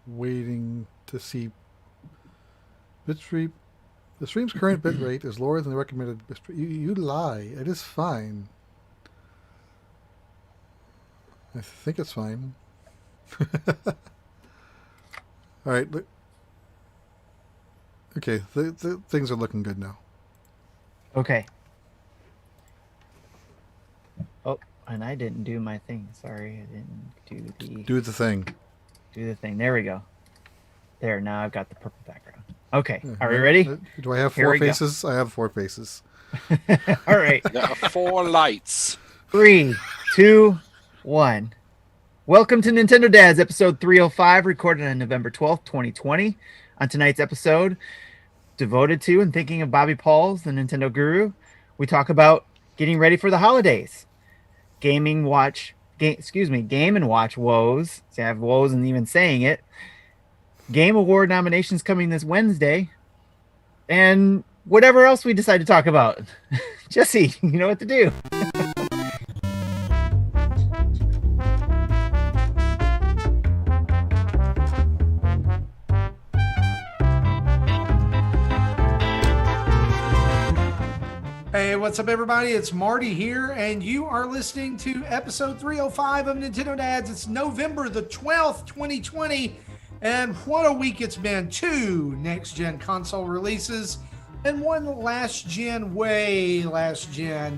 waiting to see bitstream. The stream's current bitrate is lower than the recommended bitrate. You lie. It is fine. I think it's fine. All right. Okay, the things are looking good now. Okay. Oh, and I didn't do my thing. Sorry, I didn't do the thing. Do the thing. There we go. There, now I've got the purple background. Okay, are we ready? Do I have four faces? Go. I have four faces. All right. There are four lights. 3, 2, 1. Welcome to Nintendo Dads, episode 305, recorded on November 12th, 2020. On tonight's episode, devoted to and thinking of Bobby Pauls, the Nintendo guru, we talk about getting ready for the holidays, Game and Watch woes. See, I have woes and even saying it. Game Award nominations coming this Wednesday, and whatever else we decide to talk about. Jesse, you know what to do. Hey, what's up, everybody? It's Marty here, and you are listening to episode 305 of Nintendo Dads. It's November the 12th, 2020, and what a week it's been. 2 next-gen console releases and 1 last-gen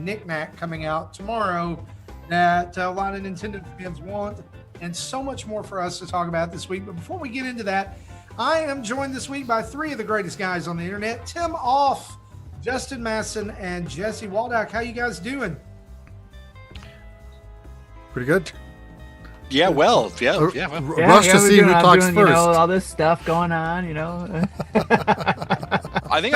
knick-knack coming out tomorrow that a lot of Nintendo fans want, and so much more for us to talk about this week. But before we get into that, I am joined this week by 3 of the greatest guys on the internet, Tim Off, Justin Masson, and Jesse Waldock. How you guys doing? Pretty good. Yeah, well. Rush to see who talks first. You know, all this stuff going on, you know. I think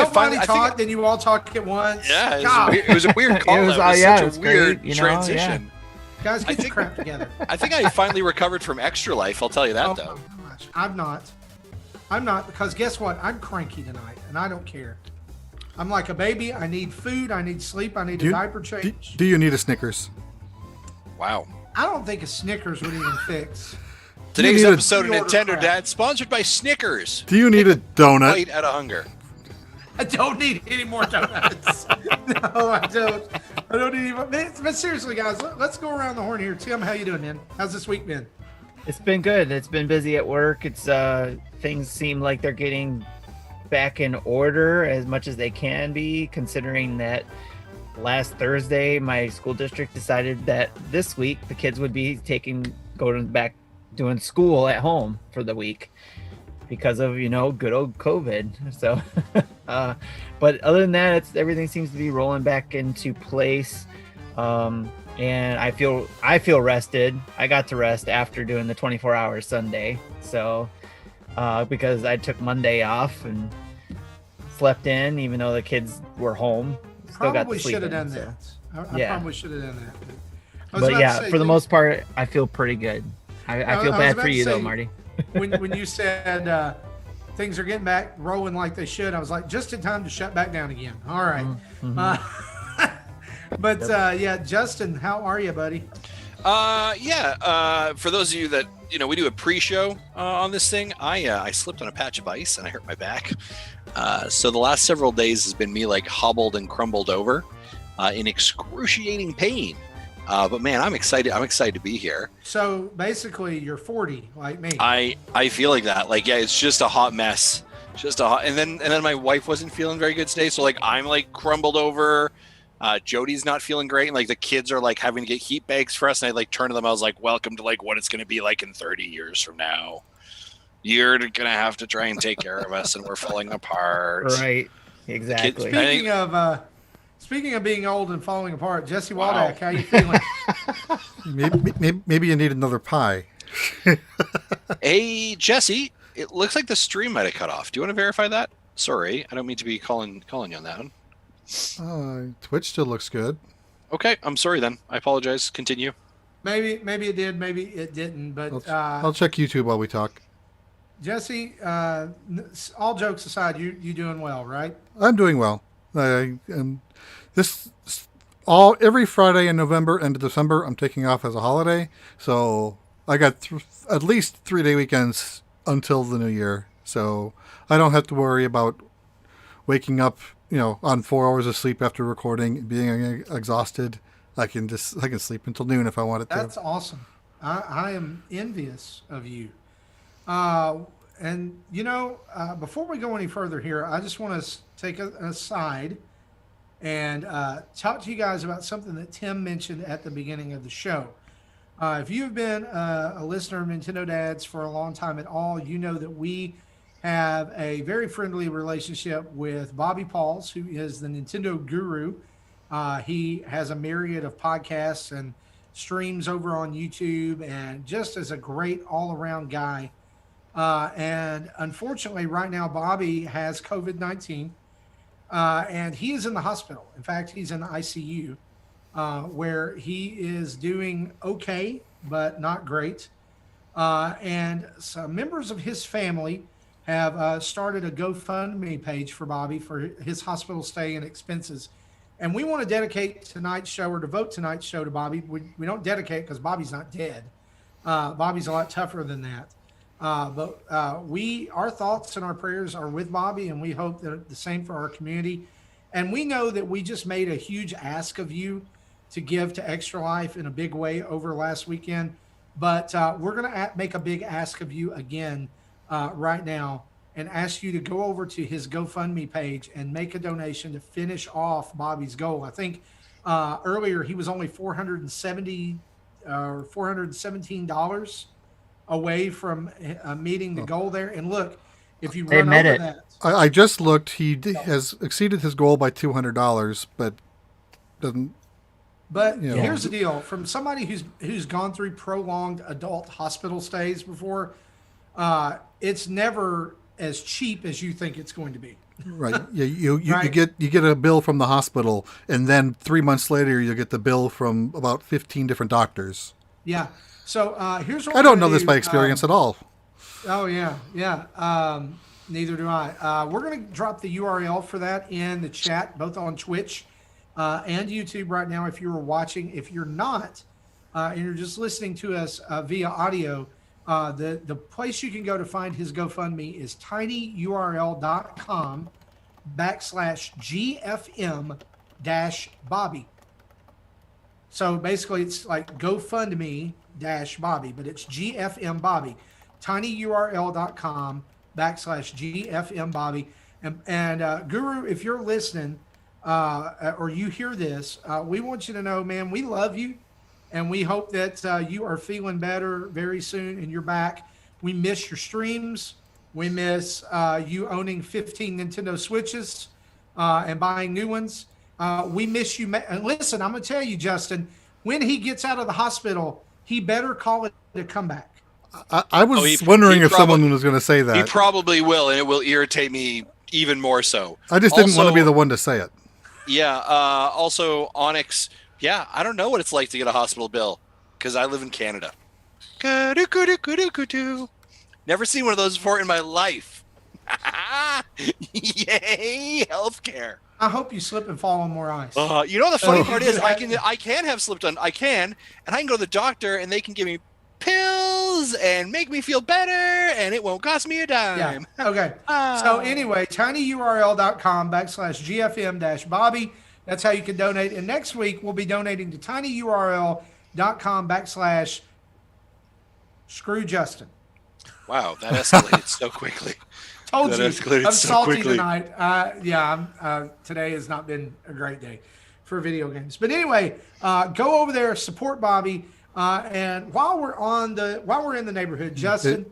then you all talk at once. Yeah, it was a weird call. It was such a weird transition. Yeah. Guys, get your crap together. I think I finally recovered from Extra Life. I'll tell you that, though. Gosh. I'm not, because guess what? I'm cranky tonight, and I don't care. I'm like a baby. I need food. I need sleep. I need a diaper change. Do you need a Snickers? Wow. I don't think a Snickers would even fix. Today's episode of Nintendo Dad sponsored by Snickers. Do you need a donut? Wait out of hunger. I don't need any more donuts. No, I don't. I don't need any more. But seriously, guys, let's go around the horn here. Tim, how you doing, man? How's this week been? It's been good. It's been busy at work. It's things seem like they're getting back in order as much as they can be, considering that last Thursday my school district decided that this week the kids would be going back doing school at home for the week because of, you know, good old COVID. So but other than that, everything seems to be rolling back into place, and I feel rested. I got to rest after doing the 24-hour Sunday, so because I took Monday off and slept in, even though the kids were home. Still probably got to should have done that. I probably should have done that. But yeah, for the most part, I feel pretty good. I feel bad for you, though, Marty. when you said things are getting back rolling like they should, I was like, just in time to shut back down again. All right. Mm-hmm. Yeah, Justin, how are you, buddy? For those of you that, you know, we do a pre-show on this thing. I slipped on a patch of ice and I hurt my back. So the last several days has been me like hobbled and crumbled over in excruciating pain. But man, I'm excited. I'm excited to be here. So basically you're 40 like me. I feel like that. Like, yeah, it's just a hot mess. And then my wife wasn't feeling very good today. So like, I'm like crumbled over. Jody's not feeling great, and like the kids are like having to get heat bags for us, and I like turned to them, I was like, welcome to like what it's going to be like in 30 years from now. You're gonna have to try and take care of us, and we're falling apart. Right, exactly. Speaking of being old and falling apart, Jesse Waldock, how you feeling? maybe you need another pie. Hey, Jesse, it looks like the stream might have cut off. Do you want to verify that? Sorry, I don't mean to be calling you on that one. Twitch still looks good. Okay, I'm sorry then. I apologize. Continue. Maybe it did, maybe it didn't. But I'll check YouTube while we talk. Jesse, all jokes aside, you doing well, right? I'm doing well. Every Friday in November and December, I'm taking off as a holiday. So I got at least 3-day weekends until the new year, so I don't have to worry about waking up, on 4 hours of sleep after recording, being exhausted. I can sleep until noon if I wanted to. That's awesome. I am envious of you. And before we go any further here, I just want to take an aside and talk to you guys about something that Tim mentioned at the beginning of the show. If you've been a listener of Nintendo Dads for a long time at all, you know that we have a very friendly relationship with Bobby Pauls, who is the Nintendo guru. He has a myriad of podcasts and streams over on YouTube, and just is a great all-around guy. And unfortunately, right now, Bobby has COVID-19, and he is in the hospital. In fact, he's in the ICU, where he is doing okay, but not great. And some members of his family have started a GoFundMe page for Bobby for his hospital stay and expenses. And we want to dedicate tonight's show, or devote tonight's show, to Bobby. We don't dedicate because Bobby's not dead. Bobby's a lot tougher than that. But our thoughts and our prayers are with Bobby, and we hope that the same for our community. And we know that we just made a huge ask of you to give to Extra Life in a big way over last weekend. But we're going to make a big ask of you again right now, and ask you to go over to his GoFundMe page and make a donation to finish off Bobby's goal. I think earlier he was only $417 away from meeting the goal there. And look, if you run over that, I just looked. He has exceeded his goal by $200, but doesn't. But here's the deal: from somebody who's gone through prolonged adult hospital stays before, it's never as cheap as you think it's going to be. Right. Yeah. You get a bill from the hospital, and then 3 months later you get the bill from about 15 different doctors. Yeah. So here's what I don't know this by experience at all. Oh yeah. Neither do I. We're going to drop the URL for that in the chat, both on Twitch and YouTube right now. If you were watching, if you're not, and you're just listening to us via audio, the place you can go to find his GoFundMe is tinyurl.com/GFM-Bobby. So basically it's like GoFundMe-Bobby, but it's GFM Bobby. tinyurl.com/GFM-Bobby. And Guru, if you're listening or you hear this, we want you to know, man, we love you. And we hope that you are feeling better very soon and you're back. We miss your streams. We miss you owning 15 Nintendo Switches and buying new ones. We miss you. And listen, I'm going to tell you, Justin, when he gets out of the hospital, he better call it a comeback. I was wondering if someone was going to say that. He probably will, and it will irritate me even more so. I just didn't want to be the one to say it. Yeah. Also, Onyx... Yeah, I don't know what it's like to get a hospital bill because I live in Canada. Never seen one of those before in my life. Yay, healthcare. I hope you slip and fall on more ice. The funny part is I can have slipped on. I can go to the doctor and they can give me pills and make me feel better and it won't cost me a dime. Yeah. Okay. So anyway, tinyurl.com/GFM-Bobby. That's how you can donate. And next week, we'll be donating to tinyurl.com/ScrewJustin. Wow, that escalated so quickly. Told you, I'm salty tonight. Today has not been a great day for video games. But anyway, go over there, support Bobby. And while we're in the neighborhood, Justin.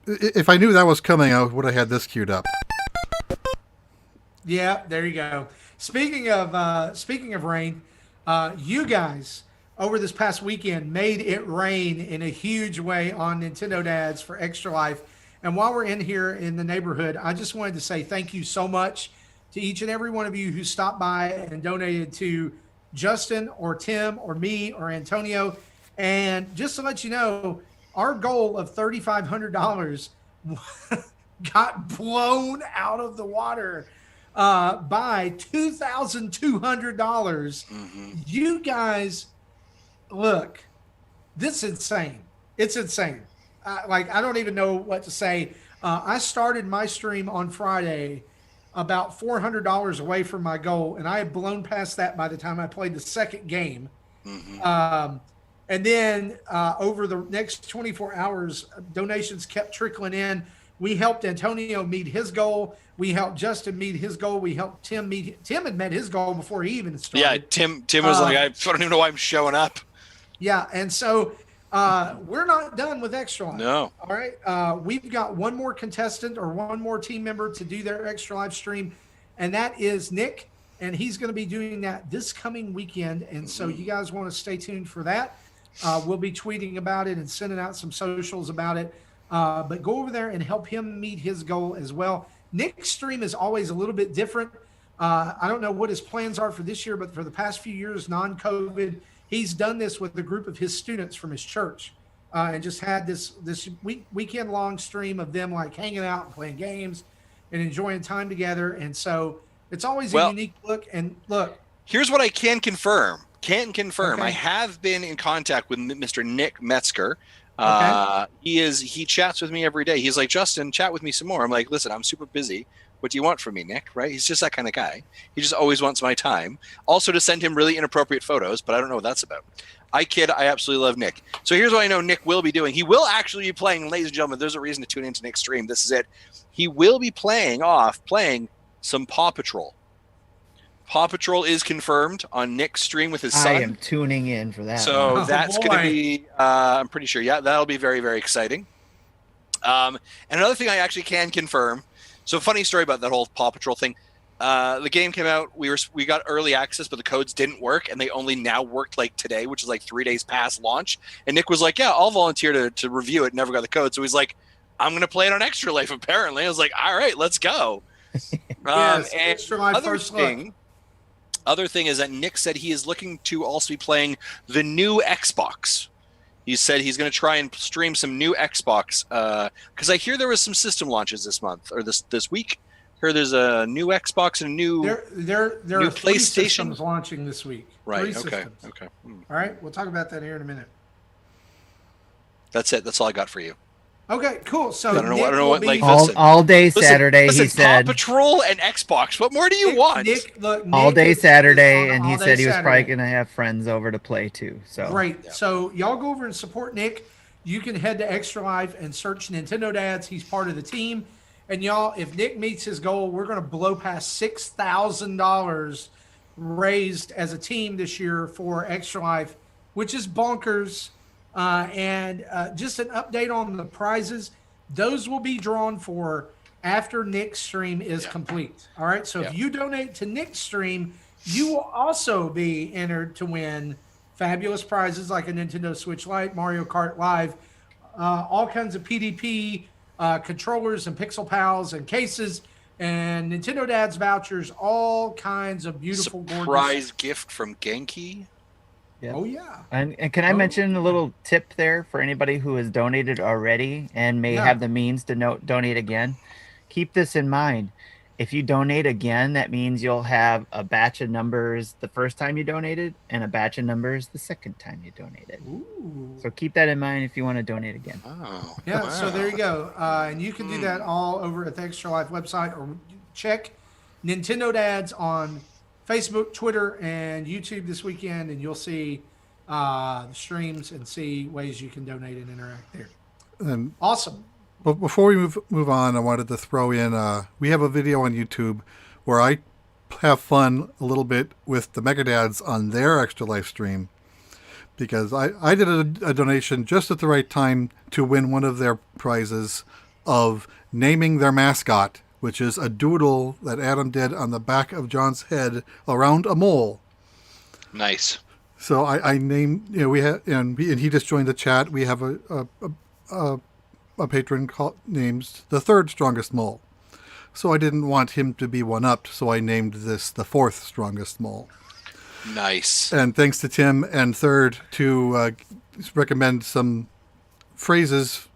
If I knew that was coming, I would have had this queued up. Yeah, there you go. Speaking of rain, you guys over this past weekend made it rain in a huge way on Nintendo Dads for Extra Life. And while we're in here in the neighborhood, I just wanted to say thank you so much to each and every one of you who stopped by and donated to Justin or Tim or me or Antonio. And just to let you know, our goal of $3,500 got blown out of the water by $2,200. Mm-hmm. You guys, look, this is insane. It's insane. I don't even know what to say. I started my stream on Friday about $400 away from my goal, and I had blown past that by the time I played the second game. And then over the next 24 hours, donations kept trickling in. We helped Antonio meet his goal. We helped Justin meet his goal. We helped Tim meet. Tim had met his goal before he even started. Yeah, Tim was like, I don't even know why I'm showing up. Yeah, and so we're not done with Extra Life. No. All right. We've got one more contestant or one more team member to do their Extra Life stream, and that is Nick. And he's going to be doing that this coming weekend. And so you guys want to stay tuned for that. We'll be tweeting about it and sending out some socials about it. But go over there and help him meet his goal as well. Nick's stream is always a little bit different. I don't know what his plans are for this year, but for the past few years, non-COVID, he's done this with a group of his students from his church, and just had this weekend-long stream of them like hanging out and playing games and enjoying time together. And so it's always a unique look. And look, here's what I can confirm. Okay. I have been in contact with Mr. Nick Metzger. Okay. He chats with me every day. He's like, Justin, chat with me some more. I'm like, listen, I'm super busy. What do you want from me, Nick? Right? He's just that kind of guy. He just always wants my time. Also to send him really inappropriate photos, but I don't know what that's about. I kid. I absolutely love Nick. So here's what I know Nick will be doing. He will actually be playing, ladies and gentlemen, there's a reason to tune into Nick's stream. This is it. He will be playing some Paw Patrol. Paw Patrol is confirmed on Nick's stream with his son. I am tuning in for that. So that's going to be, I'm pretty sure, that'll be very, very exciting. And another thing I actually can confirm, so funny story about that whole Paw Patrol thing. The game came out, we got early access, but the codes didn't work, and they only now worked like today, which is like 3 days past launch. And Nick was like, yeah, I'll volunteer to review it, never got the code. So he's like, I'm going to play it on Extra Life, apparently. I was like, all right, let's go. Yes, Extra Life first look. Other thing is that Nick said he is looking to also be playing the new Xbox. He said he's going to try and stream some new Xbox because I hear there was some system launches this month or this week. I hear there's a new Xbox and a new there new are 3 PlayStation systems launching this week. Right. 3 Okay. systems. Okay. All right. We'll talk about that here in a minute. That's it. That's all I got for you. Okay, cool. So I don't know what like all day Saturday. Listen, he said Paw Patrol and Xbox. What more do you want? Nick, all day Saturday, and he said he was Saturday. probably going to have friends over to play too. So Great. Yeah. So y'all go over and support Nick. You can head to Extra Life and search Nintendo Dads. He's part of the team. And y'all, if Nick meets his goal, we're going to blow past $6,000 raised as a team this year for Extra Life, which is bonkers. And just an update on the prizes. Those will be drawn for after Nick's stream is complete. All right. So if you donate to Nick's stream, you will also be entered to win fabulous prizes like a Nintendo Switch Lite, Mario Kart Live, all kinds of PDP controllers and Pixel Pals and cases and Nintendo Dads vouchers, all kinds of beautiful, surprise gorgeous gift from Genki. Yeah. Oh yeah. And can I mention a little tip there for anybody who has donated already and may have the means to donate again? Keep this in mind. If you donate again, that means you'll have a batch of numbers the first time you donated and a batch of numbers the second time you donated. Ooh. So keep that in mind if you want to donate again. Oh. Yeah, Wow. so there you go. And you can do that all over at the Extra Life website, or check Nintendo Dads on Facebook, Twitter, and YouTube this weekend, and you'll see the streams and see ways you can donate and interact there. And Awesome. but before we move on, I wanted to throw in we have a video on YouTube where I have fun a little bit with the Mega Dads on their Extra Life stream, because I did a donation just at the right time to win one of their prizes of naming their mascot, which is a doodle that Adam did on the back of John's head around a mole. Nice. So I named, we had, and he just joined the chat. We have a patron named the third strongest mole. So I didn't want him to be one-upped, so I named this the fourth strongest mole. Nice. And thanks to Tim and Third to recommend some phrases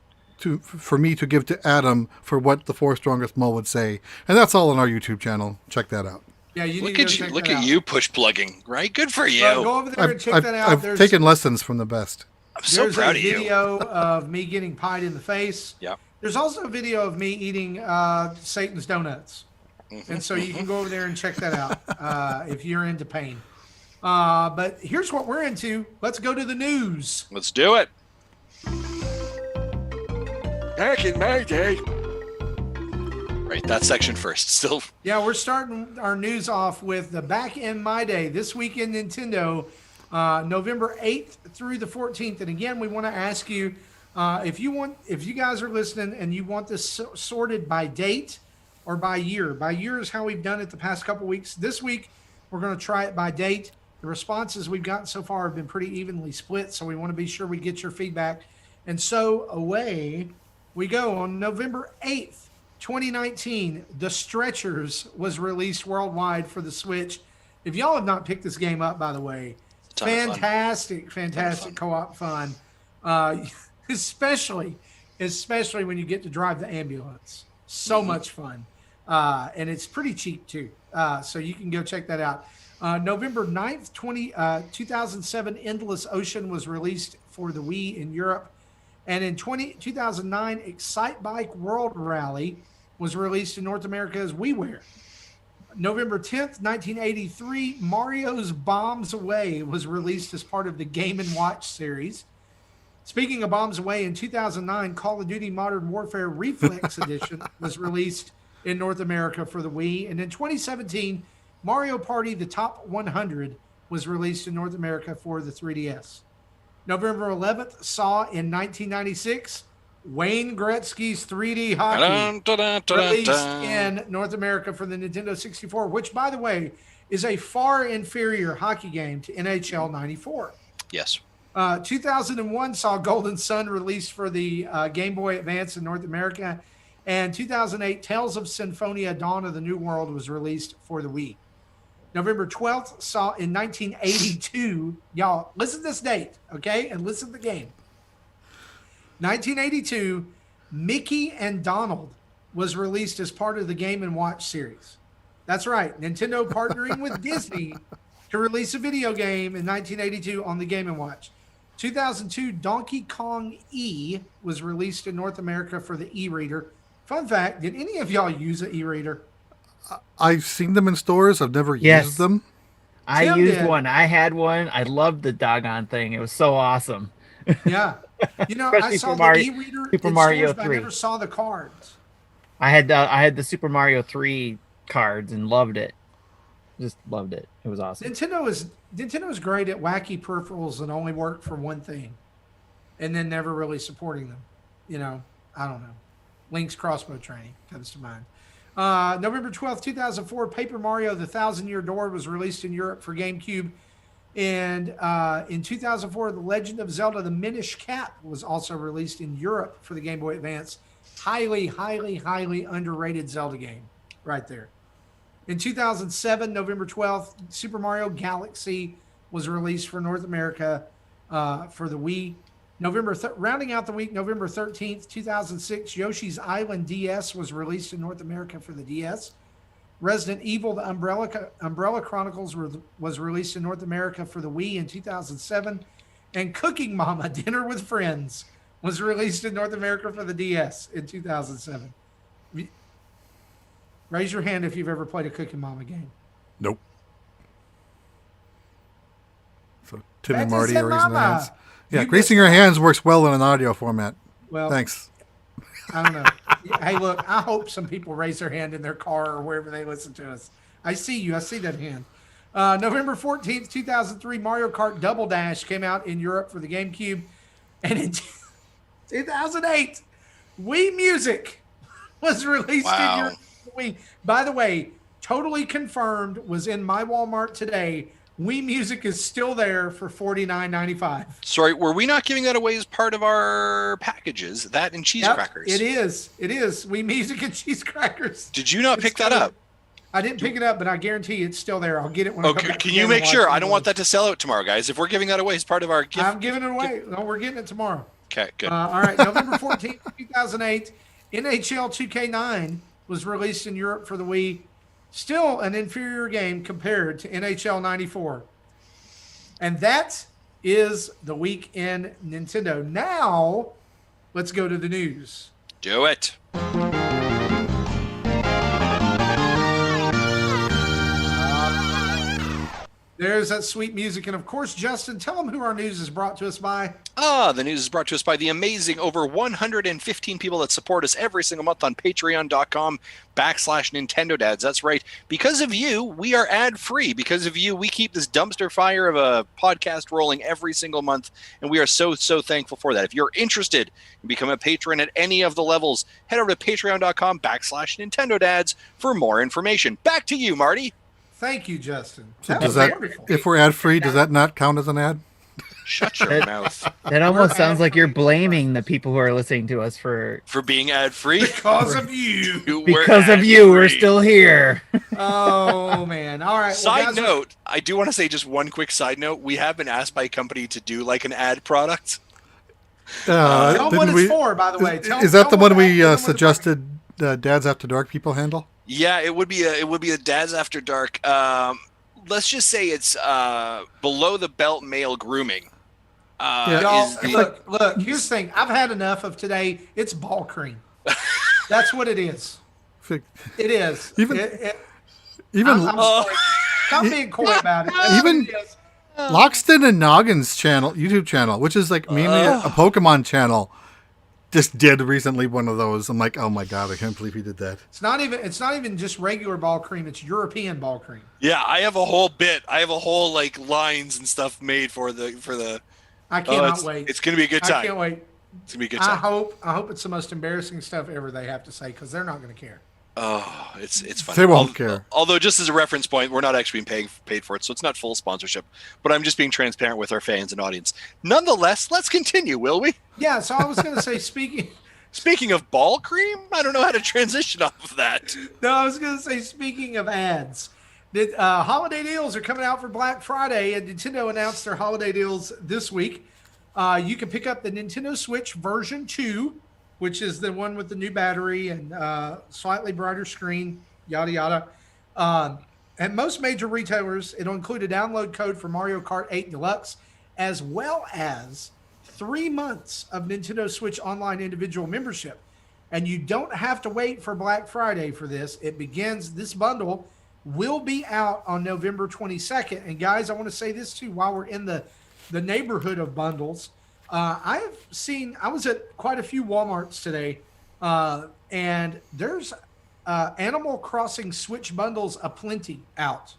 for me to give to Adam for what the fourth strongest mole would say. And that's all on our YouTube channel. Check that out. Yeah, you need Look to at go you! check Look that at out. you push plugging, right? Good for you. So go over there and check that out. I've taken lessons from the best. I'm so There's proud a of you. video of me getting pied in the face. Yeah. There's also a video of me eating Satan's donuts. And so you can go over there and check that out if you're into pain. But here's what we're into. Let's go to the news. Let's do it. Back in my day. Right, that section first. Still. Yeah, we're starting our news off with the Back in My Day. This week in Nintendo, November 8th through the 14th. And again, we want to ask you, if you guys are listening and you want this sorted by date or by year. By year is how we've done it the past couple weeks. This week, we're going to try it by date. The responses we've gotten so far have been pretty evenly split, so we want to be sure we get your feedback. And so away we go. On November 8th, 2019, The Stretchers was released worldwide for the Switch. If y'all have not picked this game up, by the way, fantastic co-op fun. Especially when you get to drive the ambulance. So much fun. And it's pretty cheap too. So you can go check that out. November 9th, 2007, Endless Ocean was released for the Wii in Europe. And in 2009, Excite Bike World Rally was released in North America as WiiWare. November 10th, 1983, Mario's Bombs Away was released as part of the Game & Watch series. Speaking of Bombs Away, in 2009, Call of Duty Modern Warfare Reflex Edition was released in North America for the Wii. And in 2017, Mario Party The Top 100 was released in North America for the 3DS. November 11th saw in 1996 Wayne Gretzky's 3D Hockey released in North America for the Nintendo 64, which, by the way, is a far inferior hockey game to NHL 94. Yes. 2001 saw Golden Sun released for the Game Boy Advance in North America. And 2008, Tales of Symphonia Dawn of the New World was released for the Wii. November 12th saw in 1982, y'all, listen to this date, okay? And listen to the game. 1982, Mickey and Donald was released as part of the Game & Watch series. That's right. Nintendo partnering with Disney to release a video game in 1982 on the Game & Watch. 2002, Donkey Kong E was released in North America for the e-reader. Fun fact, did any of y'all use an e-reader? I've seen them in stores. I've never used them. I Tim used did. one. I had one. I loved the doggone thing. It was so awesome. Yeah. You know, Especially I saw for the Mario- e-reader Super in Mario stores, but 3. I never saw the cards. I had the Super Mario 3 cards and loved it. Just loved it. It was awesome. Nintendo is great at wacky peripherals that only work for one thing, and then never really supporting them. You know, I don't know. Link's crossbow training comes to mind. November 12th, 2004, Paper Mario: The Thousand-Year Door was released in Europe for GameCube. And in 2004, The Legend of Zelda: The Minish Cap was also released in Europe for the Game Boy Advance. Highly, highly, highly underrated Zelda game right there. In 2007, November 12th, Super Mario Galaxy was released for North America for the Wii. Rounding out the week, November 13th, 2006, Yoshi's Island DS was released in North America for the DS. Resident Evil: The Umbrella Chronicles was released in North America for the Wii in 2007. And Cooking Mama: Dinner with Friends was released in North America for the DS in 2007. Raise your hand if you've ever played a Cooking Mama game. Nope. So Tim That and just Marty said are raising their mama. hands. Yeah, You raising missed your that. hands works well in an audio format. Well, Thanks. I don't know. Hey, look, I hope some people raise their hand in their car or wherever they listen to us. I see you. I see that hand. November 14th, 2003, Mario Kart Double Dash came out in Europe for the GameCube. And in 2008, Wii Music was released in Europe for the Wii. By the way, totally confirmed, was in my Walmart today. Wii Music is still there for $49.95. Sorry, were we not giving that away as part of our packages? That and cheese crackers. It is. It is. Wii Music and cheese crackers. Did you not pick that up? I didn't pick it up, but I guarantee it's still there. I'll get it when I come Okay, back. can you make sure? I don't want that to sell out tomorrow, guys. If we're giving that away as part of our gift. I'm giving it away. No, we're getting it tomorrow. Okay, good. All right. November 14th, 2008, NHL 2K9 was released in Europe for the Wii. Still an inferior game compared to NHL 94. And that is the week in Nintendo. Now, let's go to the news. Do it. There's that sweet music. And of course, Justin, tell them who our news is brought to us by. The news is brought to us by the amazing over 115 people that support us every single month on patreon.com/Nintendo Dads. That's right. Because of you, we are ad-free. Because of you, we keep this dumpster fire of a podcast rolling every single month. And we are so thankful for that. If you're interested in becoming a patron at any of the levels, head over to patreon.com/Nintendo Dads for more information. Back to you, Marty. Thank you, Justin. So if we're ad-free, does that not count as an ad? Shut your mouth. That almost sounds like you're blaming the people who are listening to us for being ad-free? Because of you. Because of you, we're still here. Oh, man. All right. Side note, I do want to say just one quick side note. We have been asked by a company to do like an ad product. Tell them what it's for, by the way. Is that the one we suggested Dads After Dark people handle? Yeah, it would be a Dads After Dark. Let's just say it's below the belt male grooming. Y'all, look. Here's the thing. I've had enough of today. It's ball cream. That's what it is. It is. I'm sorry. Stop being coy about it. Even Loxton and Noggin's YouTube channel, which is like mainly a Pokemon channel, just did recently one of those. I'm like, oh my god, I can't believe he did that. It's not even just regular ball cream. It's European ball cream. Yeah, I have a whole bit. I have a whole like lines and stuff made for the. I cannot wait. It's gonna be a good time. I can't wait. It's gonna be a good time. I hope it's the most embarrassing stuff ever they have to say because they're not gonna care. Oh, it's fun. They won't care. Although, just as a reference point, we're not actually being paid for it, so it's not full sponsorship. But I'm just being transparent with our fans and audience. Nonetheless, let's continue, will we? Yeah. So I was going to say, speaking of ball cream, I don't know how to transition off of that. No, I was going to say, speaking of ads, holiday deals are coming out for Black Friday, and Nintendo announced their holiday deals this week. You can pick up the Nintendo Switch version 2. Which is the one with the new battery and slightly brighter screen, yada, yada. At most major retailers, it'll include a download code for Mario Kart 8 Deluxe, as well as 3 months of Nintendo Switch Online individual membership. And you don't have to wait for Black Friday for this. This bundle will be out on November 22nd. And guys, I want to say this too, while we're in the neighborhood of bundles, I was at quite a few Walmarts today, and there's Animal Crossing Switch bundles aplenty out.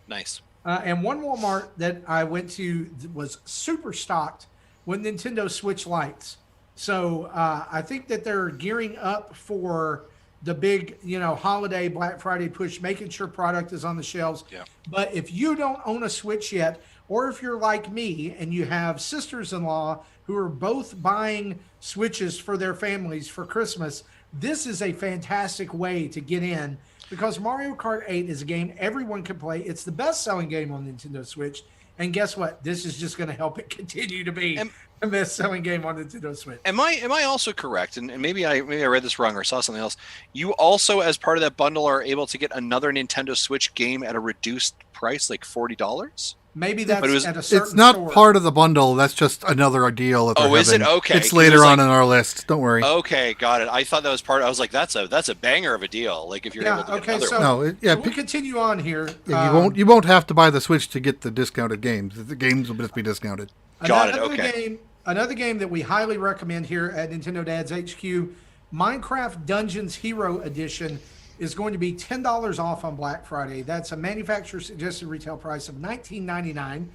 Nice. And one Walmart that I went to was super stocked with Nintendo Switch Lites. So I think that they're gearing up for the big, holiday Black Friday push, making sure product is on the shelves. Yeah. But if you don't own a Switch yet, or if you're like me and you have sisters-in-law who are both buying Switches for their families for Christmas, this is a fantastic way to get in because Mario Kart 8 is a game everyone can play. It's the best-selling game on Nintendo Switch. And guess what? This is just going to help it continue to be the best-selling game on Nintendo Switch. Am I also correct? And maybe I read this wrong or saw something else. You also, as part of that bundle, are able to get another Nintendo Switch game at a reduced price, like $40. Maybe that's at a certain It's not store. part of the bundle. That's just another deal. That Oh, is it? Okay. It's later on in our list. Don't worry. Okay, got it. I thought that was part. I was like, that's a banger of a deal. Like if you're able to get another one. No, so we'll continue on here. You won't have to buy the Switch to get the discounted games. The games will just be discounted. Got it. Okay. Another game that we highly recommend here at Nintendo Dad's HQ, Minecraft Dungeons Hero Edition, is going to be $10 off on Black Friday. That's a manufacturer suggested retail price of $19.99.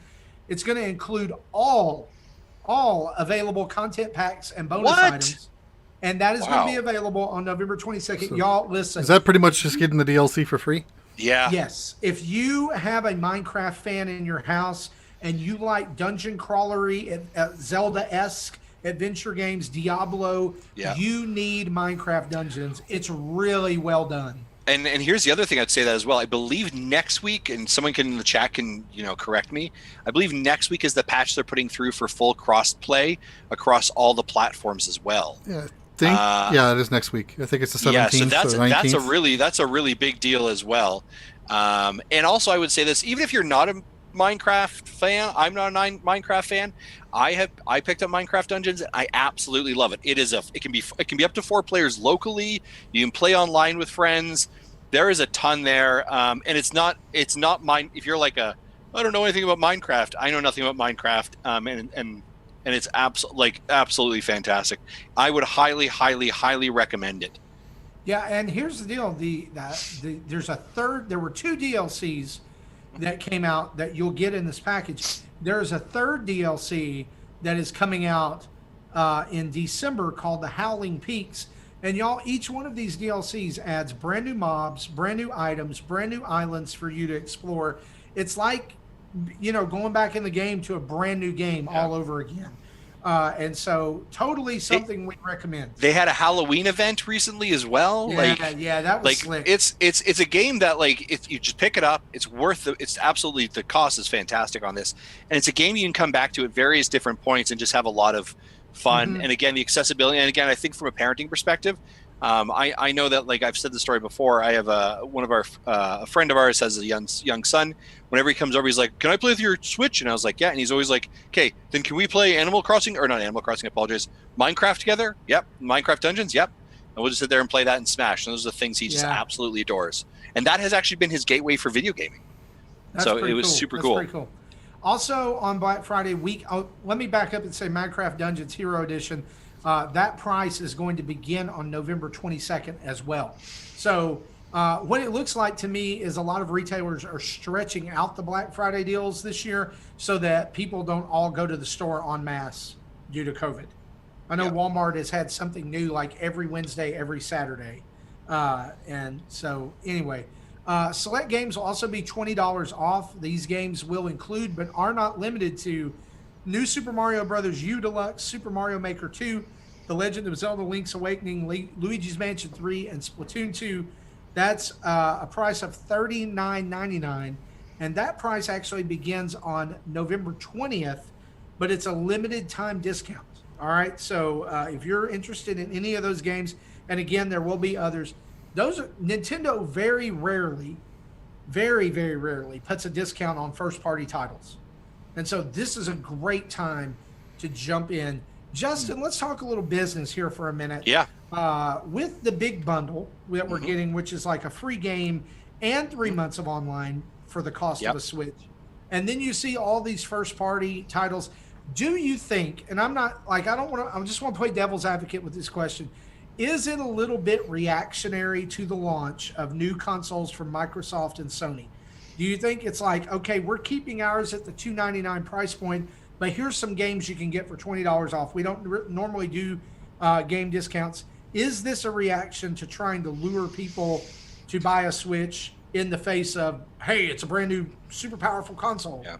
It's going to include all available content packs and bonus items. And that is going to be available on November 22nd. So, y'all, listen. Is that pretty much just getting the DLC for free? Yeah. Yes. If you have a Minecraft fan in your house and you like dungeon crawlery, Zelda-esque adventure games, Diablo, you need Minecraft Dungeons. It's really well done. And here's the other thing I'd say that as well. I believe next week, and someone in the chat can correct me. I believe next week is the patch they're putting through for full cross-play across all the platforms as well. Yeah, it is next week. I think it's the 17th. Yeah, so or 19th. that's a really big deal as well. And also, I would say this: even if you're not a Minecraft fan. I'm not a Minecraft fan. I picked up Minecraft Dungeons. And I absolutely love it. It can be up to 4 players locally. You can play online with friends. There is a ton there, and it's not mine. If you're like I don't know anything about Minecraft. I know nothing about Minecraft, and it's absolutely fantastic. I would highly recommend it. Yeah, and here's the deal: there were 2 DLCs that came out that you'll get in this package. There's a third DLC that is coming out in December called the Howling Peaks. And y'all, each one of these DLCs adds brand new mobs, brand new items, brand new islands for you to explore. It's like, going back in the game to a brand new game all over again. And so totally something we recommend. They had a Halloween event recently as well. Yeah, that was slick. It's a game that if you just pick it up, it's absolutely, the cost is fantastic on this. And it's a game you can come back to at various different points and just have a lot of fun. And again, the accessibility, and again, I think from a parenting perspective, I know that, like I've said the story before, I have a friend of ours has a young son. Whenever he comes over, he's like, "Can I play with your Switch?" And I was like, "Yeah." And he's always like, "Okay, then can we play Minecraft together?" Yep. Minecraft Dungeons. Yep. And we'll just sit there and play that and Smash. And those are the things he just absolutely adores. And that has actually been his gateway for video gaming. So it was super cool. Pretty cool. Also on Black Friday week, let me back up and say Minecraft Dungeons Hero Edition. That price is going to begin on November 22nd as well. So what it looks like to me is a lot of retailers are stretching out the Black Friday deals this year so that people don't all go to the store en masse due to COVID. I know Walmart has had something new like every Wednesday, every Saturday. And so anyway, select games will also be $20 off. These games will include, but are not limited to, New Super Mario Bros. U Deluxe, Super Mario Maker 2, The Legend of Zelda Link's Awakening, Luigi's Mansion 3, and Splatoon 2. That's a price of $39.99. And that price actually begins on November 20th, but it's a limited time discount. All right. So if you're interested in any of those games, and again, there will be others, Nintendo very rarely puts a discount on first party titles. And so this is a great time to jump in. Justin, let's talk a little business here for a minute. Yeah. With the big bundle that we're getting, which is like a free game and 3 months of online for the cost of a Switch. And then you see all these first party titles. Do you think, and I just want to play devil's advocate with this question. Is it a little bit reactionary to the launch of new consoles from Microsoft and Sony? Do you think it's like, okay, we're keeping ours at the $299 price point, but here's some games you can get for $20 off. We don't normally do game discounts. Is this a reaction to trying to lure people to buy a Switch in the face of, hey, it's a brand new, super powerful console? Yeah.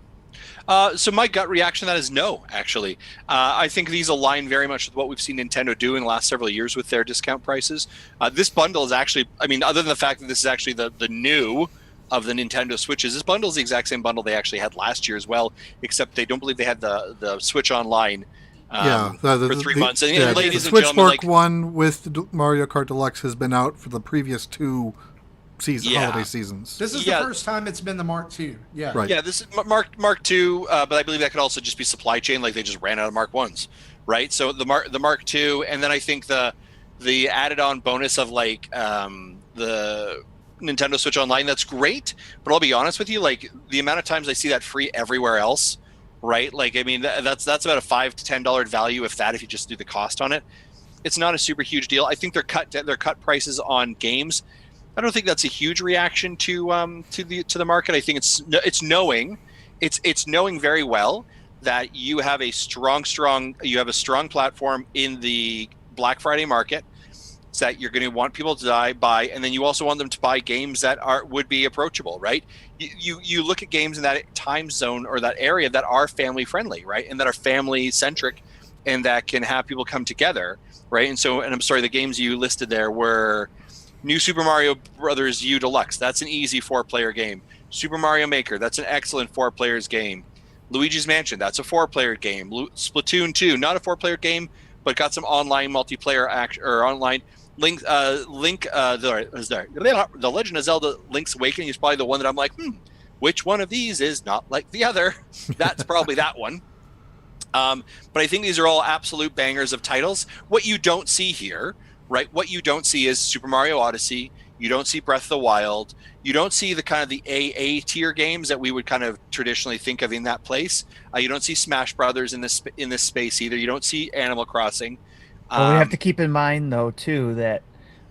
So my gut reaction to that is no, actually. I think these align very much with what we've seen Nintendo do in the last several years with their discount prices. This bundle is actually, other than the fact that this is actually the new of the Nintendo Switches, this bundle is the exact same bundle they actually had last year as well, except they don't believe they had the Switch Online for 3 months. And ladies the and gentlemen, Switchfork one with the Mario Kart Deluxe has been out for the previous 2 holiday seasons. This is the first time it's been the Mark II. Yeah. Right. Yeah, this is Mark II, but I believe that could also just be supply chain, like they just ran out of Mark I's, right? So the Mark II, and then I think the added on bonus of the Nintendo Switch Online, that's great, but I'll be honest with you, like the amount of times I see that free everywhere else, right? That's about a $5 to $10 value, if you just do the cost on it. It's not a super huge deal. I think their cut prices on games, I don't think that's a huge reaction to the market. I think it's knowing very well that you have a strong platform in the Black Friday market, so that you're going to want people to buy, and then you also want them to buy games that would be approachable, right? You look at games in that time zone or that area that are family friendly, right, and that are family centric, and that can have people come together, right? And I'm sorry, the games you listed there were New Super Mario Bros. U Deluxe. That's an easy 4-player game. Super Mario Maker. That's an excellent 4-player game. Luigi's Mansion. That's a 4-player game. Splatoon 2. Not a 4-player game, but got some online multiplayer or online. The Legend of Zelda Link's Awakening is probably the one that I'm like, which one of these is not like the other? That's probably that one. But I think these are all absolute bangers of titles. What you don't see here, right? What you don't see is Super Mario Odyssey. You don't see Breath of the Wild. You don't see the kind of the AA tier games that we would kind of traditionally think of in that place. You don't see Smash Brothers in this space either. You don't see Animal Crossing. Well, we have to keep in mind though too that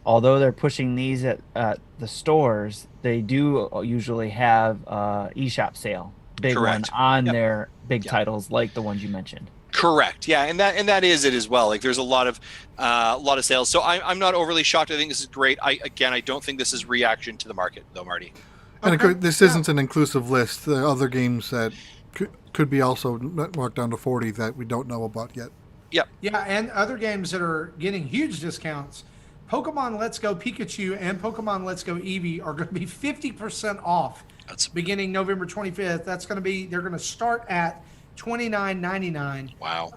although they're pushing these at the stores, they do usually have eShop sale, big Correct. one on their big titles like the ones you mentioned. Correct. Yeah, and that is it as well. Like there's a lot of sales. So I'm not overly shocked. I think this is great. I don't think this is reaction to the market though, Marty. And this isn't an inclusive list. There are other games that could be also marked down to 40 that we don't know about yet. Yep. Yeah, and other games that are getting huge discounts. Pokemon Let's Go Pikachu and Pokemon Let's Go Eevee are going to be 50% off beginning November 25th. They're going to start at $29.99. Wow.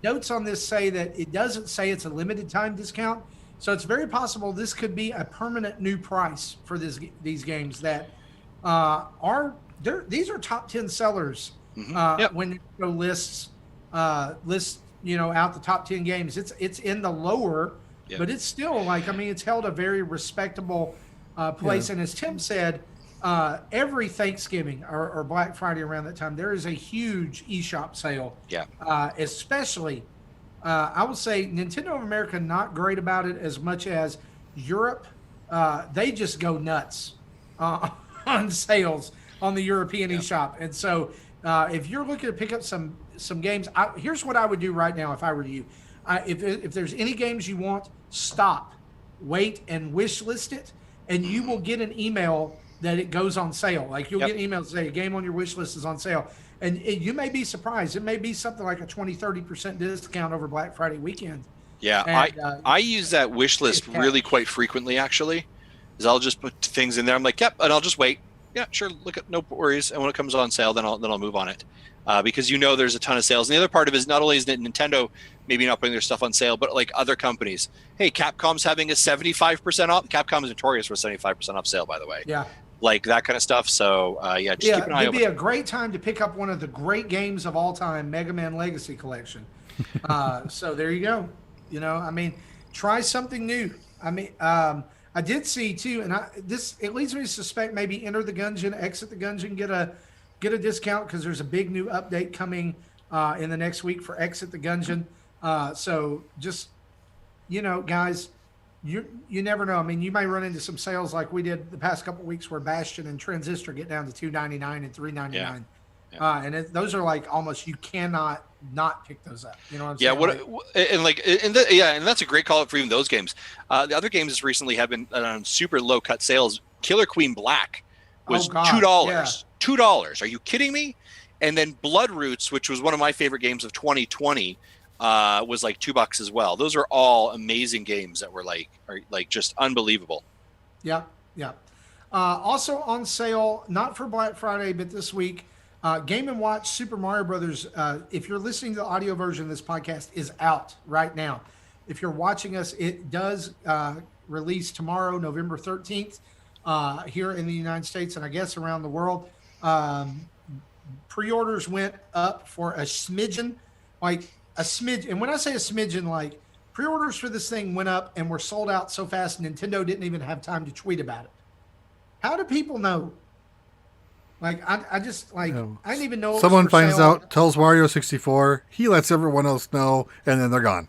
Notes on this say that it doesn't say it's a limited time discount, so it's very possible this could be a permanent new price for these games that these are top 10 sellers when they go list out the top 10 games. It's in the lower, but it's still it's held a very respectable place. And as Tim said, every Thanksgiving or Black Friday around that time, there is a huge eShop sale. Yeah. Especially, I would say Nintendo of America, not great about it as much as Europe. They just go nuts on sales on the European eShop. And so if you're looking to pick up some games, here's what I would do right now if I were you. If there's any games you want, stop, wait, and wish list it, and you will get an email that it goes on sale. Like you'll get emails that say a game on your wish list is on sale. And you may be surprised. It may be something like a 20-30% discount over Black Friday weekend. Yeah, and, I use that wish list really quite frequently, actually, is I'll just put things in there. I'm like, yep, and I'll just wait. Yeah, sure, no worries. And when it comes on sale, then I'll move on it. Because there's a ton of sales. And the other part of it is not only is Nintendo maybe not putting their stuff on sale, but like other companies. Hey, Capcom's having a 75% off. Capcom is notorious for a 75% off sale, by the way. Yeah. Like that kind of stuff. So, just keep an eye it'd be a great time to pick up one of the great games of all time, Mega Man Legacy Collection. So there you go. Try something new. I did see too, and it leads me to suspect maybe Enter the Gungeon, Exit the Gungeon, get a discount because there's a big new update coming in the next week for Exit the Gungeon. So just guys, you never know. You may run into some sales like we did the past couple of weeks where Bastion and Transistor get down to $2.99 and $3.99. And those are like almost, you cannot not pick those up. You know what I'm saying? And that's a great call out for even those games. The other games recently have been on super low cut sales. Killer Queen Black was $2. Yeah. $2. Are you kidding me? And then Blood Roots, which was one of my favorite games of 2020, was like $2 as well. Those are all amazing games that were are just unbelievable. Yeah. Also on sale, not for Black Friday, but this week, Game & Watch Super Mario Brothers. If you're listening to the audio version of this podcast, is out right now. If you're watching us, it does release tomorrow, November 13th, here in the United States and I guess around the world. Pre-orders went up for a smidgen, and when I say a smidgen, pre-orders for this thing went up and were sold out so fast Nintendo didn't even have time to tweet about it. How do people know? I didn't even know. Someone finds out, tells Mario 64, he lets everyone else know, and then they're gone.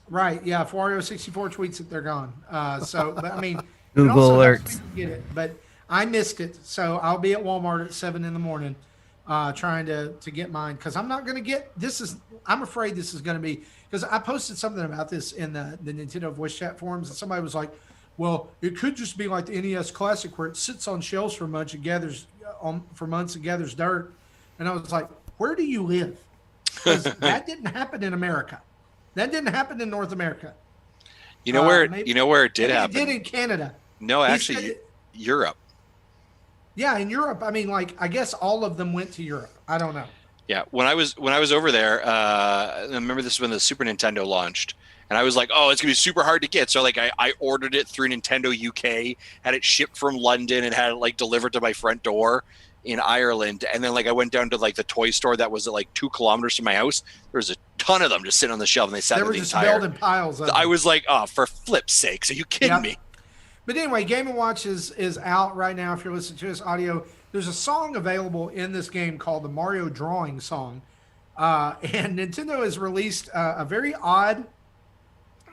Right? Yeah. If Wario 64 tweets it, they're gone. Google alerts. Get it, but I missed it, so I'll be at Walmart at 7 a.m. Trying to get mine because I'm not going to get this. I'm afraid this is going to be because I posted something about this in the Nintendo voice chat forums, and somebody was like, well, it could just be like the NES Classic where it sits on shelves for months and gathers dirt. And I was like, where do you live? Because that didn't happen in America. That didn't happen in North America. Where it did happen? It did in Canada. No, actually, Europe. Yeah, in Europe. I guess all of them went to Europe. I don't know. Yeah, when I was over there, I remember this is when the Super Nintendo launched, and I was like, "Oh, it's gonna be super hard to get." So like, I ordered it through Nintendo UK, had it shipped from London, and had it like delivered to my front door in Ireland. And then like I went down to like the toy store that was like 2 kilometers from my house. There was a ton of them just sitting on the shelf, and they sat They there were the just entire. building piles of I them. was like, "Oh, for flip's sakes, are you kidding Yep. me?" But anyway, Game & Watch is out right now. If you're listening to this audio, there's a song available in this game called the Mario Drawing Song. And Nintendo has released a very odd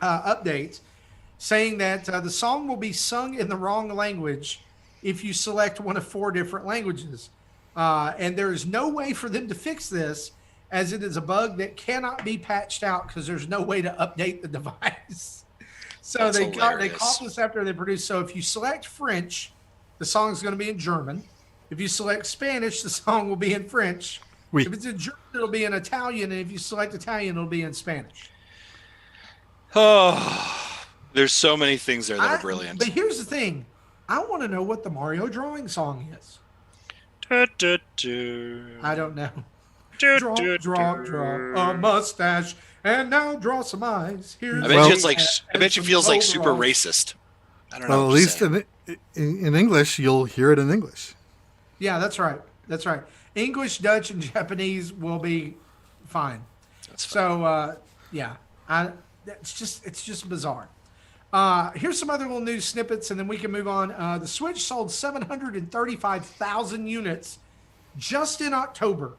update saying that the song will be sung in the wrong language if you select one of 4 different languages. And there is no way for them to fix this, as it is a bug that cannot be patched out because there's no way to update the device. So That's they caught hilarious. this after they produced. So if you select French, the song is going to be in German. If you select Spanish, the song will be in French. Oui. If it's in German, it'll be in Italian. And if you select Italian, it'll be in Spanish. Oh, there's so many things there that are brilliant. But here's the thing. I want to know what the Mario Drawing Song is. I don't know. Draw a mustache, and now draw some eyes. Here's I bet Well- you it's like I bet you feels like super racist. I don't know. Well, at I'm just least saying. in English, you'll hear it in English. Yeah, that's right. That's right. English, Dutch, and Japanese will be fine. That's fine. So, yeah, it's just bizarre. Here's some other little news snippets, and then we can move on. The Switch sold 735,000 units just in October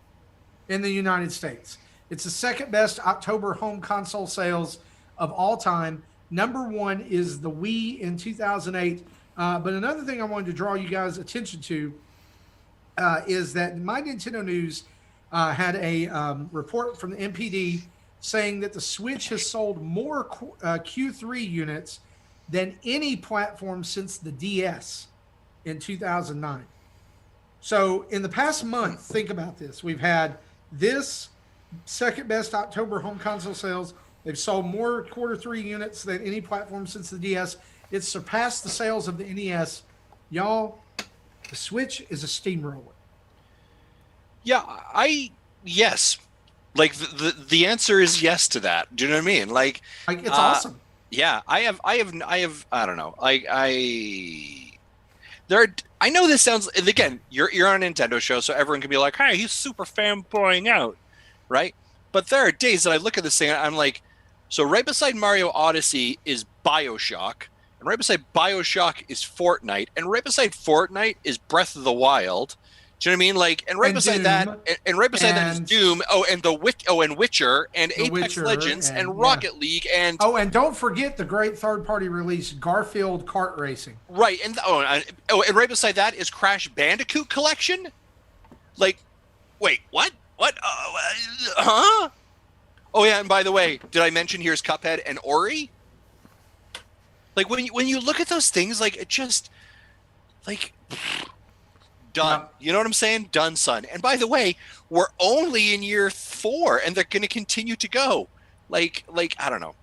in the United States. It's the second best October home console sales of all time. Number 1 is the Wii in 2008. But another thing I wanted to draw you guys' attention to is that My Nintendo News had a report from the NPD saying that the Switch has sold more Q3 units than any platform since the DS in 2009. So in the past month, think about this. We've had this second best October home console sales. They've sold more Q3 units than any platform since the DS. It's surpassed the sales of the NES. Y'all, the Switch is a steamroller. Yeah, yes. Like the answer is yes to that. Do you know what I mean? Like It's awesome. yeah, I have I don't know. I know this sounds, and again, you're on a Nintendo show, so everyone can be like, "Hey, he's super fanboying out," right? But there are days that I look at this thing and I'm like, so right beside Mario Odyssey is BioShock, and right beside BioShock is Fortnite, and right beside Fortnite is Breath of the Wild. Do you know what I mean? Like, and right And beside Doom, that, and right beside that is and- Doom. Oh, and and Witcher, and The Apex Witcher, Legends, and yeah. Rocket League, and Oh, and don't forget the great third-party release, Garfield Kart Racing. right, and and right beside that is Crash Bandicoot Collection. Like, wait, what? What? Huh? Oh yeah, and by the way, did I mention here's Cuphead and Ori? Like when you look at those things, like it just like done. Yeah. You know what I'm saying? Done, son. And by the way, we're only in year 4, and they're going to continue to go. Like I don't know.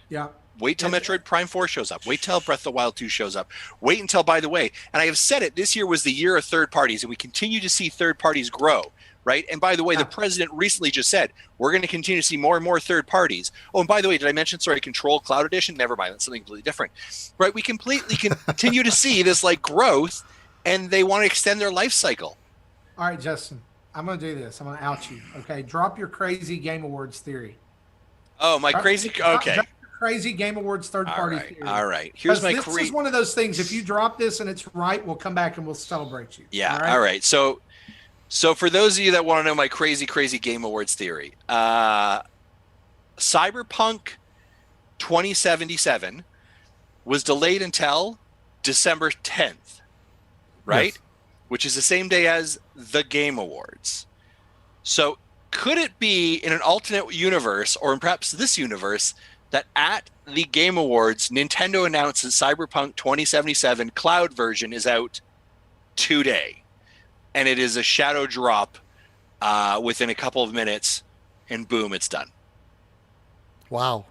Yeah. Wait till Metroid Prime 4 shows up. Wait till Breath of the Wild 2 shows up. Wait until, by the way, and I have said it, this year was the year of third parties, and we continue to see third parties grow, right? And by the way, the president recently just said, we're going to continue to see more and more third parties. Oh, and by the way, did I mention, Control Cloud Edition? Never mind, that's something completely different. Right? We completely continue to see this, like, growth, and they want to extend their life cycle. All right, Justin, I'm going to do this. I'm going to out you. Okay. Drop your crazy Game Awards theory. Oh, my crazy... Okay. Drop your crazy Game Awards third-party theory. All right. Here's my... This is one of those things. If you drop this and it's right, we'll come back and we'll celebrate you. Yeah. All right. So for those of you that want to know my crazy Game Awards theory, Cyberpunk 2077 was delayed until December 10th, right? Yes. Which is the same day as the Game Awards. So could it be in an alternate universe, or in perhaps this universe, that at the Game Awards, Nintendo announces Cyberpunk 2077 cloud version is out today, and it is a shadow drop within a couple of minutes, and boom, it's done. Wow.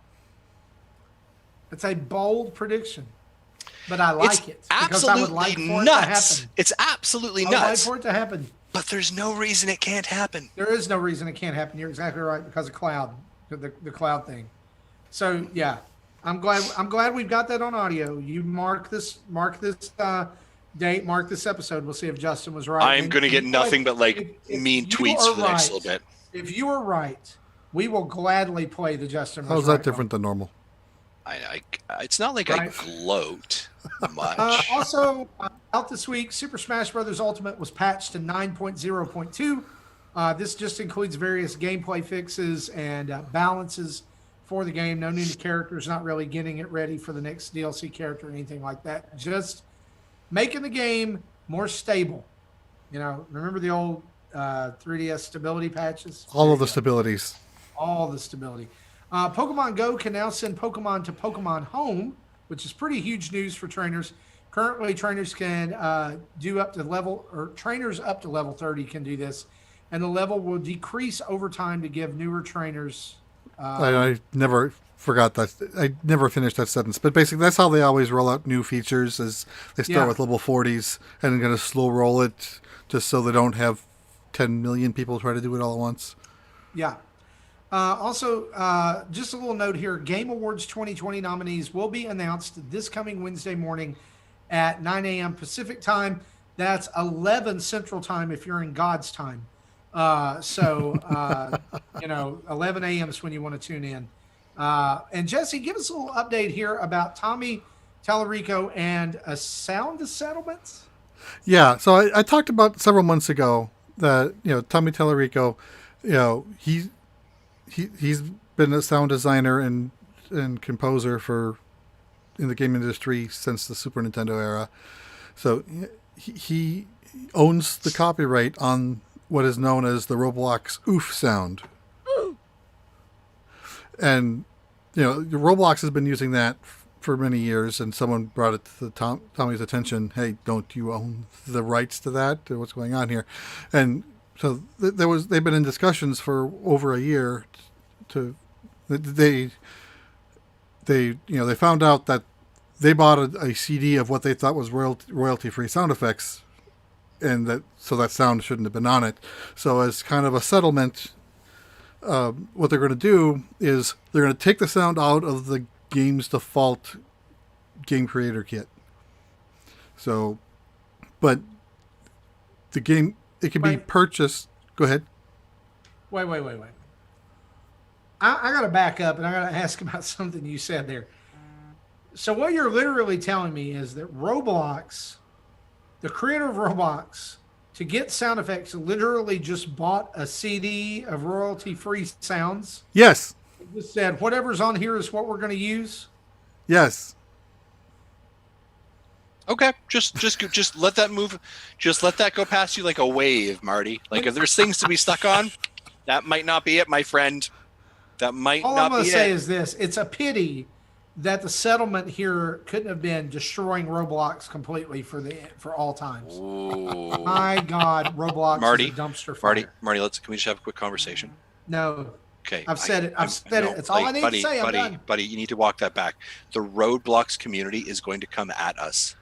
It's a bold prediction, but I like It's it because I would absolutely like for nuts. it to happen. It's absolutely I would like nuts. for it to happen. But there's no reason it can't happen. There is no reason it can't happen. You're exactly right, because of cloud, the cloud thing. So yeah, I'm glad we've got that on audio. You mark this date, mark this episode. We'll see if Justin was right. I'm going to get nothing but like mean tweets for the next little bit. If you are right, we will gladly play the Justin. How's that different than normal? It's not like I gloat much. Also, out this week, Super Smash Bros. Ultimate was patched to 9.0.2. This just includes various gameplay fixes and balances for the game. No new characters, not really getting it ready for the next DLC character or anything like that. Just making the game more stable. You know, remember the old 3DS stability patches? All of the stabilities. All the stability. Pokemon Go can now send Pokemon to Pokemon Home, which is pretty huge news for trainers. Currently, trainers can trainers up to level 30 can do this, and the level will decrease over time to give newer trainers. I never forgot that. I never finished that sentence, but basically that's how they always roll out new features. Is they start with level 40s and then going to slow roll it just so they don't have 10 million people try to do it all at once. Yeah. Also, just a little note here, Game Awards 2020 nominees will be announced this coming Wednesday morning at 9 a.m. Pacific time. That's 11 Central time if you're in God's time. 11 a.m. is when you want to tune in. And Jesse, give us a little update here about Tommy Tallarico and a sound settlements. Yeah, so I talked about several months ago that, Tommy Tallarico, he's been a sound designer and composer in the game industry since the Super Nintendo era. So he owns the copyright on what is known as the Roblox oof sound. And, Roblox has been using that for many years, and someone brought it to Tommy's attention. Hey, don't you own the rights to that? What's going on here? And so they've been in discussions for over a year. They found out that they bought a CD of what they thought was royalty-free sound effects, and that sound shouldn't have been on it. So as kind of a settlement, what they're going to do is they're going to take the sound out of the game's default game creator kit. So, but the game, it can be purchased. Go ahead. Wait. I got to back up and I got to ask about something you said there. So what you're literally telling me is that Roblox, the creator of Roblox, to get sound effects, literally just bought a CD of royalty-free sounds? Yes. It just said, whatever's on here is what we're going to use? Yes. Okay, just let that move. Just let that go past you like a wave, Marty. Like if there's things to be stuck on, that might not be it, my friend. That might all not I'm going be to say it. is this. It's a pity that the settlement here couldn't have been destroying Roblox completely for all times. Ooh. My God, Roblox is a dumpster fire. Marty, can we just have a quick conversation? No. Okay. I've said it. It's all I need to say. I'm done. Buddy, you need to walk that back. The Roblox community is going to come at us.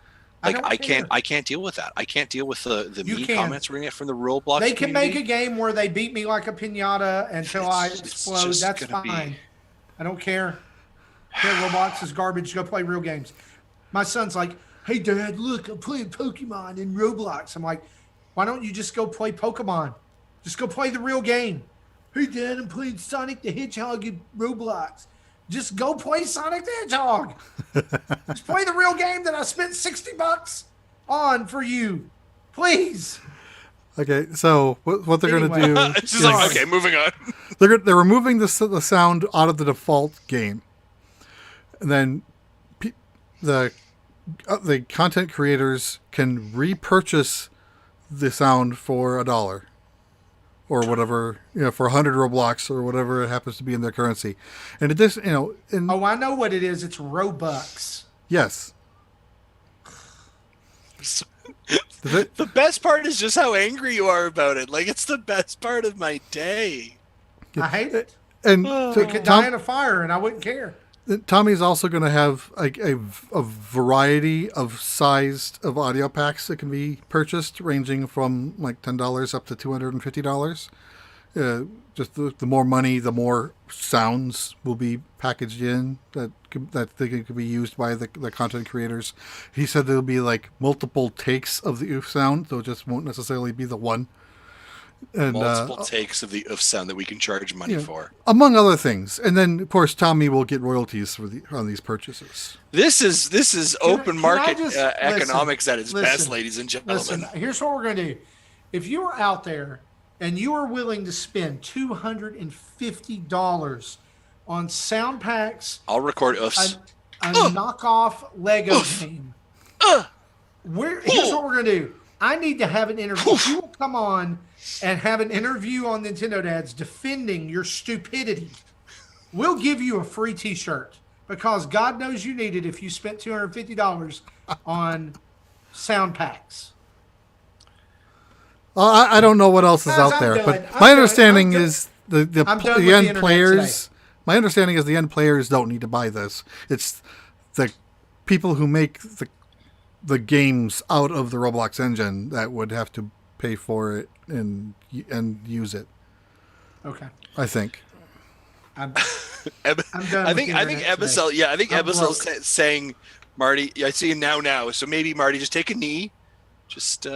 Like I can't deal with that. I can't deal with the mean comments we're gonna get from the Roblox. They can community. make a game where they beat me like a pinata until I explode. That's fine. I don't care. Okay, Roblox is garbage. Go play real games. My son's like, "Hey, Dad, look, I'm playing Pokemon in Roblox." I'm like, "Why don't you just go play Pokemon? Just go play the real game." "Hey, Dad, I'm playing Sonic the Hedgehog in Roblox." Just go play Sonic the Hedgehog. Just play the real game that I spent $60 on for you, please. Okay, so what they're going to do? It's just like, okay, moving on. They're removing the sound out of the default game, and then the content creators can repurchase the sound for $1. Or whatever, for 100 Roblox or whatever it happens to be in their currency. And it just, oh, I know what it is. It's Robux. Yes. The best part is just how angry you are about it. Like, it's the best part of my day. I hate it. And it could die in a fire and I wouldn't care. Tommy's also going to have a variety of sized of audio packs that can be purchased, ranging from like $10 up to $250. Just the more money, the more sounds will be packaged in that they could be used by the content creators. He said there'll be like multiple takes of the oof sound, so it just won't necessarily be the one. And Multiple takes of the oof sound that we can charge money for, among other things. And then, of course, Tommy will get royalties on these purchases. This is open market economics at its listen, best, ladies and gentlemen. Listen, here's what we're going to do. If you are out there and you are willing to spend $250 on sound packs, I'll record oofs. A knockoff Lego game. Here's what we're going to do. I need to have an interview. If you will come on and have an interview on Nintendo Dads defending your stupidity, we'll give you a free t-shirt because God knows you need it if you spent $250 on sound packs. I don't know what else is out there, but my understanding is the end players. My understanding is the end players don't need to buy this. It's the people who make the games out of the Roblox engine that would have to pay for it and use it. Okay. I think. I'm done. I think Ebicel. Yeah, I think Ebicel's saying, Marty. I see you now. So maybe Marty, just take a knee. Just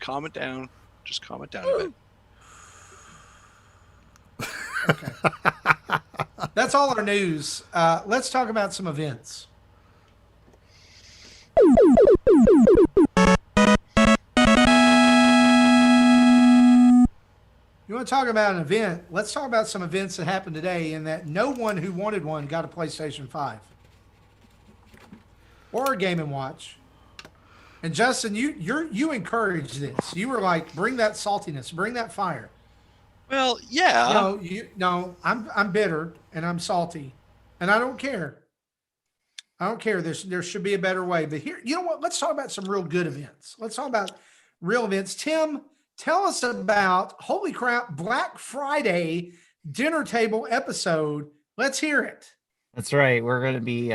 calm it down. Just calm it down a bit. Okay. That's all our news. Let's talk about some events. You want to talk about an event? Let's talk about some events that happened today in that no one who wanted one got a PlayStation 5 or a Game & Watch. And Justin, you encouraged this. You were like, bring that saltiness, bring that fire. Well, yeah. No, I'm bitter and I'm salty, and I don't care. I don't care. There should be a better way. But here, you know what? Let's talk about some real good events. Let's talk about real events. Tim, tell us about, holy crap, Black Friday dinner table episode. Let's hear it. That's right. We're going to be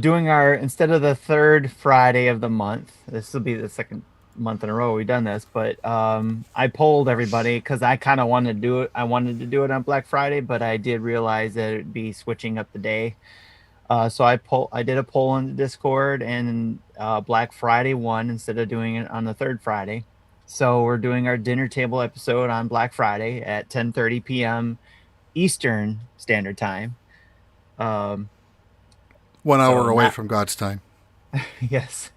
doing instead of the third Friday of the month, this will be the second month in a row we've done this, but I polled everybody because I kind of wanted to do it. I wanted to do it on Black Friday, but I did realize that it'd be switching up the day. So I did a poll on the Discord, and Black Friday won instead of doing it on the third Friday. So we're doing our dinner table episode on Black Friday at 10:30 p.m. Eastern Standard Time. 1 hour away from God's time. Yes.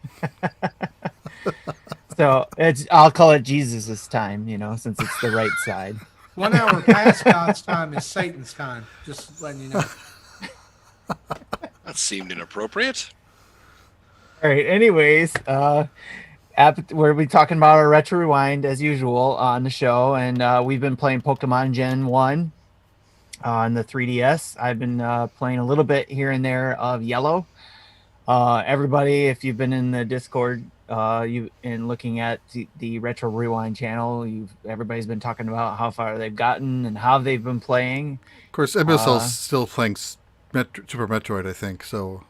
So I'll call it Jesus's time, since it's the right side. 1 hour past God's time is Satan's time. Just letting you know. That seemed inappropriate. All right. Anyways, we'll be talking about our Retro Rewind as usual on the show, and we've been playing Pokemon Gen 1 on the 3DS. I've been playing a little bit here and there of Yellow. Everybody, if you've been in the Discord, and looking at the Retro Rewind channel, everybody's been talking about how far they've gotten and how they've been playing. Of course, Ebicel's still playing Super Metroid, I think. So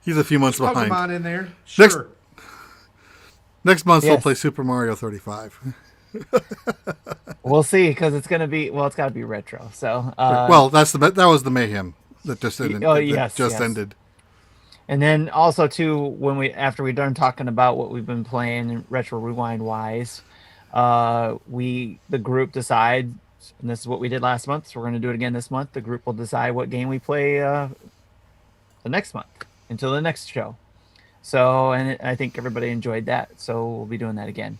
he's a few months behind. Pokemon in there, sure. Next month we'll play Super Mario 35. We'll see, because it's gonna be it's got to be retro. So that was the mayhem that just ended. Ended. And then also too, after we're done talking about what we've been playing in Retro Rewind wise, the group decides, and this is what we did last month, so we're going to do it again this month. The group will decide what game we play the next month until the next show. So, and I think everybody enjoyed that, so we'll be doing that again.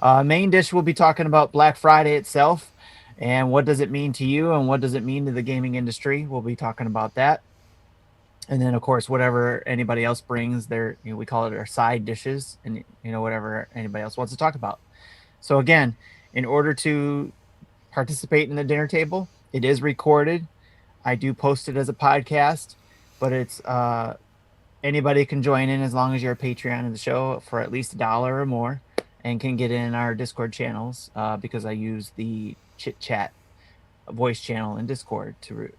Main dish, we'll be talking about Black Friday itself and what does it mean to you and what does it mean to the gaming industry. We'll be talking about that. And then, of course, whatever anybody else brings, we call it our side dishes, and whatever anybody else wants to talk about. So again, in order to participate in the dinner table, it is recorded. I do post it as a podcast, but it's anybody can join in as long as you're a Patreon of the show for at least $1 or more, and can get in our Discord channels because I use the chit chat voice channel in Discord to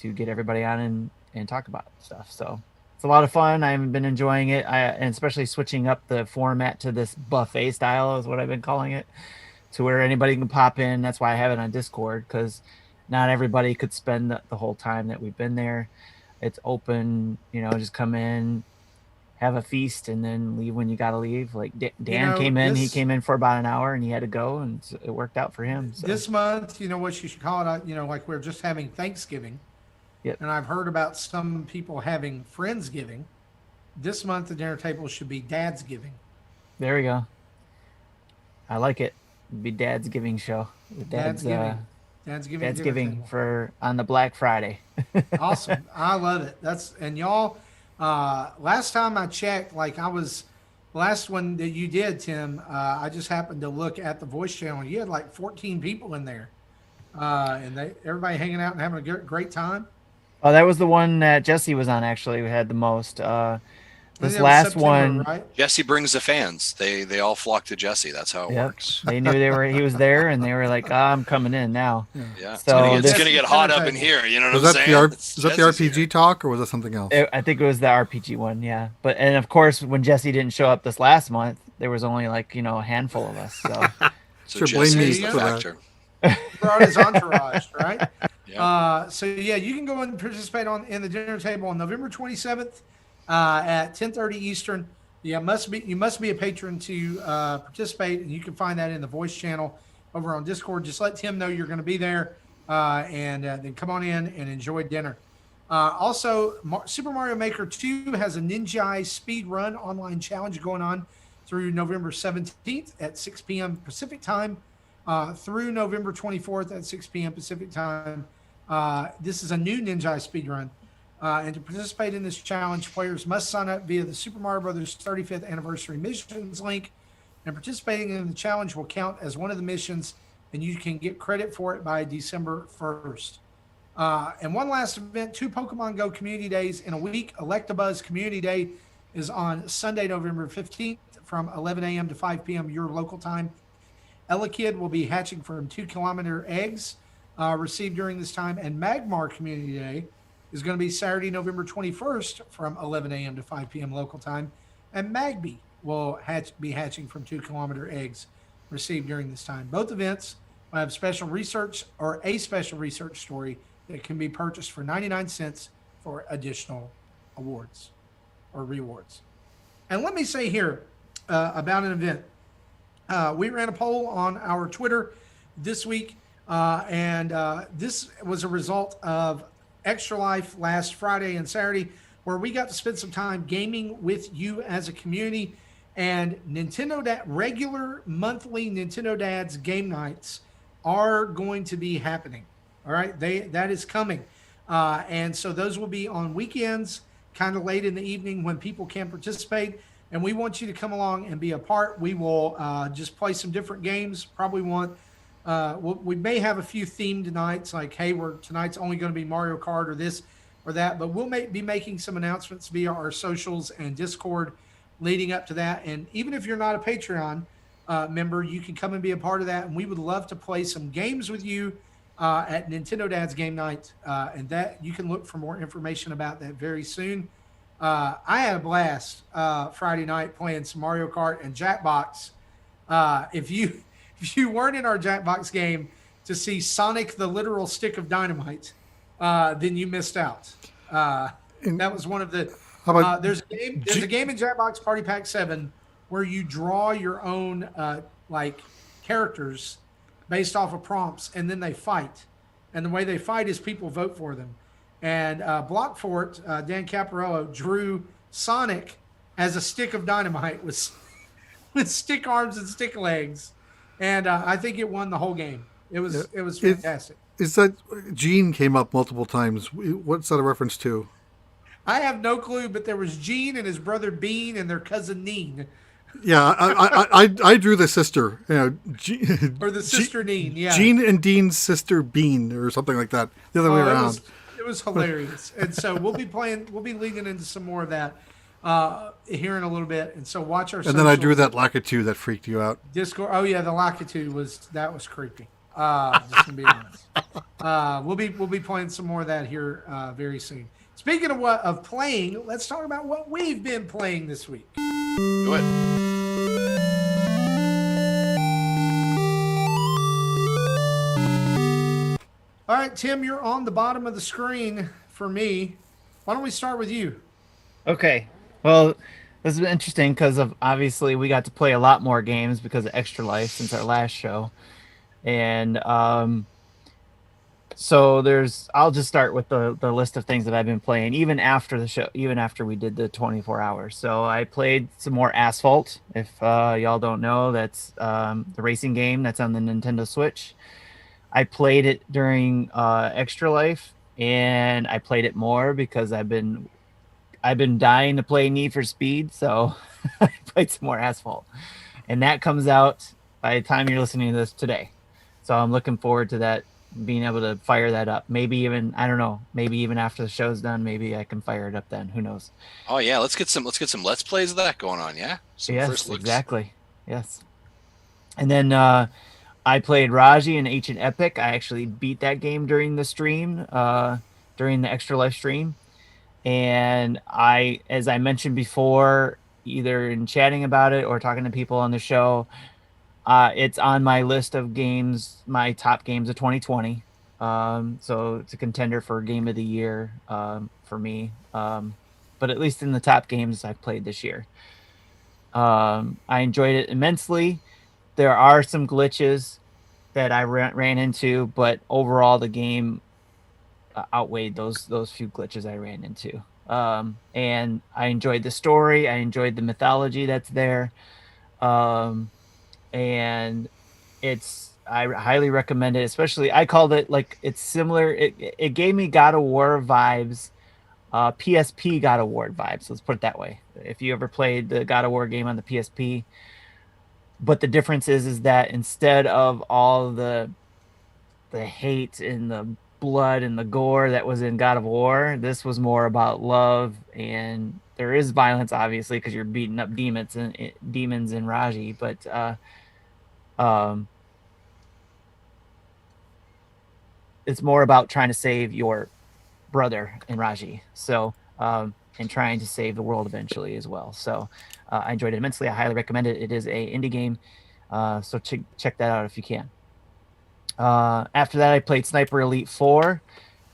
get everybody on and talk about stuff. So it's a lot of fun. I've been enjoying it, and especially switching up the format to this buffet style is what I've been calling it, to where anybody can pop in. That's why I have it on Discord, because not everybody could spend the whole time that we've been there. It's open, just come in, have a feast, and then leave when you got to leave. Like Dan came in, he came in for about an hour and he had to go, and it worked out for him. So. This month, what you should call it, like we're just having Thanksgiving. Yep. And I've heard about some people having Friendsgiving. This month, the dinner table should be Dadsgiving. There we go. I like it. It'd be Dad's Giving show. Dadsgiving for on the Black Friday. Awesome. I love it. And y'all, last time I checked, last one that you did, Tim, I just happened to look at the voice channel. You had like 14 people in there, and everybody hanging out and having a great time. Oh, that was the one that Jesse was on. Actually, we had the most. This last one, right? Jesse brings the fans. They all flock to Jesse. That's how it works. They knew he was there, and they were like, I'm coming in now. Yeah. So it's gonna get hot up in here. You know what I'm saying? Was that the RPG talk, or was that something else? I think it was the RPG one. Yeah. And of course, when Jesse didn't show up this last month, there was only a handful of us. So Sure, blame me for factor. Brought his entourage, right? Yeah. So you can go and participate in the dinner table on November 27th at 10:30 Eastern. You must be a patron to participate, and you can find that in the voice channel over on Discord. Just let Tim know you're going to be there, and then come on in and enjoy dinner. Also, Super Mario Maker 2 has a Ninji Speedrun online challenge going on through November 17th at 6 p.m. Pacific time. Through November 24th at 6 p.m. Pacific time. This is a new Ninja speedrun. And to participate in this challenge, players must sign up via the Super Mario Brothers 35th Anniversary Missions link. And participating in the challenge will count as one of the missions, and you can get credit for it by December 1st. And one last event, 2 Pokemon GO Community Days in a week. Electabuzz Community Day is on Sunday, November 15th from 11 a.m. to 5 p.m. your local time. Elekid will be hatching from 2-kilometer eggs received during this time. And Magmar Community Day is going to be Saturday, November 21st from 11 a.m. to 5 p.m. local time. And Magby will be hatching from 2-kilometer eggs received during this time. Both events will have special research or a special research story that can be purchased for 99 cents for additional awards or rewards. And let me say here about an event. We ran a poll on our Twitter this week, and this was a result of Extra Life last Friday and Saturday, where we got to spend some time gaming with you as a community. And regular monthly Nintendo Dads game nights are going to be happening. All right, that is coming, and so those will be on weekends, kind of late in the evening when people can participate. And we want you to come along and be a part. We will just play some different games. Probably we may have a few themed nights, like, hey, tonight's only going to be Mario Kart or this or that. But we'll be making some announcements via our socials and Discord leading up to that. And even if you're not a Patreon member, you can come and be a part of that. And we would love to play some games with you at Nintendo Dad's Game Night. And that you can look for more information about that very soon. I had a blast Friday night playing some Mario Kart and Jackbox. If you weren't in our Jackbox game to see Sonic the literal stick of dynamite, then you missed out. That was one of the. There's a game in Jackbox Party Pack 7 where you draw your own characters based off of prompts, and then they fight. And the way they fight is people vote for them. And Blockfort, Dan Caparello, drew Sonic as a stick of dynamite with stick arms and stick legs, and I think it won the whole game. It was fantastic. Is that Gene came up multiple times? What's that a reference to? I have no clue, but there was Gene and his brother Bean and their cousin Neen. Yeah, I drew the sister, or the sister Neen. Yeah, Gene and Dean's sister Bean, or something like that. The other way around. It was hilarious. And so we'll be leading into some more of that here in a little bit. And so watch our. And then I drew that Lakitu that freaked you out. Discord. Oh yeah, the Lakitu was creepy. Just gonna be honest. We'll be playing some more of that here very soon. Speaking of playing, let's talk about what we've been playing this week. Do it. All right, Tim, you're on the bottom of the screen for me. Why don't we start with you? Okay. Well, this is interesting because of obviously we got to play a lot more games because of Extra Life since our last show, and so I'll just start with the list of things that I've been playing even after the show, even after we did the 24 hours. So I played some more Asphalt. If y'all don't know, that's the racing game that's on the Nintendo Switch. I played it during Extra Life, and I played it more because I've been dying to play Need for Speed, so I played some more Asphalt. And that comes out by the time you're listening to this today. So I'm looking forward to that, being able to fire that up. Maybe even, I don't know, maybe even after the show's done, maybe I can fire it up then. Who knows? Oh yeah, let's get some let's plays of that going on, yeah? Some Yes, first looks. exactly. Yes. And then I played Raji and Ancient Epic. I actually beat that game during the stream, during the Extra Life stream. And as I mentioned before, either in chatting about it or talking to people on the show, it's on my list of games, my top games of 2020. So it's a contender for Game of the Year for me. But at least in the top games I've played this year. I enjoyed it immensely. There are some glitches that I ran into, but overall the game outweighed those few glitches I ran into. And I enjoyed the story. I enjoyed the mythology that's there. And I highly recommend it, especially I called it like it's similar. It gave me God of War vibes, PSP God of War vibes. Let's put it that way. If you ever played the God of War game on the PSP, but the difference is that instead of all the hate and the blood and the gore that was in God of War, this was more about love, and there is violence obviously because you're beating up demons in Raji, but it's more about trying to save your brother in Raji, so and trying to save the world eventually as well. So I enjoyed it immensely. I highly recommend it. It is a indie game, so check that out if you can. After that, I played Sniper Elite 4,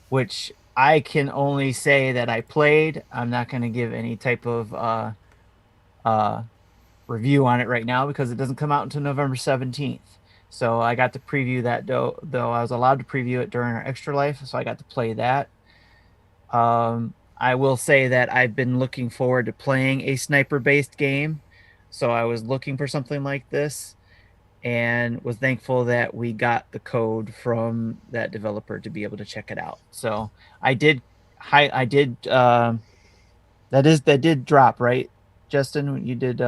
which I can only say that I played. I'm not going to give any type of review on it right now because it doesn't come out until November 17th. So I got to preview that, though I was allowed to preview it during our Extra Life, so I got to play that. I will say that I've been looking forward to playing a sniper-based game, so I was looking for something like this, and was thankful that we got the code from that developer to be able to check it out. So I did that did drop, right, Justin? You did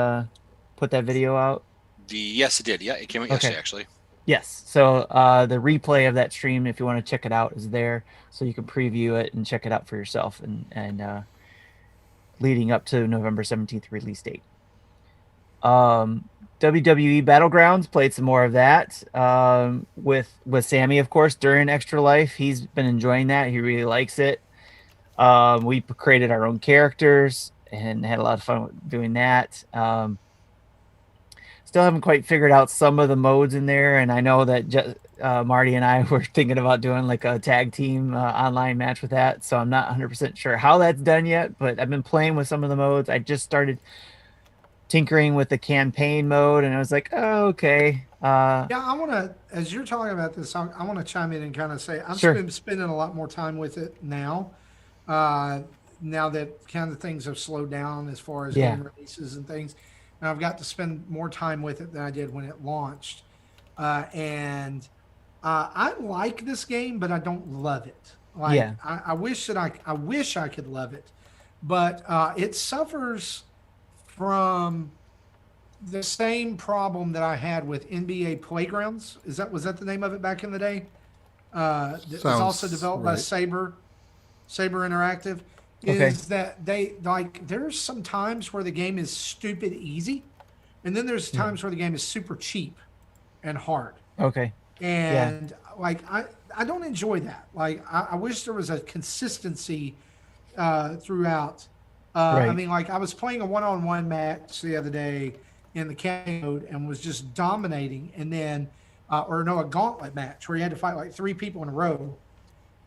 put that video out? Yes, it did. Yeah, it came out yesterday actually. Yes. So the replay of that stream, if you want to check it out, is there, so you can preview it and check it out for yourself, and leading up to November 17th release date. WWE Battlegrounds, played some more of that with Sammy, of course, during Extra Life. He's been enjoying that. He really likes it. We created our own characters and had a lot of fun doing that. Still haven't quite figured out some of the modes in there, and I know that Marty and I were thinking about doing like a tag team online match with that, so I'm not 100% sure how that's done yet, but I've been playing with some of the modes. I just started tinkering with the campaign mode, and I was like, oh, okay. Yeah, I want to, as you're talking about this, I want to chime in and kind of say I've Sure. been spending a lot more time with it now. Now that kind of things have slowed down as far as game releases and things. And I've got to spend more time with it than I did when it launched. And I like this game, but I don't love it. Like, I wish I could love it, but it suffers from the same problem that I had with NBA Playgrounds. Was that the name of it back in the day? It was also developed by Saber Interactive. Is that they like there's some times where the game is stupid easy, and then there's times where the game is super cheap and hard. Okay. and like I don't enjoy that. Like I wish there was a consistency throughout. I Right. mean, like I was playing a one-on-one match the other day in the campaign mode and was just dominating, and then or no, a gauntlet match where you had to fight like 3 people in a row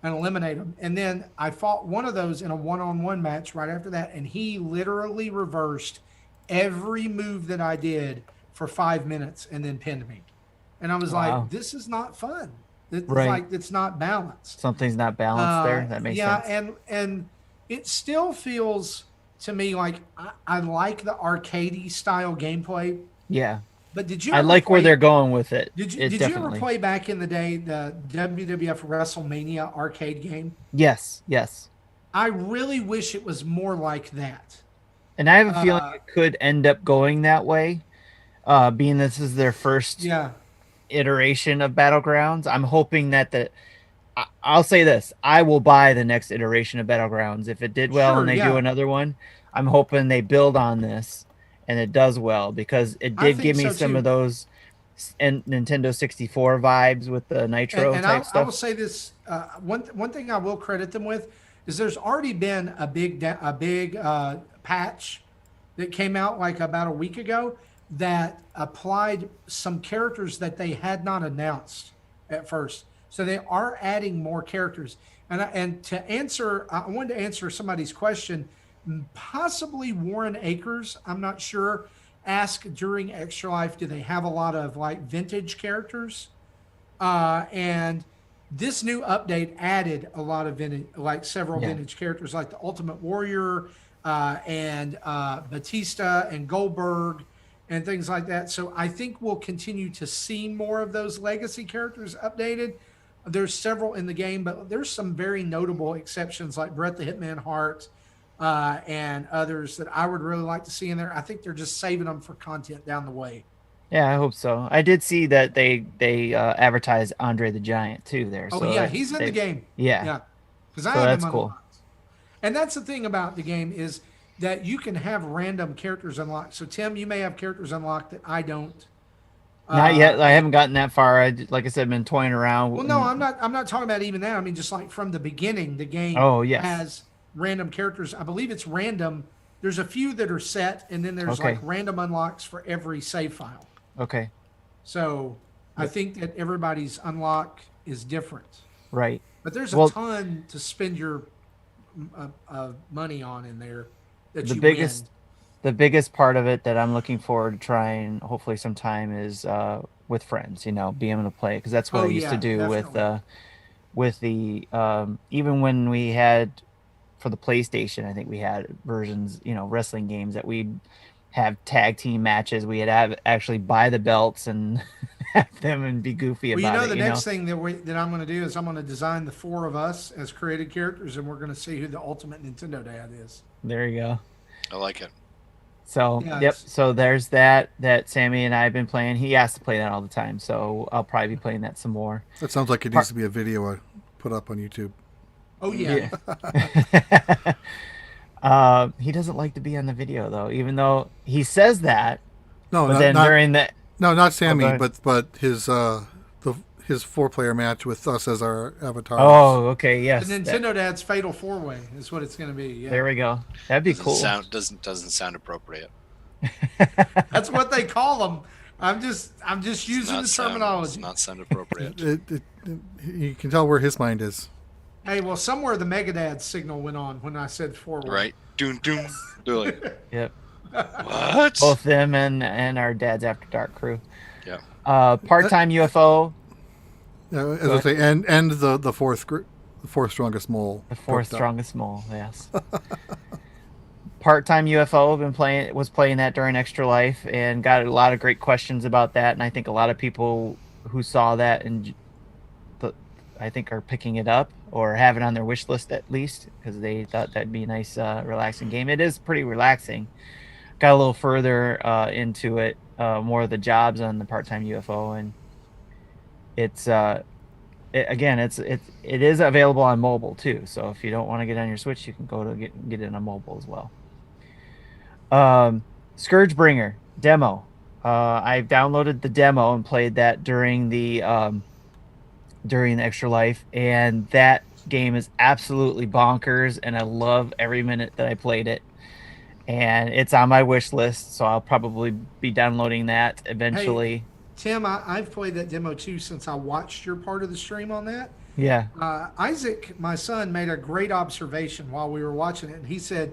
and eliminate them. And then I fought one of those in a one-on-one match right after that, and he literally reversed every move that I did for 5 minutes and then pinned me. And I was Wow. like, this is not fun. It's Right. like it's not balanced. Something's not balanced there. That makes Yeah, sense. and it still feels to me like I like the arcadey style gameplay. Yeah. But did you? I ever like where play- they're going with it. Did you? It Did you ever definitely. play back in the day the WWF WrestleMania arcade game? Yes. Yes. I really wish it was more like that. And I have a feeling it could end up going that way, being this is their first Yeah. iteration of Battlegrounds. I'm hoping that I'll say this: I will buy the next iteration of Battlegrounds if it did well Sure, and they yeah. do another one. I'm hoping they build on this and it does well, because it I did think give me so, some too. of those Nintendo 64 vibes with the Nitro And type I stuff. will say this: one thing I will credit them with is there's already been a big patch that came out like about a week ago that applied some characters that they had not announced at first. So they are adding more characters. And to answer, I wanted to answer somebody's question. Possibly Warren Akers, I'm not sure, asked during Extra Life, do they have a lot of like vintage characters? And this new update added a lot of vintage, like several vintage characters, like the Ultimate Warrior and Batista and Goldberg and things like that. So I think we'll continue to see more of those legacy characters updated. There's several in the game, but there's some very notable exceptions like Bret the Hitman Hart and others that I would really like to see in there. I think they're just saving them for content down the way. Yeah, I hope so. I did see that they advertised Andre the Giant too there. Oh so yeah, he's in the game. Yeah. Yeah, because I So have that's him cool. unlocked. And that's the thing about the game is that you can have random characters unlocked. So Tim, you may have characters unlocked that I don't. Not yet. I haven't gotten that far. Like I said, been toying around. Well, no, I'm not talking about even that. I mean, just like from the beginning, the game has random characters. I believe it's random. There's a few that are set, and then there's like random unlocks for every save file. Okay. So I think that everybody's unlock is different. Right. But there's a ton to spend your money on in there. That the you biggest, win. the biggest part of it that I'm looking forward to trying, hopefully sometime, is with friends. Being able to play, because that's what I used to do with the even when we had for the PlayStation. I think we had versions, wrestling games that we'd have tag team matches. We'd have actually buy the belts and have them and be goofy about it. The next thing that I'm going to do is I'm going to design the 4 of us as created characters, and we're going to see who the ultimate Nintendo dad is. There you go. I like it. So So there's that Sammy and I have been playing. He has to play that all the time, so I'll probably be playing that some more. That sounds like it needs to be a video put up on YouTube. Oh yeah. He doesn't like to be on the video though, even though he says that. No, but then during that. No, not Sammy, but his 4-player match with us as our avatars. Oh, okay, yes. The Nintendo Dad's Fatal 4-Way is what it's going to be. Yeah. There we go. That'd be cool. Doesn't sound appropriate. That's what they call them. I'm just using the terminology. Does not sound appropriate. You can tell where his mind is. Hey, well, somewhere the Megadad signal went on when I said 4-way. Right. Doom. Really. Yep. What? Both them and our Dad's After Dark crew. Yeah. Part-time UFO. As I say, and the fourth strongest mole. The fourth strongest mole, yes. Part-time UFO was playing that during Extra Life and got a lot of great questions about that, and I think a lot of people who saw that and I think are picking it up or have it on their wish list at least, because they thought that'd be a nice relaxing game. It is pretty relaxing. Got a little further into it, more of the jobs on the part-time UFO, and it's it is available on mobile too. So if you don't want to get on your Switch, you can go to get it on mobile as well. ScourgeBringer Demo. I've downloaded the demo and played that during the during the Extra Life, and that game is absolutely bonkers, and I love every minute that I played it. And it's on my wish list, so I'll probably be downloading that eventually. Hey, Tim, I've played that demo too since I watched your part of the stream on that. Yeah. Isaac, my son, made a great observation while we were watching it, and he said,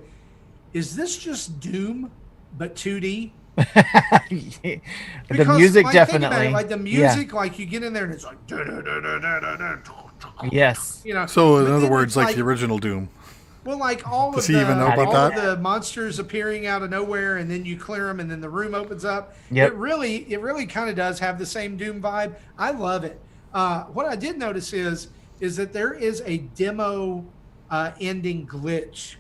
"Is this just Doom but 2D?" The Because, music like, think about definitely. it, like the music, like you get in there and it's like, Yes. you know. So in but other then words, it's like the original Doom. well, like all Does of he even know about all that? of the monsters appearing out of nowhere, and then you clear them, and then the room opens up. Yep. It really kind of does have the same Doom vibe. I love it. What I did notice is that there is a demo ending glitch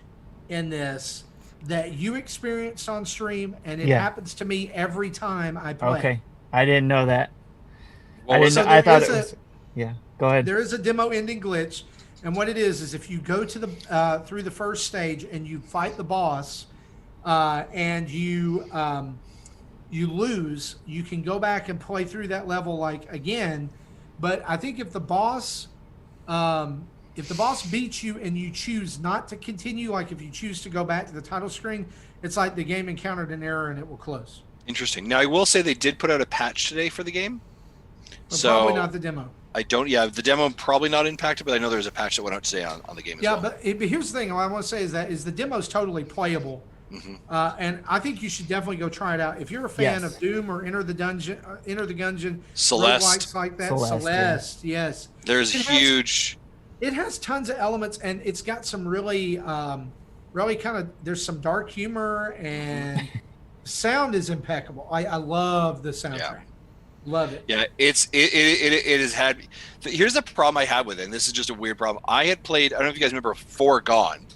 in this that you experienced on stream, and it happens to me every time I play. Okay. I didn't know that. What I was didn't it? know, I thought there it is was. Yeah. Go ahead. There is a demo ending glitch, and what it is if you go to the through the first stage and you fight the boss, and you lose, you can go back and play through that level like again. But I think if the boss beats you and you choose not to continue, like if you choose to go back to the title screen, it's like the game encountered an error and it will close. Interesting. Now I will say they did put out a patch today for the game. But So probably not the demo. I don't. Yeah, the demo probably not impacted, but I know there's a patch that went out today on the game as Yeah, well. but here's the thing I want to say is the demo's totally playable. And I think you should definitely go try it out. If you're a fan Yes. of Doom or Enter the Gungeon, Celeste. roguelikes like that, Celeste, yes. There's It has- huge. It has tons of elements, and it's got some really kind of, there's some dark humor, and sound is impeccable. I love the soundtrack. Yeah. Love it. Yeah, it has had. Here's the problem I had with it, and this is just a weird problem. I had played. I don't know if you guys remember Foregone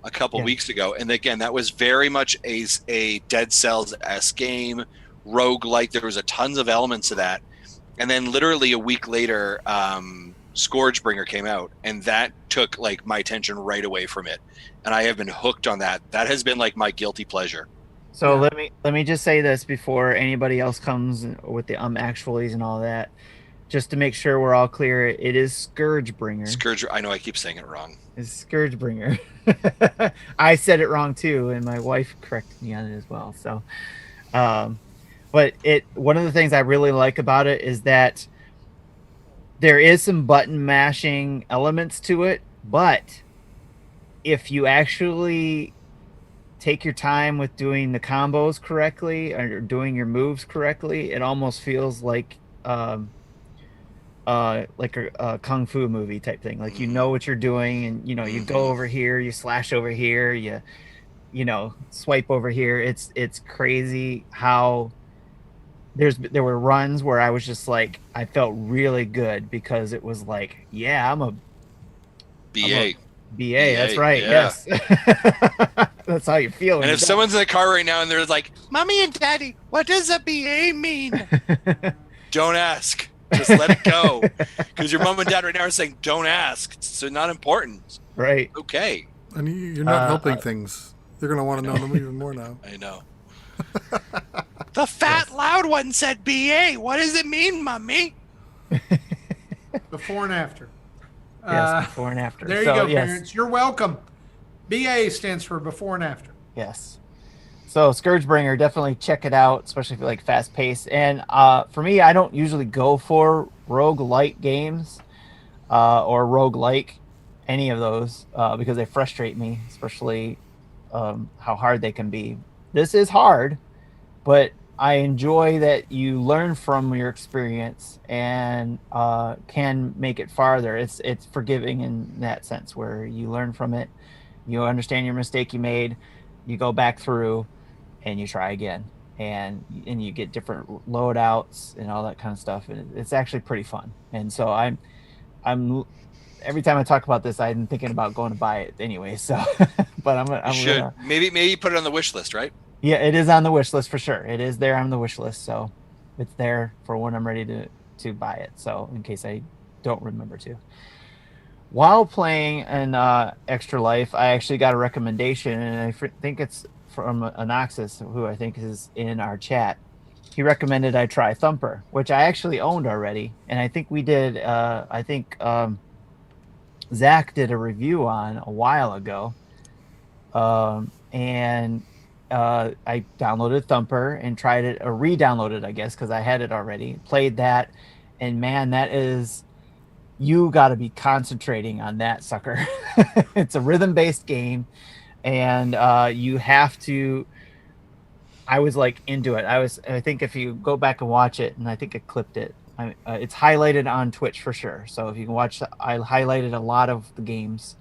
a couple weeks ago, and again, that was very much a Dead Cells-esque game, roguelike. There was a tons of elements of that, and then literally a week later, ScourgeBringer came out, and that took like my attention right away from it, and I have been hooked on that. That has been like my guilty pleasure. So let me just say this before anybody else comes with the actuallys and all that, just to make sure we're all clear. It is ScourgeBringer. Scourge. I know I keep saying it wrong. It's ScourgeBringer. I said it wrong too, and my wife corrected me on it as well. So, but one of the things I really like about it is that there is some button mashing elements to it, but if you actually take your time with doing the combos correctly or doing your moves correctly, it almost feels like a kung fu movie type thing. Like, you know what you're doing, and you go over here, you slash over here, you swipe over here. It's crazy how there were runs where I was just like, I felt really good because it was like, yeah, I'm a BA. BA, that's right. Yeah. Yes. That's how you feel. And if someone's in the car right now and they're like, "Mommy and Daddy, what does a BA mean?" Don't ask. Just let it go. Because your mom and dad right now are saying, "Don't ask. It's not important." Right. Okay. And you're not helping things. They're going to want to know them even more now. I know. The fat loud one said BA. What does it mean, Mommy? Before and after. Yes, before and after. There you go, parents. You're welcome. BA stands for before and after. Yes. So ScourgeBringer, definitely check it out, especially if you like fast paced. And for me, I don't usually go for roguelite games or roguelike, any of those, because they frustrate me, especially how hard they can be. This is hard, but I enjoy that you learn from your experience and can make it farther. It's forgiving in that sense, where you learn from it, you understand your mistake you made, you go back through, and you try again, and you get different loadouts and all that kind of stuff, and it's actually pretty fun. And so I'm every time I talk about this, I'm thinking about going to buy it anyway. So, but I'm should gonna, maybe put it on the wish list, right? yeah, it is on the wish list for sure. It is there on the wish list, so it's there for when I'm ready to buy it. So in case I don't remember to. While playing an Extra Life, I actually got a recommendation, and I think it's from Anoxis, who I think is in our chat. he recommended I try Thumper, which I actually owned already, and I think we did. Zach did a review on a while ago, and I downloaded Thumper and tried it, or re-downloaded, I guess, because I had it already. Played that, and man, that is, you got to be concentrating on that sucker. It's a rhythm-based game, and you have to. I was like into it. I think if you go back and watch it, and I think I clipped it. It's highlighted on Twitch for sure. So if you can watch, I highlighted a lot of the games,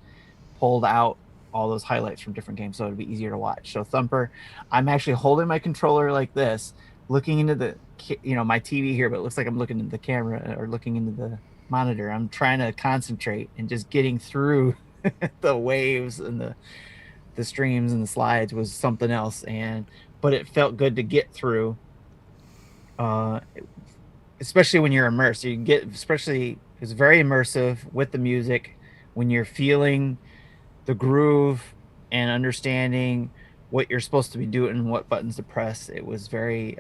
pulled out all those highlights from different games, so it'd be easier to watch. So Thumper, I'm actually holding my controller like this, looking into the, my TV here, but it looks like I'm looking into the camera or looking into the monitor. I'm trying to concentrate and just getting through the waves and the streams and the slides was something else. But it felt good to get through, especially when you're immersed. It's very immersive with the music when you're feeling the groove and understanding what you're supposed to be doing and what buttons to press. It was very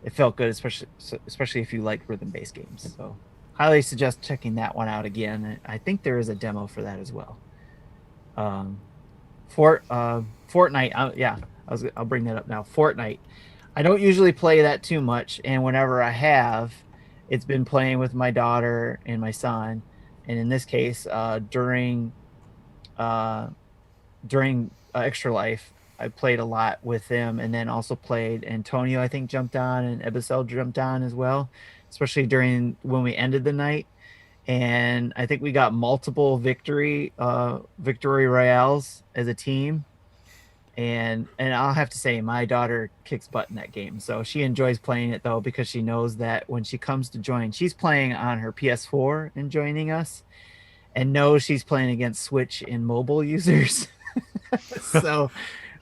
it felt good, especially if you like rhythm-based games. So highly suggest checking that one out again. I think there is a demo for that as well. Fortnite, I'll bring that up now. Fortnite, I don't usually play that too much, and whenever I have, it's been playing with my daughter and my son, and in this case, during Extra Life, I played a lot with them, and then also played Antonio, I think, jumped on, and Ebicel jumped on as well, especially during when we ended the night. And I think we got multiple victory royales as a team. And I'll have to say, my daughter kicks butt in that game. So she enjoys playing it, though, because she knows that when she comes to join, she's playing on her PS4 and joining us, and knows she's playing against Switch and mobile users. so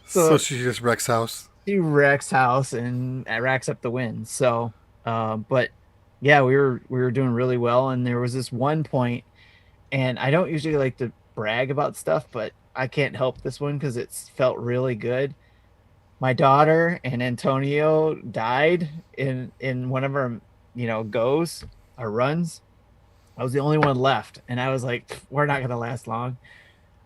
she just wrecks house. She wrecks house and racks up the wins. So, but yeah, we were doing really well. And there was this one point, and I don't usually like to brag about stuff, but I can't help this one because it felt really good. My daughter and Antonio died in one of our, our runs. I was the only one left, and I was like, we're not going to last long.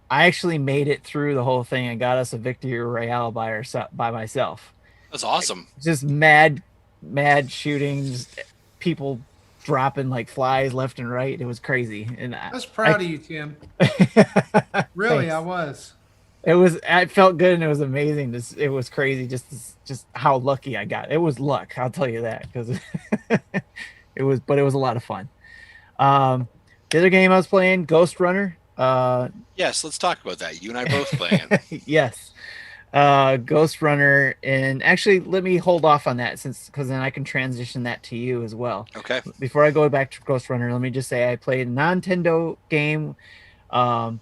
I actually made it through the whole thing and got us a victory royale by myself. That's awesome. Just mad shooting, just people dropping like flies left and right. It was crazy. And I was proud of you, Tim. Really, I was. It felt good, and it was amazing. It was crazy just how lucky I got. It was luck, I'll tell you that, because it was a lot of fun. The other game I was playing, Ghostrunner. Yes, let's talk about that. You and I both playing. Yes. Ghostrunner, and actually let me hold off on that because then I can transition that to you as well. Okay. Before I go back to Ghostrunner, let me just say I played a Nintendo game, a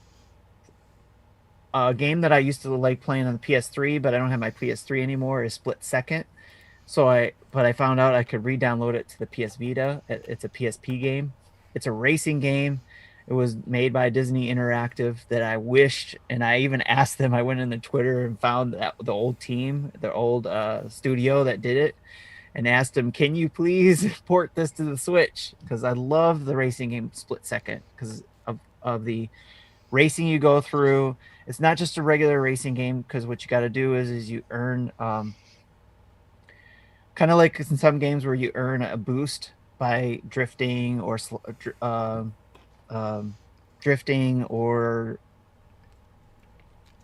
game that I used to like playing on the PS3, but I don't have my PS3 anymore, is Split Second. But I found out I could re-download it to the PS Vita. It's a PSP game. It's a racing game. It was made by Disney Interactive that I wished, and I even asked them. I went into Twitter and found the old team, the old studio that did it, and asked them, can you please port this to the Switch? Because I love the racing game Split Second because of the racing you go through. It's not just a regular racing game, because what you got to do is you earn, kind of like in some games where you earn a boost by drifting or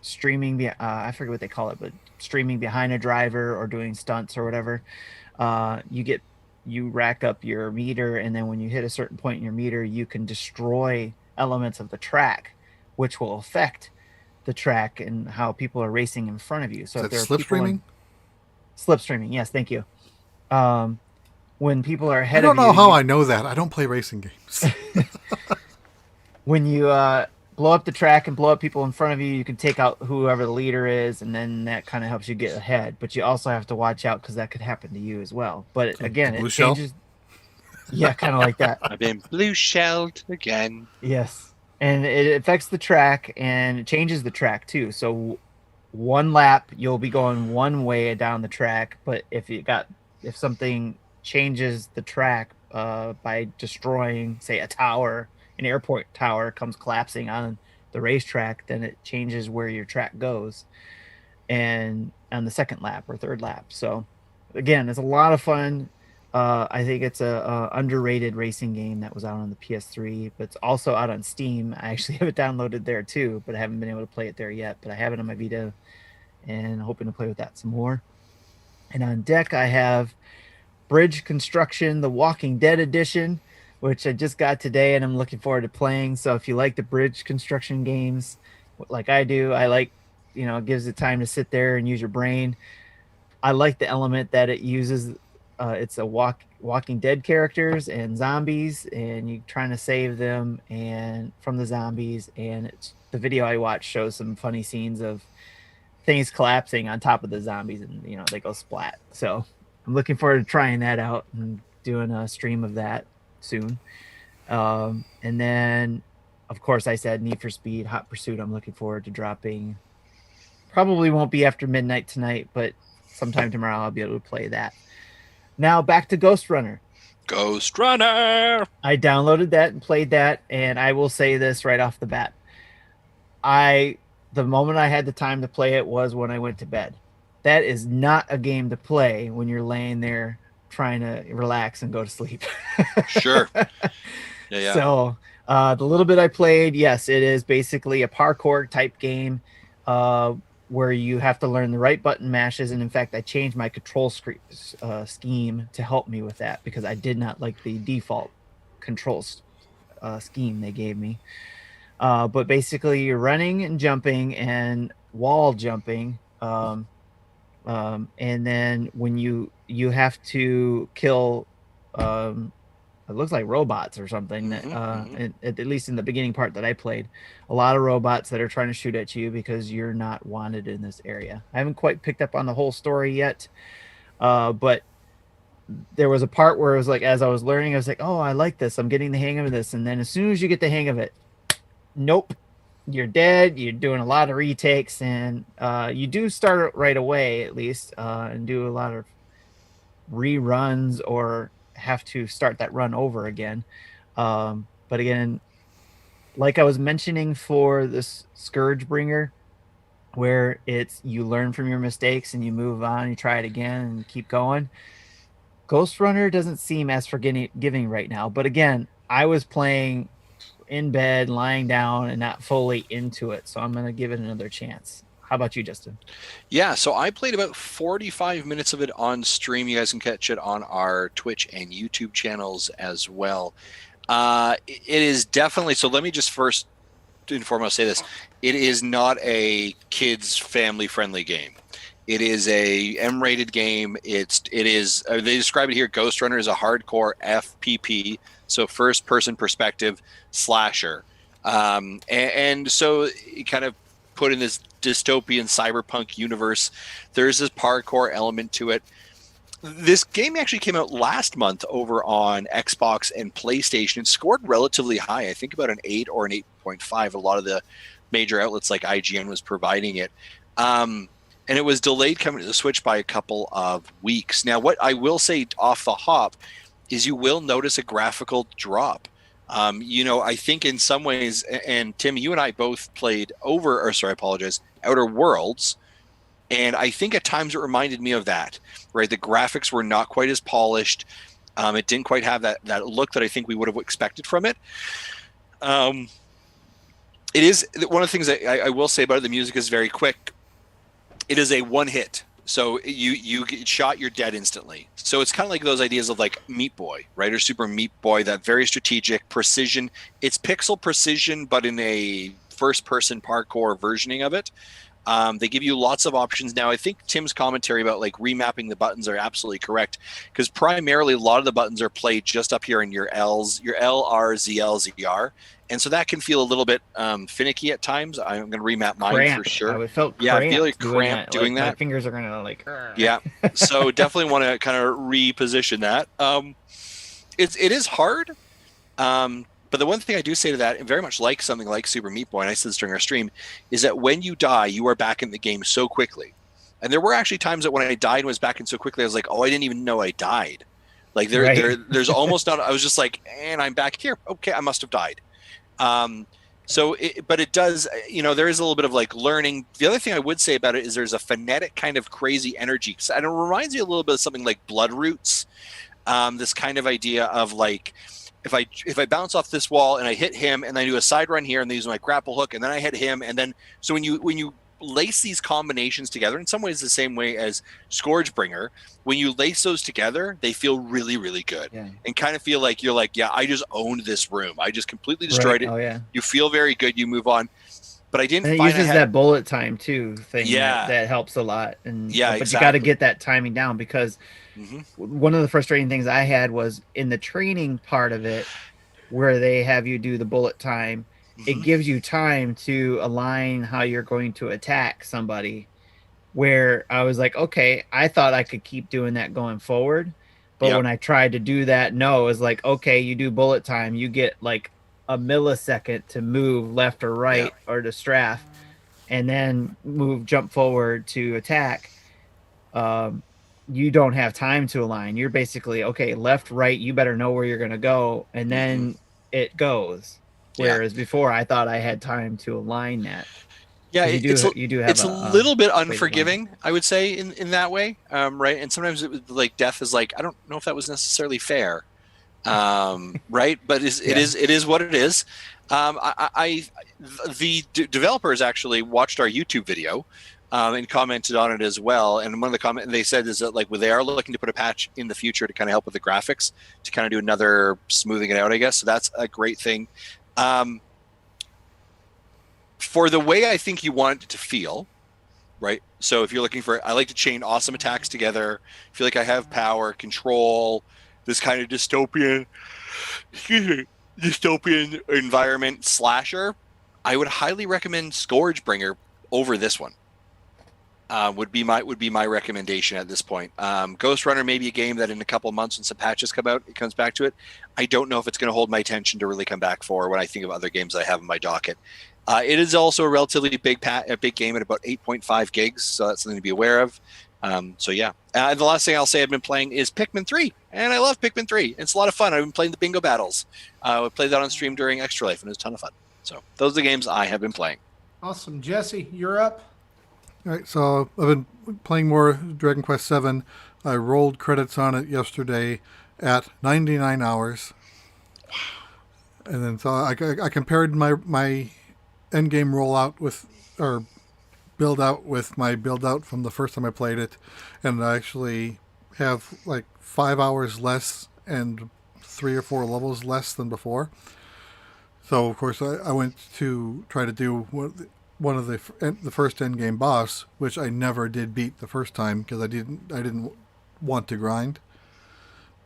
streaming. I forget what they call it, but streaming behind a driver or doing stunts or whatever. You rack up your meter, and then when you hit a certain point in your meter, you can destroy elements of the track, which will affect the track and how people are racing in front of you. So is if there that are slipstreaming? Slipstreaming, yes, thank you. When people are ahead I of don't you, know how I know that. I don't play racing games. when you blow up the track and blow up people in front of you, you can take out whoever the leader is, and then that kind of helps you get ahead. But you also have to watch out because that could happen to you as well. But again, it changes. Yeah, kind of like that. I've been blue shelled again. Yes. And it affects the track, and it changes the track too. So one lap, you'll be going one way down the track, but if you got if something changes the track by destroying, say, a tower, an airport tower comes collapsing on the racetrack, then it changes where your track goes, and on the second lap or third lap. So again, it's a lot of fun. I think it's a underrated racing game that was out on the PS3, but it's also out on Steam. I actually have it downloaded there too, but I haven't been able to play it there yet. But I have it on my Vita, and hoping to play with that some more. And on deck, I have Bridge Construction, the Walking Dead edition, which I just got today, and I'm looking forward to playing. So if you like the bridge construction games, like I do, I like, it gives it time to sit there and use your brain. I like the element that it uses. It's a Walking Dead characters and zombies, and you're trying to save them and from the zombies. And the video I watched shows some funny scenes of things collapsing on top of the zombies, and they go splat. So I'm looking forward to trying that out and doing a stream of that soon. And then, of course, I said Need for Speed Hot Pursuit. I'm looking forward to dropping. Probably won't be after midnight tonight, but sometime tomorrow I'll be able to play that. Now back to Ghostrunner. Ghostrunner! I downloaded that and played that, and I will say this right off the bat. The moment I had the time to play it was when I went to bed. That is not a game to play when you're laying there trying to relax and go to sleep. Sure. Yeah. So the little bit I played, yes, it is basically a parkour type game where you have to learn the right button mashes. And in fact, I changed my control scheme to help me with that, because I did not like the default controls scheme they gave me. But basically you're running and jumping and wall jumping. And then when you have to kill, it looks like robots or something, at least in the beginning part that I played, a lot of robots that are trying to shoot at you because you're not wanted in this area. I haven't quite picked up on the whole story yet. But there was a part where it was like, as I was learning, I was like, oh, I like this. I'm getting the hang of this. And then as soon as you get the hang of it, nope, you're dead. You're doing a lot of retakes, and you do start right away, at least, and do a lot of reruns or have to start that run over again. But again, like I was mentioning for this ScourgeBringer, where it's you learn from your mistakes and you move on, you try it again and keep going. Ghostrunner doesn't seem as forgiving right now. But again, I was playing in bed, lying down, and not fully into it. So I'm going to give it another chance. How about you, Justin? Yeah, so I played about 45 minutes of it on stream. You guys can catch it on our Twitch and YouTube channels as well. It is definitely, so let me just first and foremost say this. It is not a kids family friendly game. It is a M-rated game. It is they describe it here, Ghostrunner is a hardcore FPP, so first person perspective slasher. And so it kind of put in this dystopian cyberpunk universe. There's this parkour element to it. This game actually came out last month over on Xbox and PlayStation. It scored relatively high. I think about an 8 or an 8.5. A lot of the major outlets like IGN was providing it. And it was delayed coming to the Switch by a couple of weeks. Now, what I will say off the hop is you will notice a graphical drop. I think in some ways, and Tim, you and I both played Outer Worlds, and I think at times it reminded me of that, right? The graphics were not quite as polished. It didn't quite have that look that I think we would have expected from it. It is one of the things that I will say about it. The music is very quick. It is a one hit. So you get shot, you're dead instantly. So it's kind of like those ideas of like Meat Boy, right? Or Super Meat Boy, that very strategic precision. It's pixel precision, but in a first-person parkour versioning of it. They give you lots of options. Now, I think Tim's commentary about like remapping the buttons are absolutely correct, because primarily a lot of the buttons are played just up here in your L's, your L, R, Z, L, Z, R. And so that can feel a little bit finicky at times. I'm going to remap mine cramped. for sure. I felt I feel like doing cramped doing that. My fingers are going to like... Yeah. So definitely want to kind of reposition that. It is hard. But the one thing I do say to that, and very much like something like Super Meat Boy, and I said this during our stream, is that when you die, you are back in the game so quickly. And there were actually times that when I died and was back in so quickly, I was like, oh, I didn't even know I died. Like there's almost not. I was just like, and I'm back here. Okay, I must have died. But it does, there is a little bit of like learning. The other thing I would say about it is there's a phonetic kind of crazy energy. And it reminds me a little bit of something like Blood Roots. This kind of idea of like, if I bounce off this wall and I hit him and I do a side run here and they use my grapple hook and then I hit him and then, so when you lace these combinations together, in some ways the same way as ScourgeBringer, when you lace those together, they feel really, really good. Yeah. And kind of feel like you're like, yeah, I just owned this room. I just completely destroyed it. Oh yeah. You feel very good. You move on. But I didn't and it find uses that bullet time too thing. Yeah. That helps a lot. And yeah, but you got to get that timing down, because one of the frustrating things I had was in the training part of it, where they have you do the bullet time. It gives you time to align how you're going to attack somebody, where I was like, okay, I thought I could keep doing that going forward. But when I tried to do that, no, it was like, okay, you do bullet time. You get like a millisecond to move left or right or to strafe, and then jump forward to attack. You don't have time to align. You're basically, okay, left, right, you better know where you're going to go. And then it goes. Whereas before I thought I had time to align that. Yeah, you do have it's a little bit unforgiving, I would say, in that way, right? And sometimes it was like death is like, I don't know if that was necessarily fair, right? But it is what it is. The developers actually watched our YouTube video and commented on it as well. And one of the comments they said is that like they are looking to put a patch in the future to kind of help with the graphics, to kind of do another smoothing it out, I guess. So that's a great thing. For the way I think you want it to feel, right? So if you're looking for, I like to chain awesome attacks together, feel like I have power, control, this kind of dystopian environment slasher, I would highly recommend ScourgeBringer over this one. Would be my recommendation at this point. Ghostrunner may be a game that in a couple of months when some patches come out, it comes back to it. I don't know if it's going to hold my attention to really come back for when I think of other games I have in my docket. It is also a relatively big game at about 8.5 gigs, so that's something to be aware of. So yeah. The last thing I'll say I've been playing is Pikmin 3, and I love Pikmin 3. It's a lot of fun. I've been playing the bingo battles. I played that on stream during Extra Life, and it was a ton of fun. So those are the games I have been playing. Awesome. Jesse, you're up. All right, so I've been playing more Dragon Quest VII. I rolled credits on it yesterday at 99 hours. And then so I compared my endgame rollout build out with my build out from the first time I played it, and I actually have like 5 hours less and 3 or 4 levels less than before. So of course I went to try to do one of the first end game boss, which I never did beat the first time because I didn't want to grind.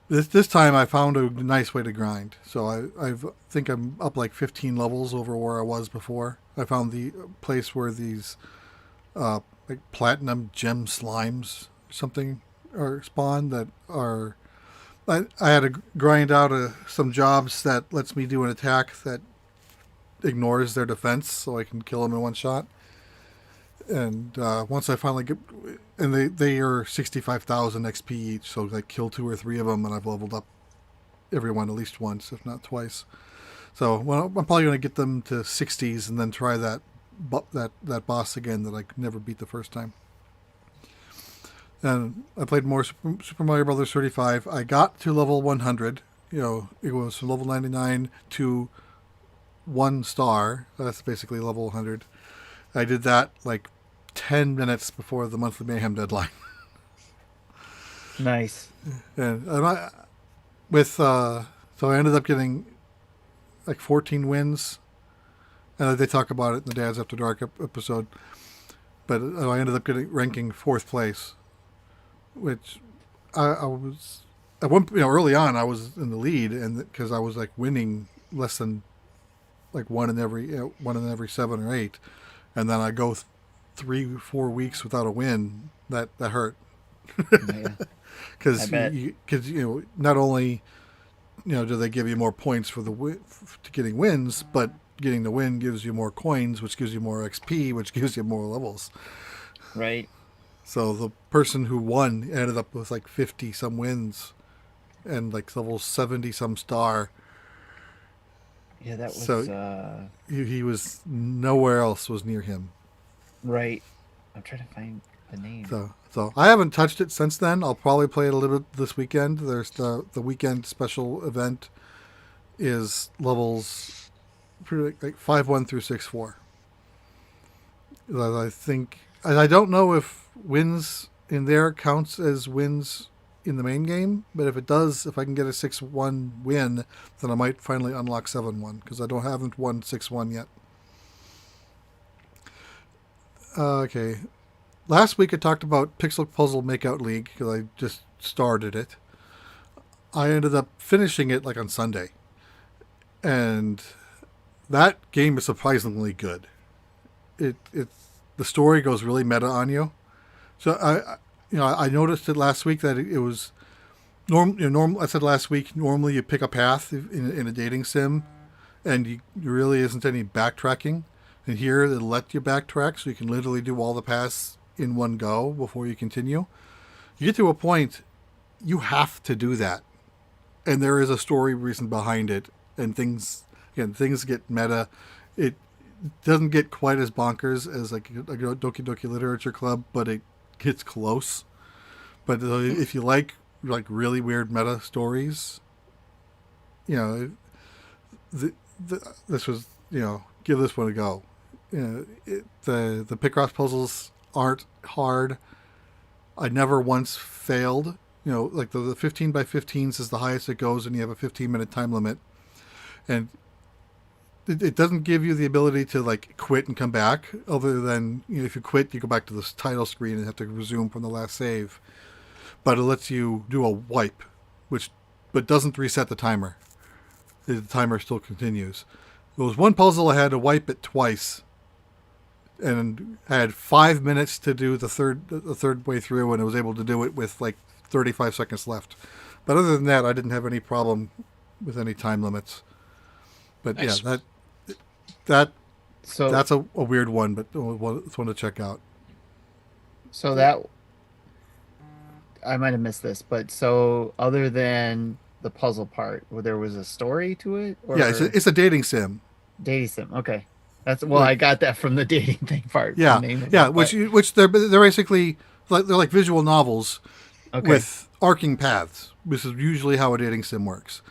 This time I found a nice way to grind, so I think I'm up like 15 levels over where I was before. I found the place where these like platinum gem slimes or something are spawned that are. I had to grind out some jobs that lets me do an attack that ignores their defense, so I can kill them in one shot. And once I finally get, and they are 65,000 XP each, so I kill 2 or 3 of them, and I've leveled up everyone at least once, if not twice. So I'm probably going to get them to 60s and then try that boss again that I could never beat the first time. And I played more Super Mario Brothers 35. I got to level 100. It was from level 99 to 1 star. That's basically level 100. I did that like 10 minutes before the monthly mayhem deadline. Nice. And so I ended up getting like 14 wins. And they talk about it in the Dads After Dark episode. But I ended up ranking 4th place, which I was at one, early on I was in the lead, and because I was like winning less than like one in every 7 or 8. And then I go 3-4 weeks without a win. That hurt. Because not only do they give you more points for to getting wins, but getting the win gives you more coins, which gives you more XP, which gives you more levels. Right. So the person who won ended up with like 50 some wins and like level 70 some star. Yeah, that was So he was nowhere else was near him. right. I'm trying to find the name. So I haven't touched it since then. I'll probably play it a little bit this weekend. There's the weekend special event is levels like 5-1 through 6-4. I think, and I don't know if wins in there counts as wins in the main game, but if it does, if I can get a 6-1 win, then I might finally unlock 7-1 because I haven't won 6-1 yet. Okay. Last week I talked about Pixel Puzzle Makeout League because I just started it. I ended up finishing it like on Sunday. And that game is surprisingly good. The story goes really meta on you. So I noticed it last week that it was normal. I said last week normally you pick a path in a dating sim, and you really isn't any backtracking. And here they let you backtrack, so you can literally do all the paths in one go before you continue. You get to a point, you have to do that, and there is a story reason behind it. And things get meta. It doesn't get quite as bonkers as like a Doki Doki Literature Club, but it gets close. But if you like really weird meta stories, this was give this one a go. The Picross puzzles aren't hard. I never once failed. Like the 15 by 15s is the highest it goes, and you have a 15-minute time limit. And it doesn't give you the ability to like quit and come back, other than if you quit, you go back to the title screen and have to resume from the last save. But it lets you do a wipe, but doesn't reset the timer. The timer still continues. There was one puzzle I had to wipe it twice, and I had 5 minutes to do the third way through, and I was able to do it with like 35 seconds left. But other than that, I didn't have any problem with any time limits. But nice. Yeah, that's a weird one, but it's one to check out. So that I might have missed this, but so other than the puzzle part, where there was a story to it, or yeah, it's a dating sim. Dating sim, okay. That's I got that from the dating thing part. Yeah, which they're basically they're like visual novels with arcing paths. This is usually how a dating sim works.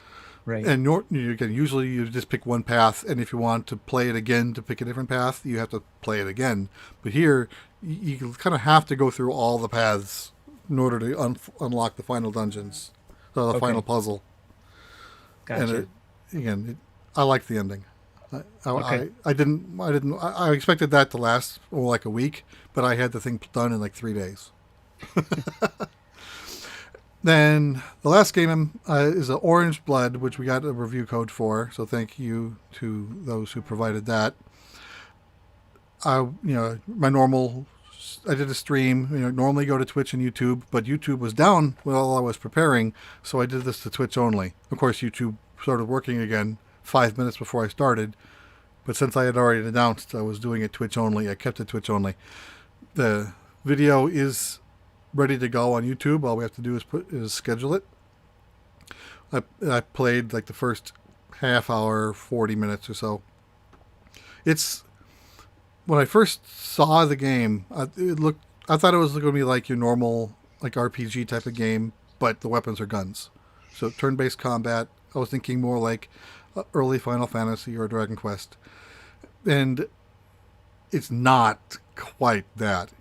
Right. And usually you just pick one path, and if you want to play it again to pick a different path, you have to play it again. But here, you kind of have to go through all the paths in order to unlock the final dungeons, the final puzzle. Gotcha. And I like the ending. I expected that to last like a week, but I had the thing done in like 3 days. Then the last game is Orange Blood, which we got a review code for. So thank you to those who provided that. My normal, I did a stream. Normally go to Twitch and YouTube, but YouTube was down while I was preparing, so I did this to Twitch only. Of course, YouTube started working again 5 minutes before I started, but since I had already announced I was doing it Twitch only, I kept it Twitch only. The video is ready to go on YouTube. All we have to do is schedule it. I played like the first half hour, 40 minutes or so. It's when I first saw the game, I thought it was going to be like your normal like RPG type of game, but the weapons are guns. So turn-based combat. I was thinking more like early Final Fantasy or Dragon Quest, and it's not quite that.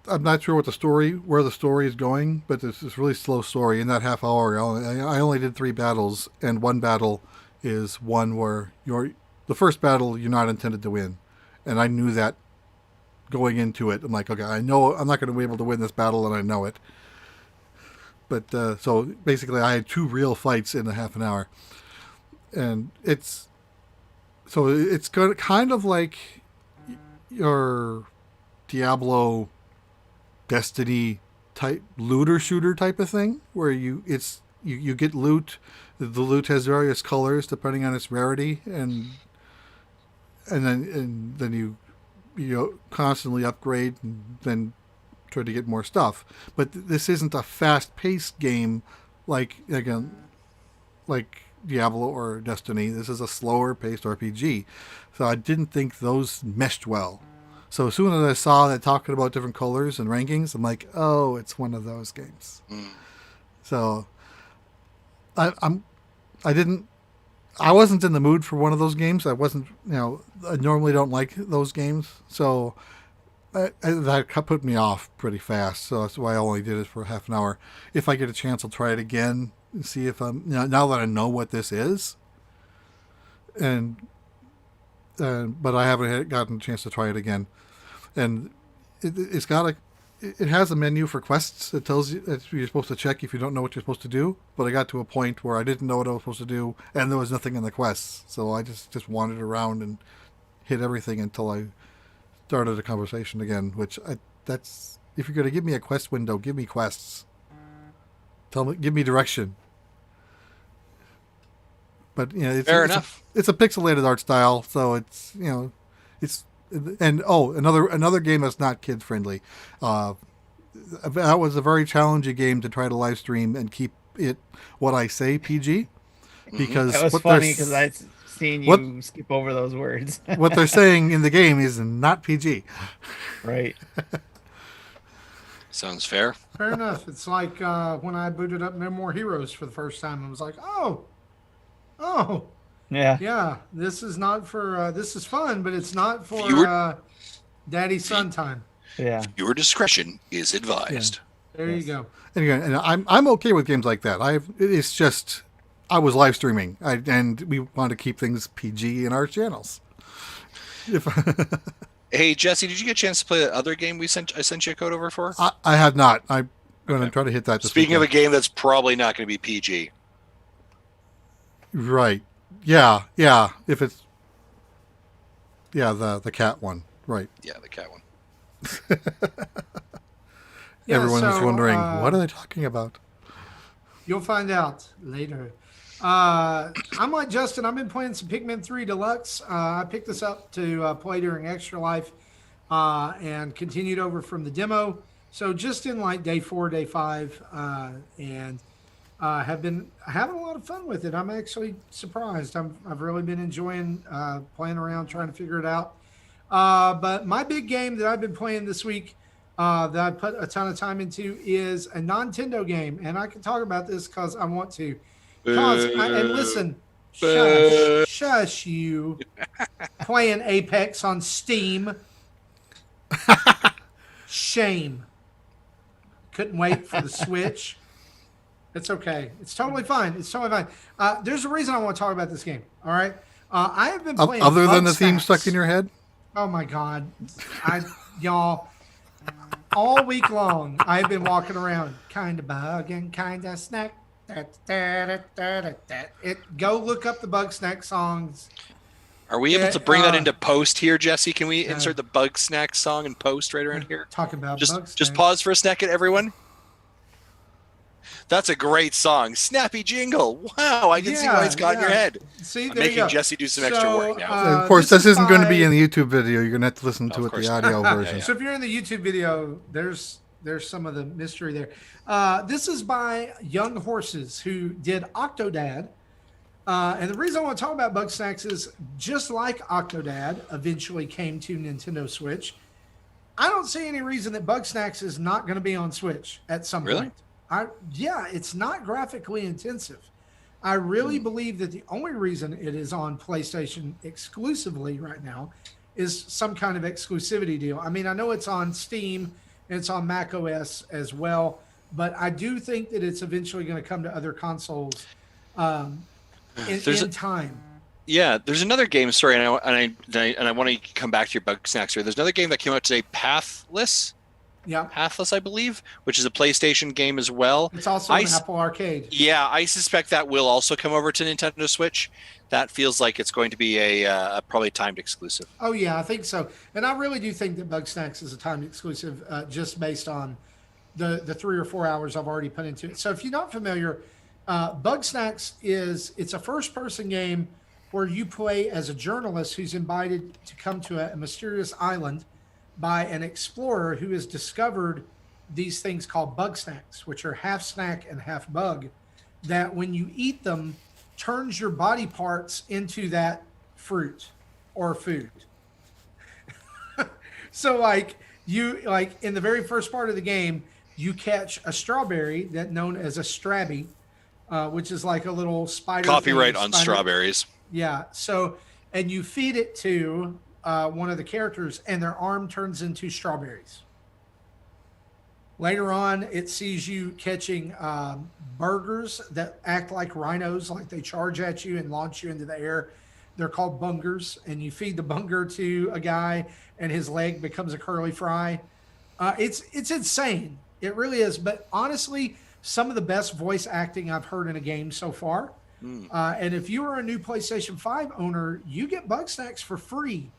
I'm not sure where the story is going, but it's this really slow story. In that half hour, I only did 3 battles, and one battle is one where the first battle you're not intended to win, and I knew that going into it. I'm like, okay, I know I'm not going to be able to win this battle, and I know it. But so basically, I had 2 real fights in a half an hour, and it's kind of like your Diablo, Destiny type looter shooter type of thing, where you get loot. The loot has various colors depending on its rarity, and then constantly upgrade and then try to get more stuff. But this isn't a fast-paced game like Diablo or Destiny. This is a slower-paced RPG. So I didn't think those meshed well. So as soon as I saw that talking about different colors and rankings, I'm like, oh, it's one of those games. So I wasn't in the mood for one of those games. I wasn't, I normally don't like those games. So that put me off pretty fast. So that's why I only did it for half an hour. If I get a chance, I'll try it again and see if now that I know what this is. But I haven't gotten a chance to try it again. And it has a menu for quests that tells you that you're supposed to check if you don't know what you're supposed to do. But I got to a point where I didn't know what I was supposed to do, and there was nothing in the quests. So I just wandered around and hit everything until I started a conversation again. That's if you're going to give me a quest window, give me quests. Give me direction. But Fair enough. It's a pixelated art style, so it's another game that's not kid friendly. That was a very challenging game to try to live stream and keep it what I say PG, because that was funny because I've seen you skip over those words. What they're saying in the game is not PG. Right. Sounds fair. Fair enough. It's like when I booted up No More Heroes for the first time, I was like, oh. Yeah, this is not for, this is fun, but it's not for daddy son time. Yeah. Your discretion is advised. Yeah. There you go. And again, and I'm okay with games like that. It's just, I was live streaming, and we want to keep things PG in our channels. Hey, Jesse, did you get a chance to play that other game I sent you a code over for? I have not. I'm going to try to hit that this Speaking weekend. of a game that's probably not going to be PG. Right. Yeah. If it's... Yeah, the cat one. Right. Yeah, the cat one. Everyone is wondering, what are they talking about? You'll find out later. I'm like Justin. I've been playing some Pikmin 3 Deluxe. I picked this up to play during Extra Life and continued over from the demo. So just in like day 4, day 5, and have been having a lot of fun with it. I'm actually surprised. I've really been enjoying playing around, trying to figure it out. But my big game that I've been playing this week that I put a ton of time into is a Nintendo game. And I can talk about this because I want to. And listen, shush you. Playing Apex on Steam. Shame. Couldn't wait for the Switch. It's okay. It's totally fine. There's a reason I want to talk about this game. All right. I have been playing. Other than the theme stuck in your head? Oh my God. Y'all, all week long, I've been walking around kind of bug and kind of snack. Go look up the Bug Snack songs. Are we able to bring that into post here, Jesse? Can we insert the Bug Snack song in post right around here? Talk about just pause for a second, everyone. That's a great song. Snappy jingle. Wow, I can see why it's got in your head. See, I'm making Jesse do some extra work now. Of course, this isn't going to be in the YouTube video. You're going to have to listen to it, the audio version. So if you're in the YouTube video, there's some of the mystery there. This is by Young Horses, who did Octodad. And the reason I want to talk about Bug Snacks is just like Octodad eventually came to Nintendo Switch, I don't see any reason that Bug Snacks is not going to be on Switch at some point. It's not graphically intensive. I really believe that the only reason it is on PlayStation exclusively right now is some kind of exclusivity deal. I mean, I know it's on Steam and it's on Mac OS as well, but I do think that it's eventually going to come to other consoles in time. Yeah, there's another game. Sorry, and I want to come back to your Bug Snacks here. There's another game that came out today, Pathless. Yeah, Pathless, I believe, which is a PlayStation game as well. It's also an Apple Arcade. Yeah, I suspect that will also come over to Nintendo Switch. That feels like it's going to be a probably timed exclusive. Oh yeah, I think so. And I really do think that Bug Snacks is a timed exclusive, just based on the 3 or 4 hours I've already put into it. So if you're not familiar, Bug Snacks it's a first-person game where you play as a journalist who's invited to come to a mysterious island by an explorer who has discovered these things called bug snacks, which are half snack and half bug, that when you eat them, turns your body parts into that fruit or food. So like in the very first part of the game, you catch a strawberry that known as a strabby, which is like a little spider. Copyright on strawberries. Yeah. So, and you feed it to one of the characters, and their arm turns into strawberries. Later on, it sees you catching burgers that act like rhinos, like they charge at you and launch you into the air. They're called bungers, and you feed the bunger to a guy, and his leg becomes a curly fry. It's insane. It really is. But honestly, some of the best voice acting I've heard in a game so far. And if you are a new PlayStation 5 owner, you get bug snacks for free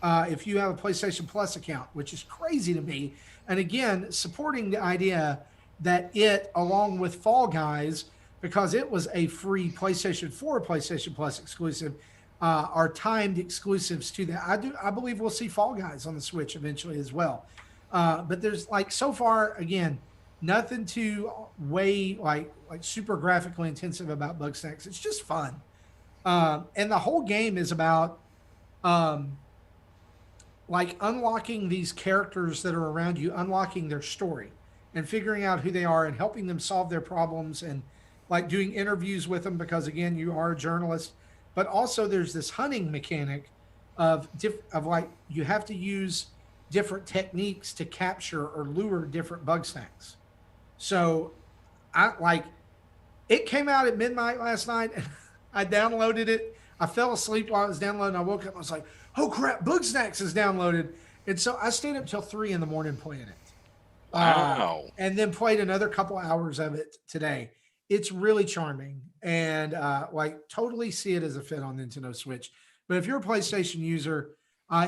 if you have a PlayStation Plus account, which is crazy to me. And again, supporting the idea that it, along with Fall Guys, because it was a free PlayStation 4, PlayStation Plus exclusive, are timed exclusives to that. I believe we'll see Fall Guys on the Switch eventually as well. But there's like so far, again, nothing too way like super graphically intensive about bug snacks. It's just fun. And the whole game is about like unlocking these characters that are around you, unlocking their story and figuring out who they are and helping them solve their problems and like doing interviews with them because again, you are a journalist. But also there's this hunting mechanic of like you have to use different techniques to capture or lure different bug snacks. So it came out at midnight last night and I downloaded it. I fell asleep while I was downloading. I woke up and I was like, oh crap, Bug Snacks is downloaded. And so I stayed up till 3 a.m. playing it. Wow. And then played another couple hours of it today. It's really charming and like totally see it as a fit on Nintendo Switch. But if you're a PlayStation user,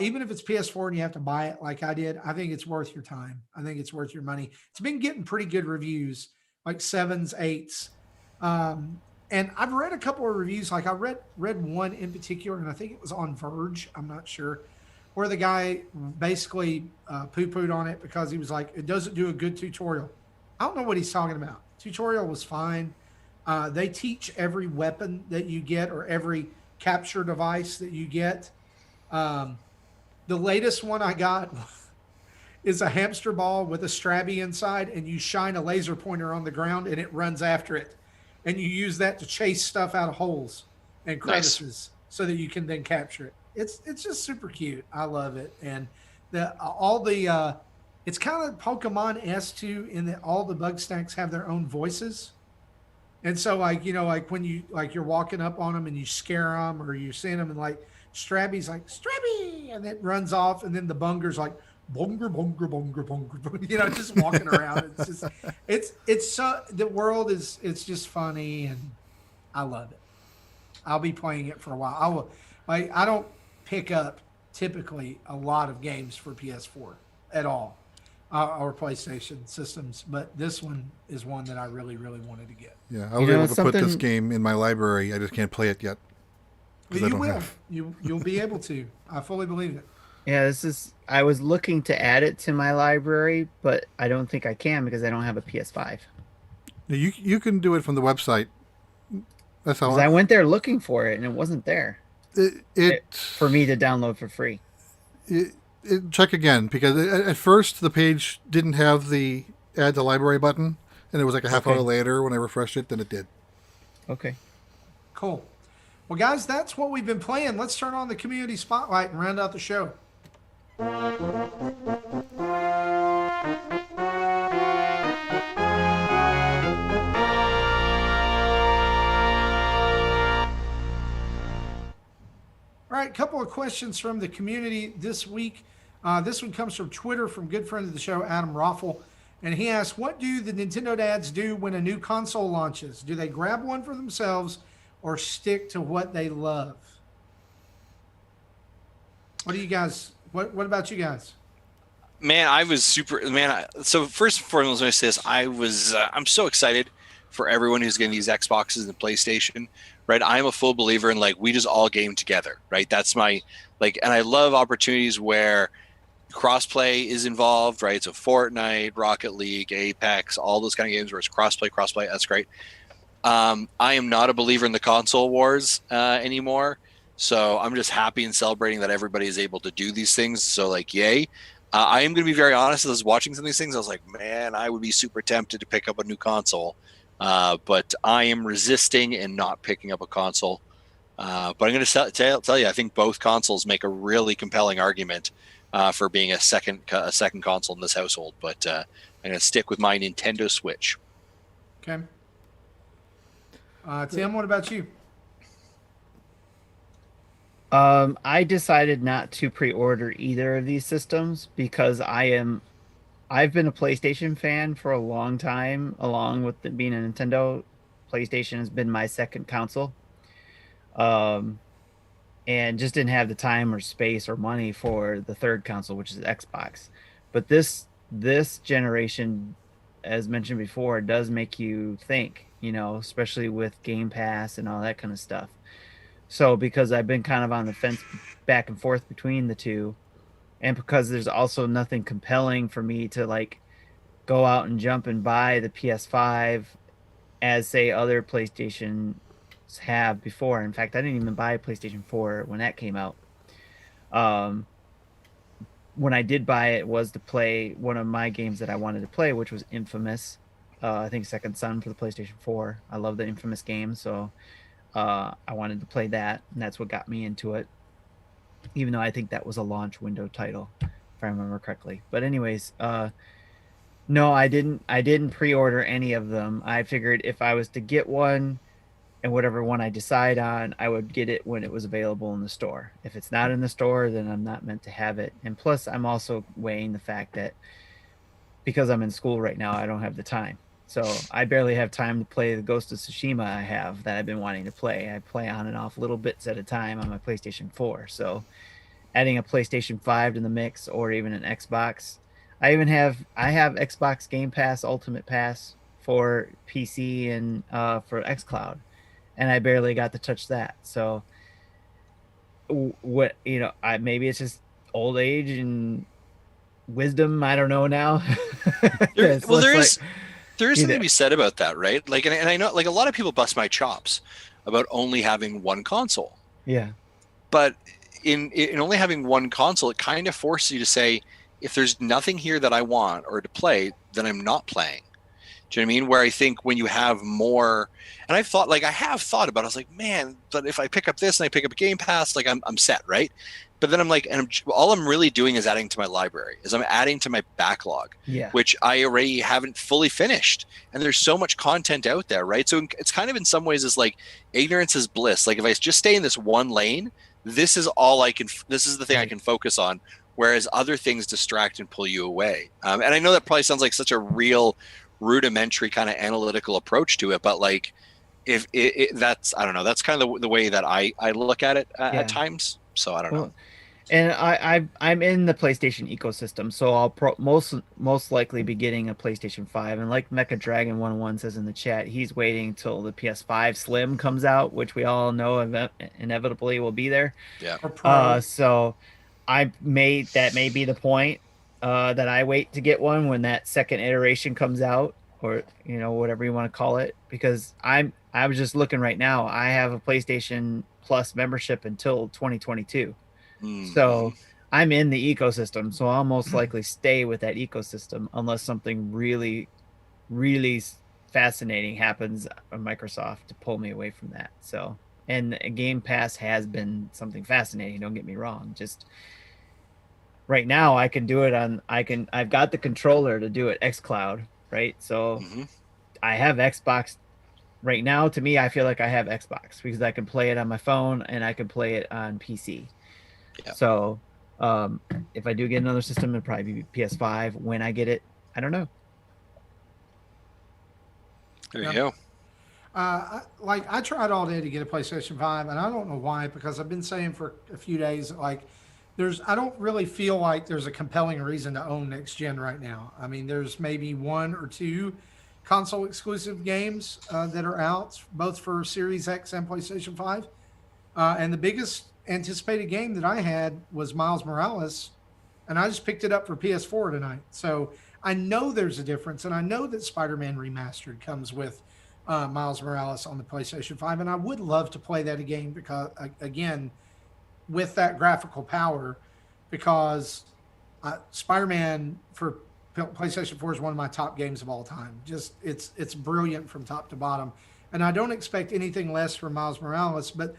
even if it's PS4 and you have to buy it like I did, I think it's worth your time. I think it's worth your money. It's been getting pretty good reviews, like 7s, 8s. And I've read a couple of reviews. Like I read one in particular, and I think it was on Verge. I'm not sure, where the guy basically poo-pooed on it because he was like, it doesn't do a good tutorial. I don't know what he's talking about. Tutorial was fine. They teach every weapon that you get or every capture device that you get. The latest one I got is a hamster ball with a strabby inside, and you shine a laser pointer on the ground and it runs after it. And you use that to chase stuff out of holes and crevices so that you can then capture it. It's just super cute. I love it. And it's kind of Pokemon-esque too, in that all the bug snacks have their own voices. And so like when you're walking up on them and you scare them or you're seeing them and like Strabby's like Strabby and it runs off. And then the bunger's like, bunger, bunger, bunger, bunger, just walking around. It's just, it's so, the world it's just funny and I love it. I'll be playing it for a while. I don't pick up typically a lot of games for PS4 at all, or PlayStation systems, but this one is one that I really, really wanted to get. Yeah, I was able to put this game in my library. I just can't play it yet. You will. You'll be able to. I fully believe it. Yeah, I was looking to add it to my library, but I don't think I can because I don't have a PS5. You can do it from the website. That's how I went there looking for it and it wasn't there. For me to download for free. Check again, because at first the page didn't have the add to library button, and it was like a half hour later when I refreshed it, then it did. Okay. Cool. Well, guys, that's what we've been playing. Let's turn on the community spotlight and round out the show. All right, a couple of questions from the community this week. This one comes from Twitter from good friend of the show, Adam Roffle. And he asks, what do the Nintendo dads do when a new console launches? Do they grab one for themselves or stick to what they love? What do you guys, what about you guys? Man, I was so first and foremost, when I say this, I'm so excited for everyone who's getting these Xboxes and PlayStation. right? I'm a full believer in like we just all game together, right? That's my like, and I love opportunities where crossplay is involved, right? So Fortnite, Rocket League, Apex, all those kind of games where it's crossplay. That's great. I am not a believer in the console wars anymore. So I'm just happy and celebrating that everybody is able to do these things. So like, yay. I am going to be very honest. As I was watching some of these things, I was like, man, I would be super tempted to pick up a new console. But I am resisting and not picking up a console. But I'm going to tell you, I think both consoles make a really compelling argument for being a second console in this household. But I'm going to stick with my Nintendo Switch. Okay. Tim, what about you? I decided not to pre-order either of these systems because I've been a PlayStation fan for a long time, along with being a Nintendo. PlayStation has been my second console. And just didn't have the time or space or money for the third console, which is Xbox. But this generation, as mentioned before, does make you think, especially with Game Pass and all that kind of stuff. So because I've been kind of on the fence back and forth between the two, and because there's also nothing compelling for me to like go out and jump and buy the PS5 as say other PlayStation have before. In fact, I didn't even buy a PlayStation 4 when that came out. When I did buy it was to play one of my games that I wanted to play, which was Infamous. I think Second Son for the PlayStation 4. I love the Infamous game, so I wanted to play that, and that's what got me into it. Even though I think that was a launch window title, if I remember correctly. But anyways, no, I didn't pre-order any of them. I figured if I was to get one, and whatever one I decide on, I would get it when it was available in the store. If it's not in the store, then I'm not meant to have it. And plus, I'm also weighing the fact that because I'm in school right now, I don't have the time. So I barely have time to play the Ghost of Tsushima I have that I've been wanting to play. I play on and off little bits at a time on my PlayStation 4. So adding a PlayStation 5 to the mix or even an Xbox. I have Xbox Game Pass Ultimate Pass for PC and for xCloud. And I barely got to touch that. So what, maybe it's just old age and wisdom. I don't know now. There is something to be said about that, right? Like, and I know like a lot of people bust my chops about only having one console. Yeah. But in only having one console, it kind of forces you to say, if there's nothing here that I want or to play, then I'm not playing. Do you know what I mean? Where I think when you have more, and I have thought about it, I was like, man, but if I pick up this and I pick up a Game Pass, like I'm set, right? But then I'm like, all I'm really doing is adding to my library, is I'm adding to my backlog, which I already haven't fully finished. And there's so much content out there, right? So it's kind of in some ways it's like ignorance is bliss. Like if I just stay in this one lane, this is the thing I can focus on. Whereas other things distract and pull you away. And I know that probably sounds like such a real rudimentary kind of analytical approach to it, but like if that's, I don't know, that's kind of the way that I look at it at times. So I don't know. And I'm in the PlayStation ecosystem, so I'll most likely be getting a PlayStation 5. And like Mecha Dragon 11 says in the chat, he's waiting till the PS5 Slim comes out, which we all know inevitably will be there. Yeah. So that may be the point that I wait to get one when that second iteration comes out, or whatever you want to call it. Because I was just looking right now. I have a PlayStation Plus membership until 2022. So I'm in the ecosystem, so I'll most likely stay with that ecosystem unless something really, really fascinating happens on Microsoft to pull me away from that. So, and Game Pass has been something fascinating. Don't get me wrong. Just right now, I can do it I've got the controller to do it xCloud, right? So I have Xbox right now. To me, I feel like I have Xbox because I can play it on my phone and I can play it on PC. Yeah. So if I do get another system, it'll probably be PS5. When I get it, I don't know. There you go. I tried all day to get a PlayStation 5, and I don't know why, because I've been saying for a few days, like, I don't really feel like there's a compelling reason to own next gen right now. I mean, there's maybe one or two console exclusive games that are out, both for Series X and PlayStation 5. And the biggest anticipated game that I had was Miles Morales, and I just picked it up for PS4 tonight. So I know there's a difference, and I know that Spider-Man Remastered comes with Miles Morales on the PlayStation 5, and I would love to play that again because, again, with that graphical power, because Spider-Man for PlayStation 4 is one of my top games of all time. Just it's brilliant from top to bottom, and I don't expect anything less from Miles Morales. But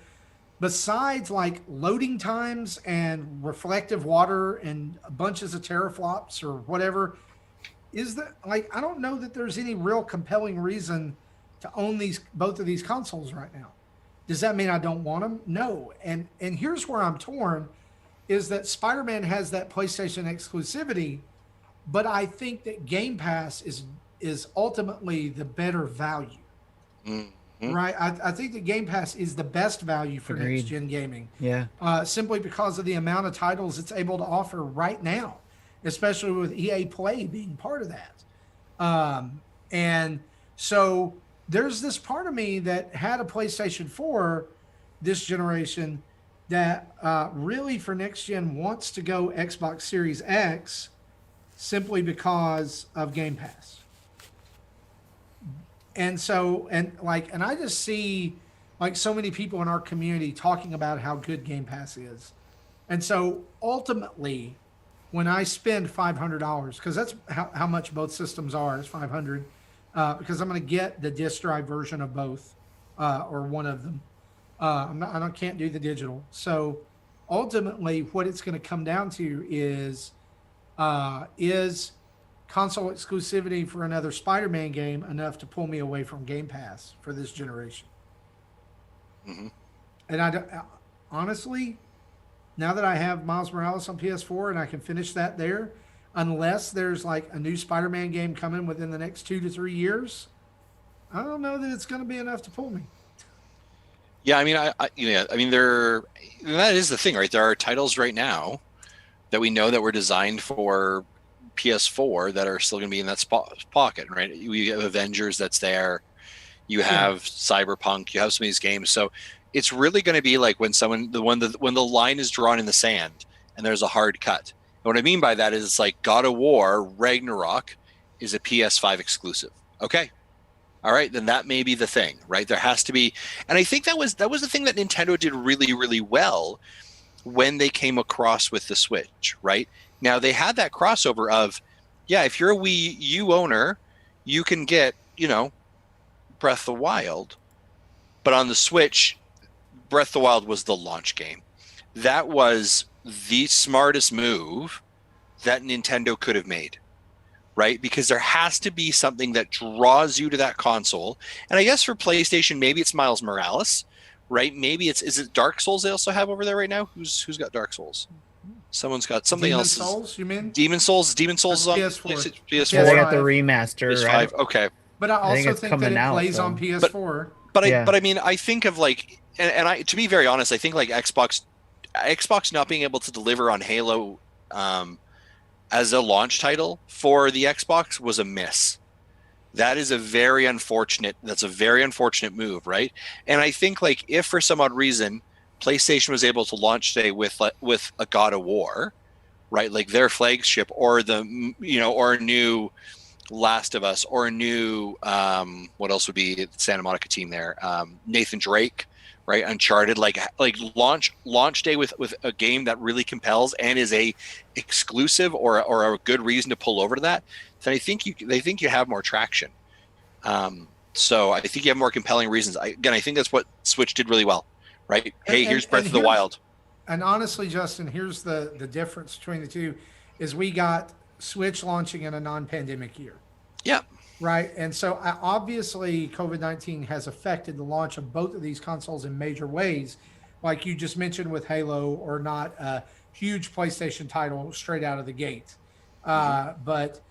besides like loading times and reflective water and bunches of teraflops or whatever, is that like I don't know that there's any real compelling reason to own both of these consoles right now. Does that mean I don't want them? No. And here's where I'm torn, is that Spider-Man has that PlayStation exclusivity, but I think that Game Pass is ultimately the better value. Mm-hmm. Right? I think that Game Pass is the best value for next gen gaming. Yeah. Simply because of the amount of titles it's able to offer right now, especially with EA Play being part of that. And so there's this part of me that had a PlayStation 4 this generation that really for next gen wants to go Xbox Series X simply because of Game Pass. And so, and I just see like so many people in our community talking about how good Game Pass is. And so ultimately, when I spend $500, because that's how much both systems are, is $500, because I'm going to get the disc drive version of both, or one of them. I can't do the digital. So ultimately, what it's going to come down to is console exclusivity for another Spider-Man game enough to pull me away from Game Pass for this generation. Mm-hmm. And honestly, now that I have Miles Morales on PS4 and I can finish that there, unless there's like a new Spider-Man game coming within the next 2 to 3 years, I don't know that it's going to be enough to pull me. Yeah, I mean, that is the thing, right? There are titles right now that we know that were designed for PS4 that are still going to be in that pocket, right? You have Avengers that's there. You have Cyberpunk. You have some of these games. So it's really going to be like when the line is drawn in the sand and there's a hard cut. And what I mean by that is it's like God of War Ragnarok is a PS5 exclusive. Okay. All right, then that may be the thing, right? There has to be, and I think that was the thing that Nintendo did really, really well when they came across with the Switch, right? Now they had that crossover of, yeah, if you're a Wii U owner, you can get, Breath of the Wild, but on the Switch, Breath of the Wild was the launch game. That was the smartest move that Nintendo could have made. Right? Because there has to be something that draws you to that console. And I guess for PlayStation, maybe it's Miles Morales, right? Maybe is it Dark Souls they also have over there right now? Who's got Dark Souls? Someone's got something else. Demon Souls, you mean? Demon Souls is on PS4. PS4. They got the remaster. PS5. Right? Okay. But I also think that it plays on PS4. But I mean, I think of like, and I, to be very honest, I think like Xbox not being able to deliver on Halo, as a launch title for the Xbox was a miss. That's a very unfortunate move, right? And I think like if for some odd reason PlayStation was able to launch today with a God of War, right? Like their flagship, or or a new Last of Us, or a new what else would be the Santa Monica team there? Nathan Drake, right? Uncharted, like launch day with a game that really compels and is a exclusive or a good reason to pull over to that. Then I think you have more traction. So I think you have more compelling reasons. I think that's what Switch did really well, right? Here's Breath of the Wild. And honestly, Justin, here's the difference between the two is we got Switch launching in a non-pandemic year. Yeah. Right. And so obviously COVID-19 has affected the launch of both of these consoles in major ways, like you just mentioned with Halo, or not a huge PlayStation title straight out of the gate. But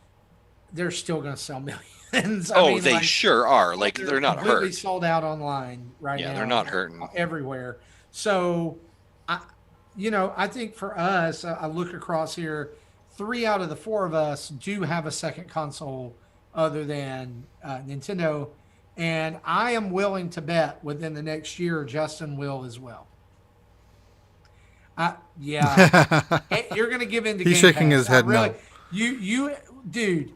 they're still going to sell millions. They sure are. Like they're not hurt. Sold out online right now. Yeah, they're not hurting everywhere. So, I think for us, I look across here, 3 out of the 4 of us do have a second console other than Nintendo. And I am willing to bet within the next year, Justin will as well. Yeah, you're going to give in to He's Game shaking Pass. his head Really, no. dude,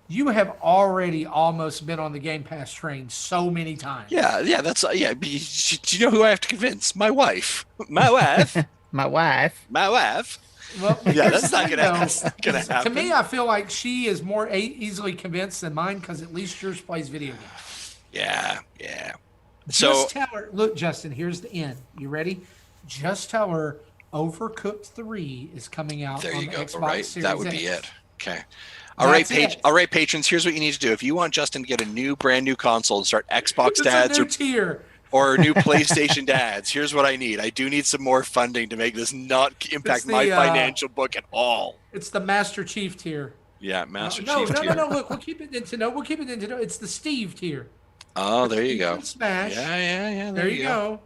you have already almost been on the Game Pass train so many times. Yeah. That's Do you know who I have to convince? My wife. My wife. My wife. My wife. Well, Yeah, that's not you gonna know, happen. To me, I feel like she is more easily convinced than mine because at least yours plays video games. Yeah. Just tell her, look, Justin, here's the end. You ready? Just tell her Overcooked 3 is coming out There on you the go. Xbox All right, Series that would X. be it. Okay. That's it. All right, patrons. Here's what you need to do. If you want Justin to get a brand new console and start Xbox It's dads a new tier. or new PlayStation dads, here's what I need. I do need some more funding to make this not impact my financial book at all. It's the Master Chief tier. Yeah, Master No. Chief tier. No. Look, we'll keep it Nintendo. It's the Steve tier. Oh, there you go. Smash. Yeah. There you go.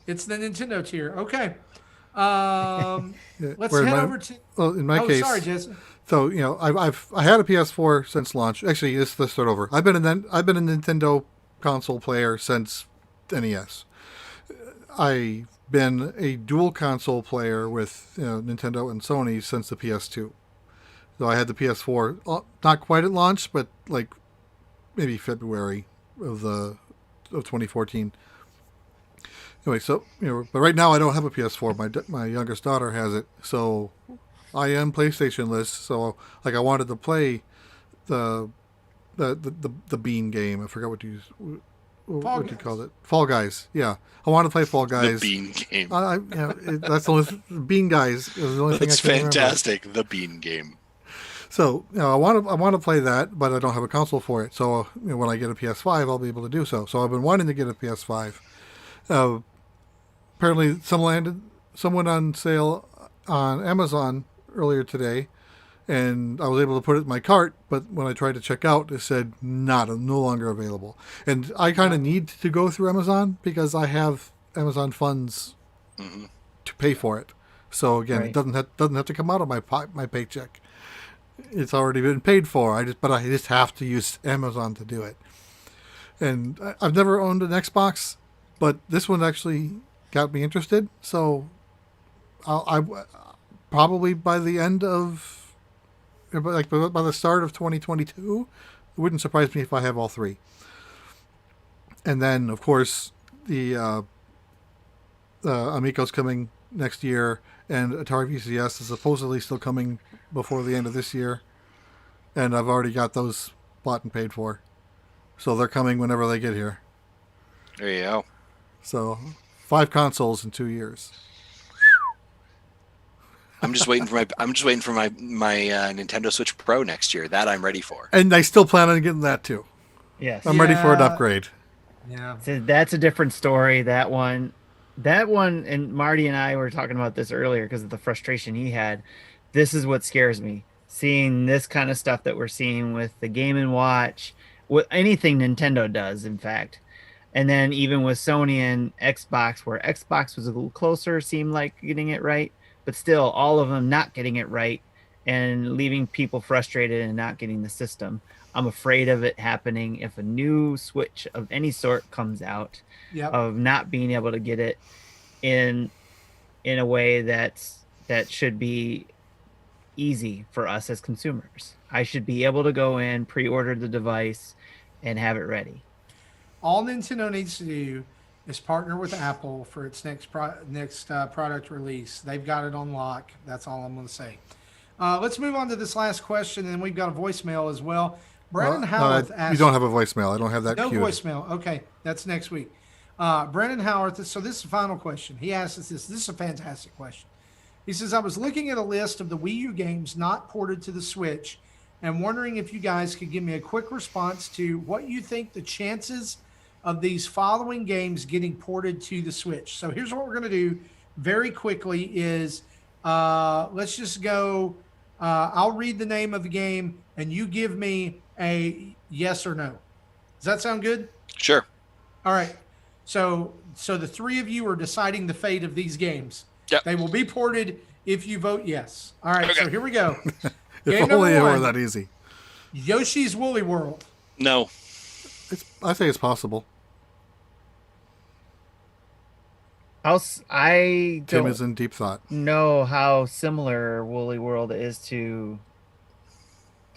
It's the Nintendo tier. Okay. Let's Where head my- over to. Well, in my case, sorry, Jason. so I had a PS4 since launch. Actually, let's start over. I've been a Nintendo console player since NES. I've been a dual console player with Nintendo and Sony since the PS2. So I had the PS4 not quite at launch, but like maybe February of 2014. Anyway, so but right now I don't have a PS4. My youngest daughter has it, so I am PlayStation-less. So like I wanted to play the Bean game. I forgot what you called it. Fall Guys. Yeah, I wanted to play Fall Guys. The Bean game. That's the only Bean Guys. Is the only thing That's I can fantastic. Remember. The Bean game. So I want to play that, but I don't have a console for it. So when I get a PS5, I'll be able to do so. So I've been wanting to get a PS5. Apparently, some went on sale on Amazon earlier today, and I was able to put it in my cart. But when I tried to check out, it said no longer available. And I kind of need to go through Amazon because I have Amazon funds to pay for it. So again, Right. it doesn't have to come out of my paycheck. It's already been paid for. I just have to use Amazon to do it. And I've never owned an Xbox, but this one actually got me interested. So I probably by the end of, by the start of 2022, it wouldn't surprise me if I have all three. And then, of course, the Amico's coming next year, and Atari VCS is supposedly still coming before the end of this year. And I've already got those bought and paid for. So they're coming whenever they get here. There you go. So 5 consoles in 2 years. I'm just waiting for my Nintendo Switch Pro next year. That I'm ready for. And I still plan on getting that too. Yes. I'm ready for an Yeah. upgrade. Yeah. So that's a different story. That one, and Marty and I were talking about this earlier because of the frustration he had. This is what scares me. Seeing this kind of stuff that we're seeing with the Game & Watch, with anything Nintendo does, in fact. And then even with Sony and Xbox, where Xbox was a little closer, seemed like getting it right, but still all of them not getting it right and leaving people frustrated and not getting the system. I'm afraid of it happening if a new Switch of any sort comes out, Yep. of not being able to get it in a way that should be easy for us as consumers. I should be able to go in, pre-order the device, and have it ready. All Nintendo needs to do is partner with Apple for its next product release. They've got it on lock. That's all I'm going to say. Let's move on to this last question, and we've got a voicemail as well. Brennan Howarth asked. You don't have a voicemail. I don't have that No queued. voicemail. Okay, that's next week. Brennan Howarth. So this is the final question. He asked us this. This is a fantastic question. He says, I was looking at a list of the Wii U games not ported to the Switch and wondering if you guys could give me a quick response to what you think the chances of these following games getting ported to the Switch. So here's what we're going to do very quickly is let's just go. I'll read the name of the game and you give me a yes or no. Does that sound good? Sure. All right. So the three of you are deciding the fate of these games. Yep. They will be ported if you vote yes. All right. Okay. So here we go. If Game only number it were one. that easy. Yoshi's Woolly World. No. I say it's possible. I Tim don't is in deep thought. know how similar Woolly World is to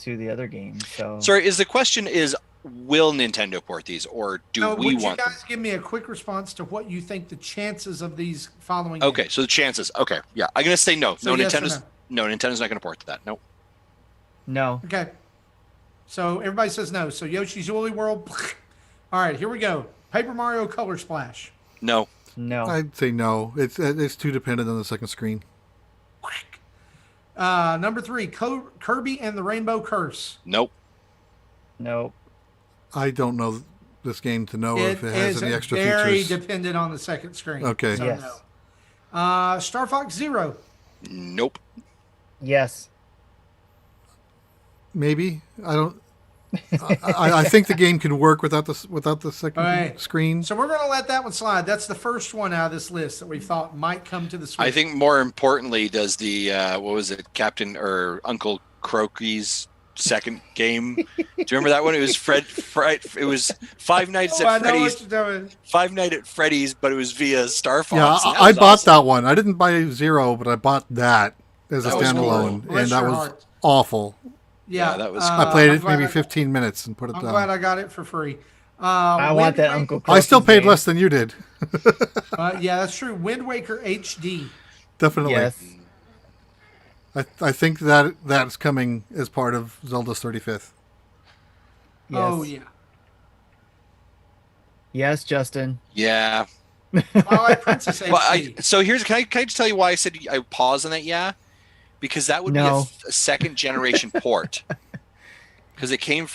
the other games. So Sorry, is the question is will Nintendo port these or do No, we would want you them? guys give me a quick response to what you think the chances of these following? Okay, games? so the chances. Okay, yeah, I'm gonna say no. So No, yes or Nintendo's Nintendo's not gonna port to that. No. no. Okay. So everybody says no. So Yoshi's Woolly World. All right, here we go. Paper Mario Color Splash. No. No. I'd say no. It's too dependent on the second screen. Number 3, Kirby and the Rainbow Curse. Nope. no. I don't know this game to know It if it has is any extra very features. dependent on the second screen. Okay. So Yes. no. Star Fox Zero. Nope. Yes. Maybe. I don't. I think the game can work without the second Alright. screen. So we're going to let that one slide. That's the first one out of this list that we thought might come to the Switch. I think more importantly, does the what was it, Captain or Uncle Croaky's second game? Do you remember that one? It was it was Five Nights Oh, I at know Freddy's. what you're doing. Five Nights at Freddy's, but it was via Star Fox. Yeah, and that I was bought awesome. that one. I didn't buy Zero, but I bought that as a That was cool. standalone, Bless and that your was heart. awful. Yeah, Yeah, that was I played I'm it glad maybe I- 15 minutes and put it I'm down. glad I got it for free. I Wind want that Waker- Uncle. I still Croaky's paid game. less than you did. Yeah, that's true. Wind Waker HD. Definitely. Yes. I think that's coming as part of Zelda's 35th. Yes. Oh yeah. Yes, Justin. Yeah. Twilight Princess HD. Well, so here's can I just tell you why I said I paused on that? Yeah, because that would No. be a second generation port. Because it came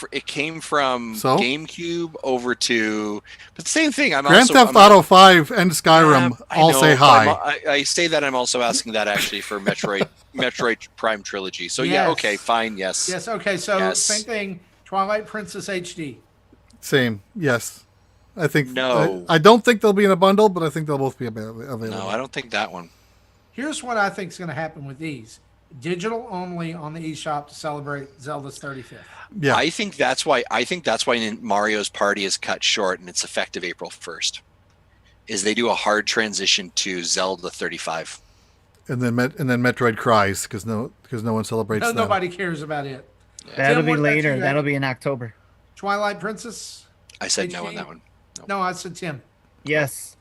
from So? GameCube over to, but the same thing. Grand Theft Auto 5 and Skyrim I all know, say but hi. I say that I'm also asking that actually for Metroid Prime trilogy. So yeah, Yes. okay, fine, yes. Yes. Okay. So Yes. same thing. Twilight Princess HD. Same. Yes. I think. No. I don't think they'll be in a bundle, but I think they'll both be available. No, I don't think that one. Here's what I think is going to happen with these: digital only on the eShop to celebrate Zelda's 35th. Yeah. I think that's why Mario's Party is cut short and it's effective April 1st. Is they do a hard transition to Zelda 35. and then Metroid cries because no one celebrates No, that. nobody cares about it. That'll Tim, be what about later. you? That'll be in October. Twilight Princess. I said no HD? on that one. No, I said Tim. Yes.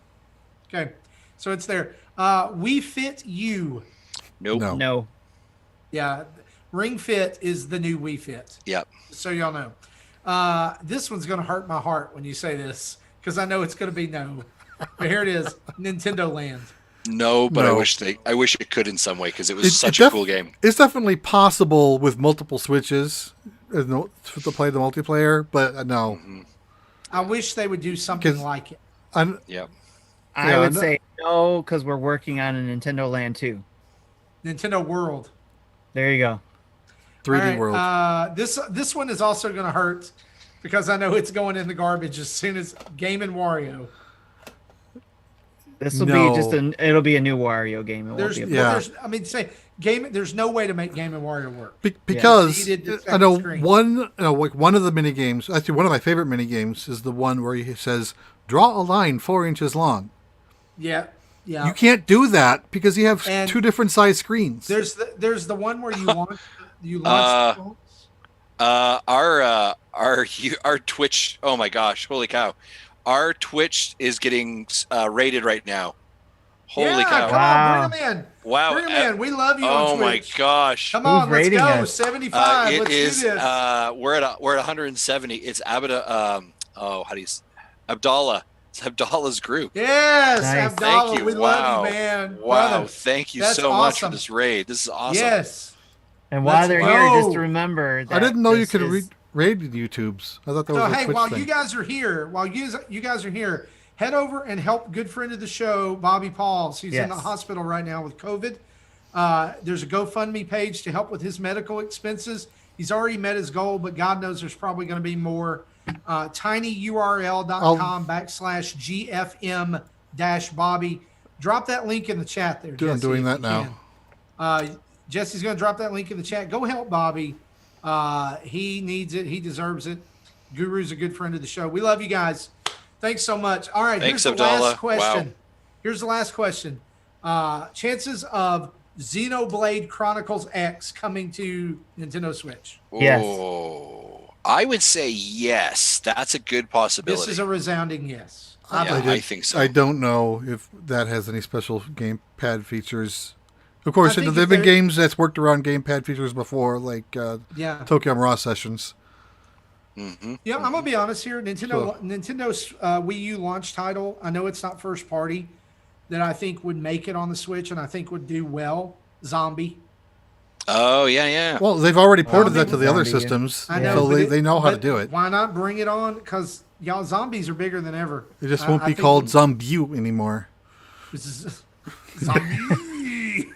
Okay, so it's there. We Fit You. Nope. No. No. Yeah, Ring Fit is the new Wii Fit. Yep. So y'all know. This one's going to hurt my heart when you say this because I know it's going to be no. But here it is, Nintendo Land. No, but No. I wish it could in some way because it was It- such it a def- cool game. It's definitely possible with multiple switches to play the multiplayer, but no. I wish they would do something 'Cause- like it. Yep. I Yeah, would no- say no because we're working on a Nintendo Land 2. Nintendo World. There you go. 3D All right, World. This one is also going to hurt because I know it's going in the garbage as soon as Game and Wario. This will No. be just it'll be a new Wario game. It won't There's, be a Yeah. there's, I mean, say game. There's no way to make Game and Wario work. Because Needed the I know second screen. one of the mini games. Actually, one of my favorite mini games is the one where he says, "Draw a line 4 inches long." Yeah, yeah. You can't do that because you have And- two different size screens. There's the one where you launch the phones. Our Twitch. Oh my gosh! Holy cow! Our Twitch is getting rated right now. Holy yeah, cow! Come Wow. on, bring them in. Wow! Bring them in. We love you Oh on my Twitch. gosh! Come on, let's rating go. us? 75. It Let's is. do this. We're at 170. It's Abda. How do you? Abdallah. It's Abdallah's group. Yes, Nice. Abdallah, Thank you. we wow. love you, man. Wow! Brother. Thank you That's so much for awesome. this raid. This is awesome. Yes. And while Let's they're here, go. just remember that I didn't know you this could is- raid YouTubes. I thought that So was a hey, Twitch while thing. you guys are here, you guys are here, head over and help good friend of the show, Bobby Pauls. He's in the Yes. hospital right now with COVID. There's a GoFundMe page to help with his medical expenses. He's already met his goal, but God knows there's probably going to be more. tinyurl.com/GFM-Bobby. Drop that link in the chat there. I'm Jesse, doing if that you now. can. Jesse's going to drop that link in the chat. Go help Bobby. He needs it. He deserves it. Guru's a good friend of the show. We love you guys. Thanks so much. All right, Thanks, here's the Abdallah. last question. Wow. Here's the last question. Chances of Xenoblade Chronicles X coming to Nintendo Switch? Yes. Oh, I would say yes. That's a good possibility. This is a resounding yes. I think so. I don't know if that has any special gamepad features. Of course, I think there have if been games that's worked around gamepad features before, like Yeah. Tokyo Raw Sessions. Mm-hmm. Yeah, I'm gonna be honest here. Nintendo's Wii U launch title. I know it's not first party, that I think would make it on the Switch and I think would do well. Zombie. Oh, yeah. Well, they've already ported Zombie that to the other Zombie, systems, I know, so but they know how to but do it. Why not bring it on? Because y'all zombies are bigger than ever. It just won't I be think called Zombie anymore. This is zombie.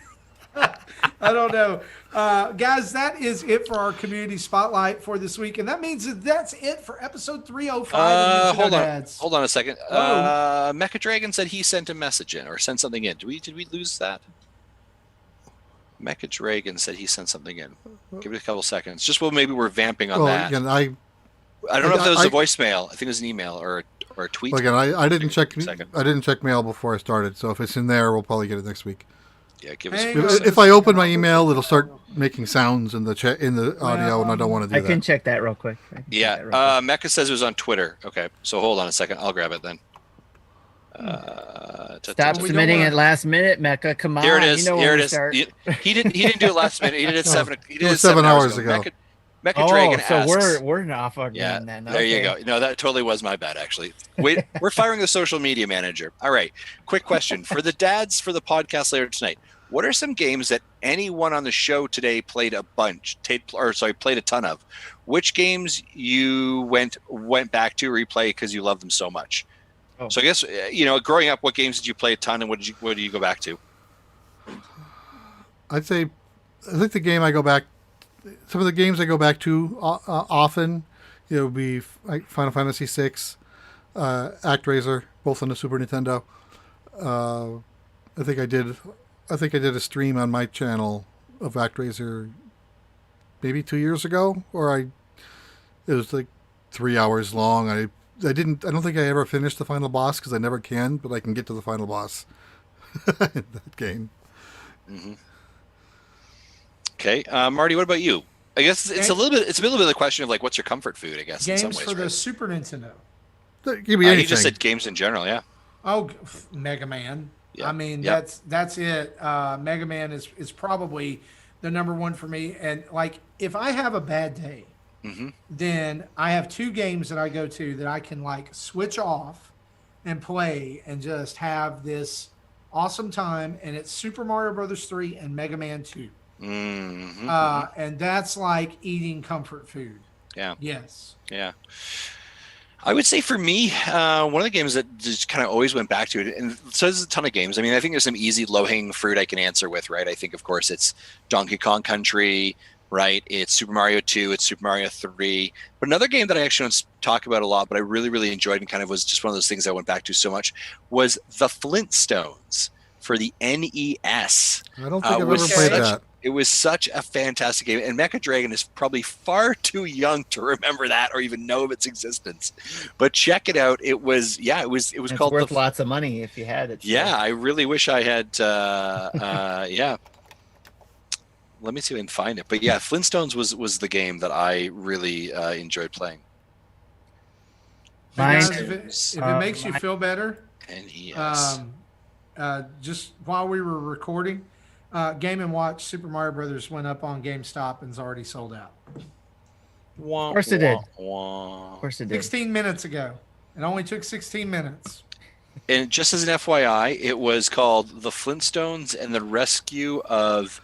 I don't know. Guys, that is it for our community spotlight for this week. And that means that's it for episode 305 of Nintendo Dads. Hold on a second. Oh. Mecha Dragon said he sent a message in or sent something in. Did we lose that? Mecha Dragon said he sent something in. Give it a couple seconds. Just maybe we're vamping on that. Again, I don't know if that was a voicemail. I think it was an email or a tweet. Again, I didn't check. Second. I didn't check mail before I started, so if it's in there, we'll probably get it next week. Yeah, give us. Hang a on. second. If I open my email, it'll start making sounds in the audio, and I don't want to do I that. can check that real quick. Yeah, Mecha says it was on Twitter. Okay, so hold on a second. I'll grab it then. Stop we submitting don't at last minute, Mecca. Come on. Here it is. You know Here when it we is. start. He didn't do it last minute. He did it seven. He did It it was 7 hours ago. ago. Mecha Dragon so asks. we're not fucking Yeah, then. there you go. No, that totally was my bad, actually. Wait, we're firing the social media manager. All right, quick question for the dads for the podcast later tonight. What are some games that anyone on the show today played a ton of? Which games you went back to replay because you love them so much? Oh. So I guess growing up, what games did you play a ton, and what do you go back to? I'd say, I think the game I go back, some of the games I go back to often, would be like Final Fantasy VI, ActRaiser, both on the Super Nintendo. I think I did a stream on my channel of ActRaiser maybe 2 years ago, it was like 3 hours long. I don't think I ever finished the final boss because I never can, but I can get to the final boss in that game. Mm-hmm. Okay, Marty, what about you? I guess it's a little bit of the question of like, what's your comfort food? I guess Games in some ways, for the right? Super Nintendo. Give me anything. He just said games in general. Yeah. Oh, Mega Man. Yeah. I mean, Yeah. that's it. Mega Man is probably the number one for me. And like, if I have a bad day, Mm-hmm. then I have two games that I go to that I can like switch off and play and just have this awesome time. And it's Super Mario Brothers 3 and Mega Man 2. Mm-hmm. And that's like eating comfort food. Yeah. Yes. Yeah. I would say for me, one of the games that just kind of always went back to it, and so there's a ton of games. I mean, I think there's some easy low-hanging fruit I can answer with, right? I think, of course, it's Donkey Kong Country, right? It's Super Mario 2, it's Super Mario 3. But another game that I actually don't talk about a lot, but I really, really enjoyed and kind of was just one of those things I went back to so much, was the Flintstones for the NES. I don't think I've ever played that. It was such a fantastic game, and Mecha Dragon is probably far too young to remember that or even know of its existence. But check it out. It was It's called worth lots of money if you had it. Yeah, I really wish I had. Yeah, let me see if I can find it. But yeah, Flintstones was the game that I really enjoyed playing. Guys, Mine- if it makes you feel better, NES. just while we were recording, Game & Watch Super Mario Brothers went up on GameStop and is already sold out. Of course it did. Of Wah. course it did. 16 minutes ago. It only took 16 minutes. And just as an FYI, it was called The Flintstones and the Rescue of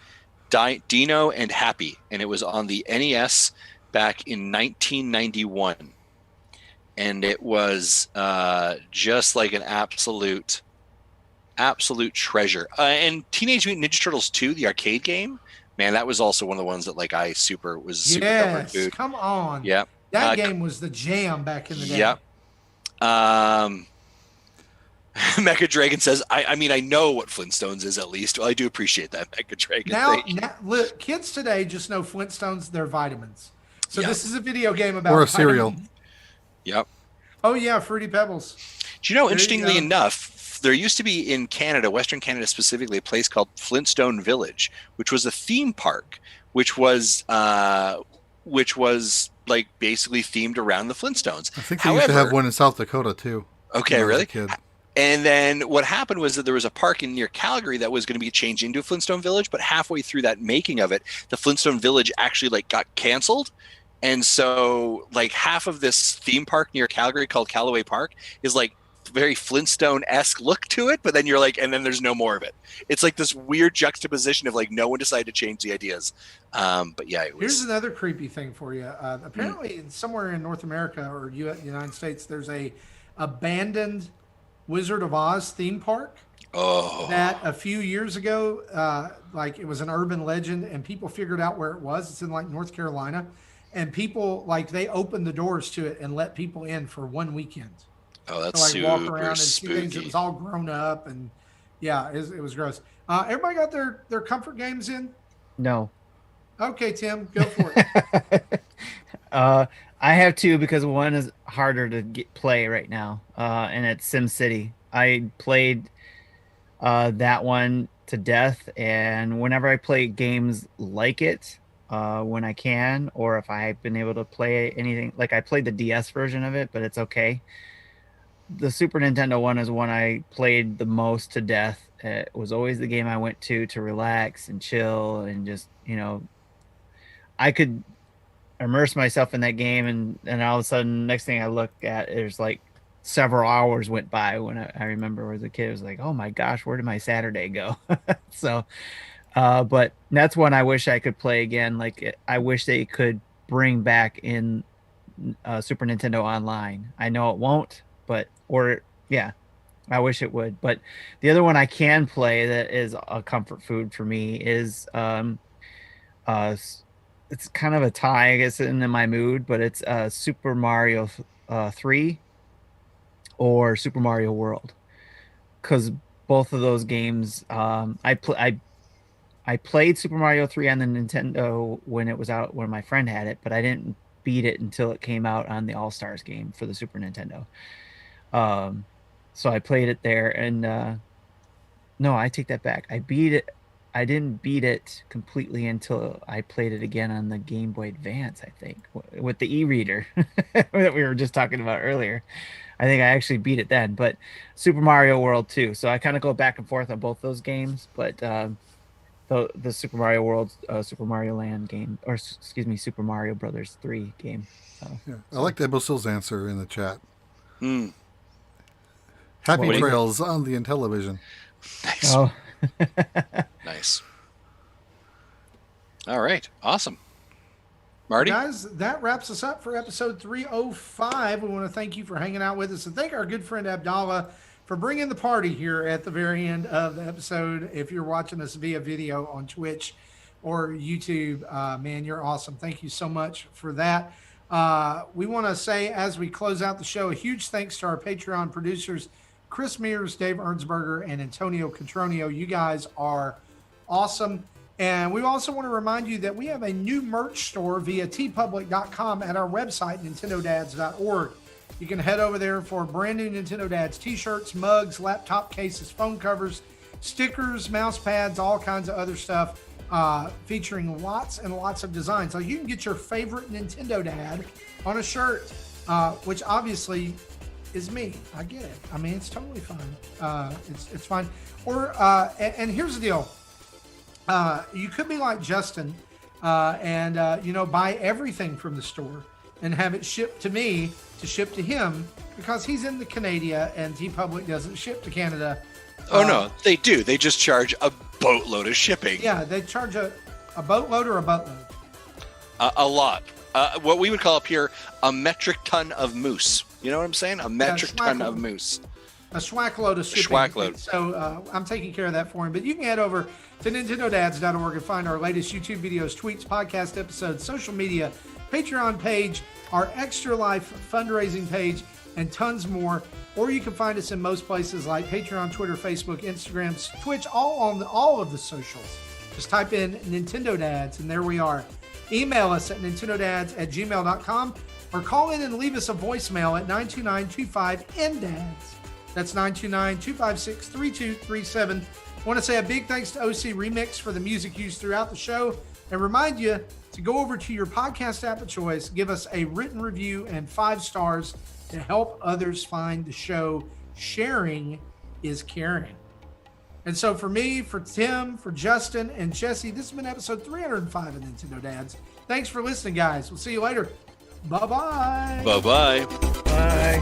Dino and Happy, and it was on the NES back in 1991. And it was just like an absolute treasure. And Teenage Mutant Ninja Turtles 2, the arcade game, man, that was also one of the ones that like I was super comfort Yes, food. come on. Yeah. That game was the jam back in the day. Yep. Mecha Dragon says, I mean, I know what Flintstones is at least. Well, I do appreciate that, Mecha Dragon. Now, look, kids today just know Flintstones, they're vitamins. So Yeah. this is a video game about Or a cereal. Yep. Oh yeah, Fruity Pebbles. Do you know, There you interestingly go. enough, there used to be in Canada, Western Canada specifically, a place called Flintstone Village, which was a theme park, which was like basically themed around the Flintstones. I think they used to have However- one in South Dakota too. Okay, when I was a really? kid. And then what happened was that there was a park in near Calgary that was going to be changed into a Flintstone Village, but halfway through that making of it, the Flintstone Village actually like got canceled. And so like half of this theme park near Calgary called Callaway Park is like very Flintstone-esque look to it, but then you're like, and then there's no more of it. It's like this weird juxtaposition of like no one decided to change the ideas. But yeah, it was. Here's another creepy thing for you. Apparently, somewhere in North America or United States, there's a abandoned Wizard of Oz theme park that a few years ago, like it was an urban legend, and people figured out where it was. It's in like North Carolina, and people like they opened the doors to it and let people in for one weekend. Oh, that's To, like walk super around and see things. It spooky. was all grown up, and yeah, it was gross. Everybody got their comfort games in? No. Okay, Tim, go for it. I have two because one is harder to play right now, and it's SimCity. I played that one to death, and whenever I play games like it, when I can, or if I've been able to play anything, like I played the DS version of it, but it's okay. The Super Nintendo one is one I played the most to death. It was always the game I went to relax and chill and just, I could immerse myself in that game, and all of a sudden, next thing I look at, there's like several hours went by when I remember as a kid, it was like, oh my gosh, where did my Saturday go? So, but that's one I wish I could play again. Like, I wish they could bring back in Super Nintendo Online. I know it won't, I wish it would. But the other one I can play that is a comfort food for me is it's kind of a tie, I guess, in my mood, but it's Super Mario 3 or Super Mario World, because both of those games, I played Super Mario 3 on the Nintendo when it was out, when my friend had it, but I didn't beat it until it came out on the All-Stars game for the Super Nintendo. So I played it there, and no, I take that back. I didn't beat it completely until I played it again on the Game Boy Advance, I think, with the e-reader that we were just talking about earlier. I think I actually beat it then, but Super Mario World 2. So I kind of go back and forth on both those games, but the Super Mario World, Super Mario Land game, or excuse me, Super Mario Brothers 3 game. Yeah, I like Imbecile's answer in the chat. Mm. Happy What is it? trails on the Intellivision. Nice. Oh, Nice. All right. Awesome. Marty? Guys, that wraps us up for episode 305. We want to thank you for hanging out with us, and thank our good friend Abdallah for bringing the party here at the very end of the episode. If you're watching us via video on Twitch or YouTube, man, you're awesome. Thank you so much for that. We want to say, as we close out the show, a huge thanks to our Patreon producers, Chris Mears, Dave Ernsberger, and Antonio Contronio. You guys are awesome. And we also want to remind you that we have a new merch store via tpublic.com at our website, nintendodads.org. You can head over there for brand new Nintendo Dads t-shirts, mugs, laptop cases, phone covers, stickers, mouse pads, all kinds of other stuff, featuring lots and lots of designs. Like, you can get your favorite Nintendo Dad on a shirt, which obviously is me. I get it. I mean, it's totally fine. It's fine. Or and here's the deal. You could be like Justin and buy everything from the store and have it shipped to me to ship to him, because he's in the Canada and TeePublic doesn't ship to Canada. Oh, no, they do. They just charge a boatload of shipping. Yeah, they charge a boatload or a buttload? A lot. What we would call up here a metric ton of moose. You know what I'm saying? A metric ton of moose. A schwack load of shipping. Schwack load. So I'm taking care of that for him. But you can head over to nintendodads.org and find our latest YouTube videos, tweets, podcast episodes, social media, Patreon page, our Extra Life fundraising page, and tons more. Or you can find us in most places like Patreon, Twitter, Facebook, Instagram, Twitch, all on all of the socials. Just type in Nintendo Dads, and there we are. Email us at nintendodads@gmail.com or call in and leave us a voicemail at 929-25-NDADS. That's 929-256-3237. I want to say a big thanks to OC Remix for the music used throughout the show and remind you to go over to your podcast app of choice, give us a written review and 5 stars to help others find the show. Sharing is caring. And so for me, for Tim, for Justin, and Jesse, this has been episode 305 of Nintendo Dads. Thanks for listening, guys. We'll see you later. Bye-bye. Bye-bye. Bye.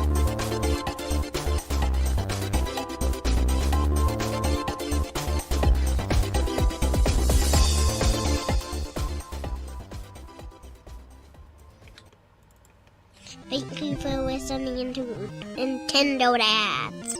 Thank you for listening to Nintendo Dads.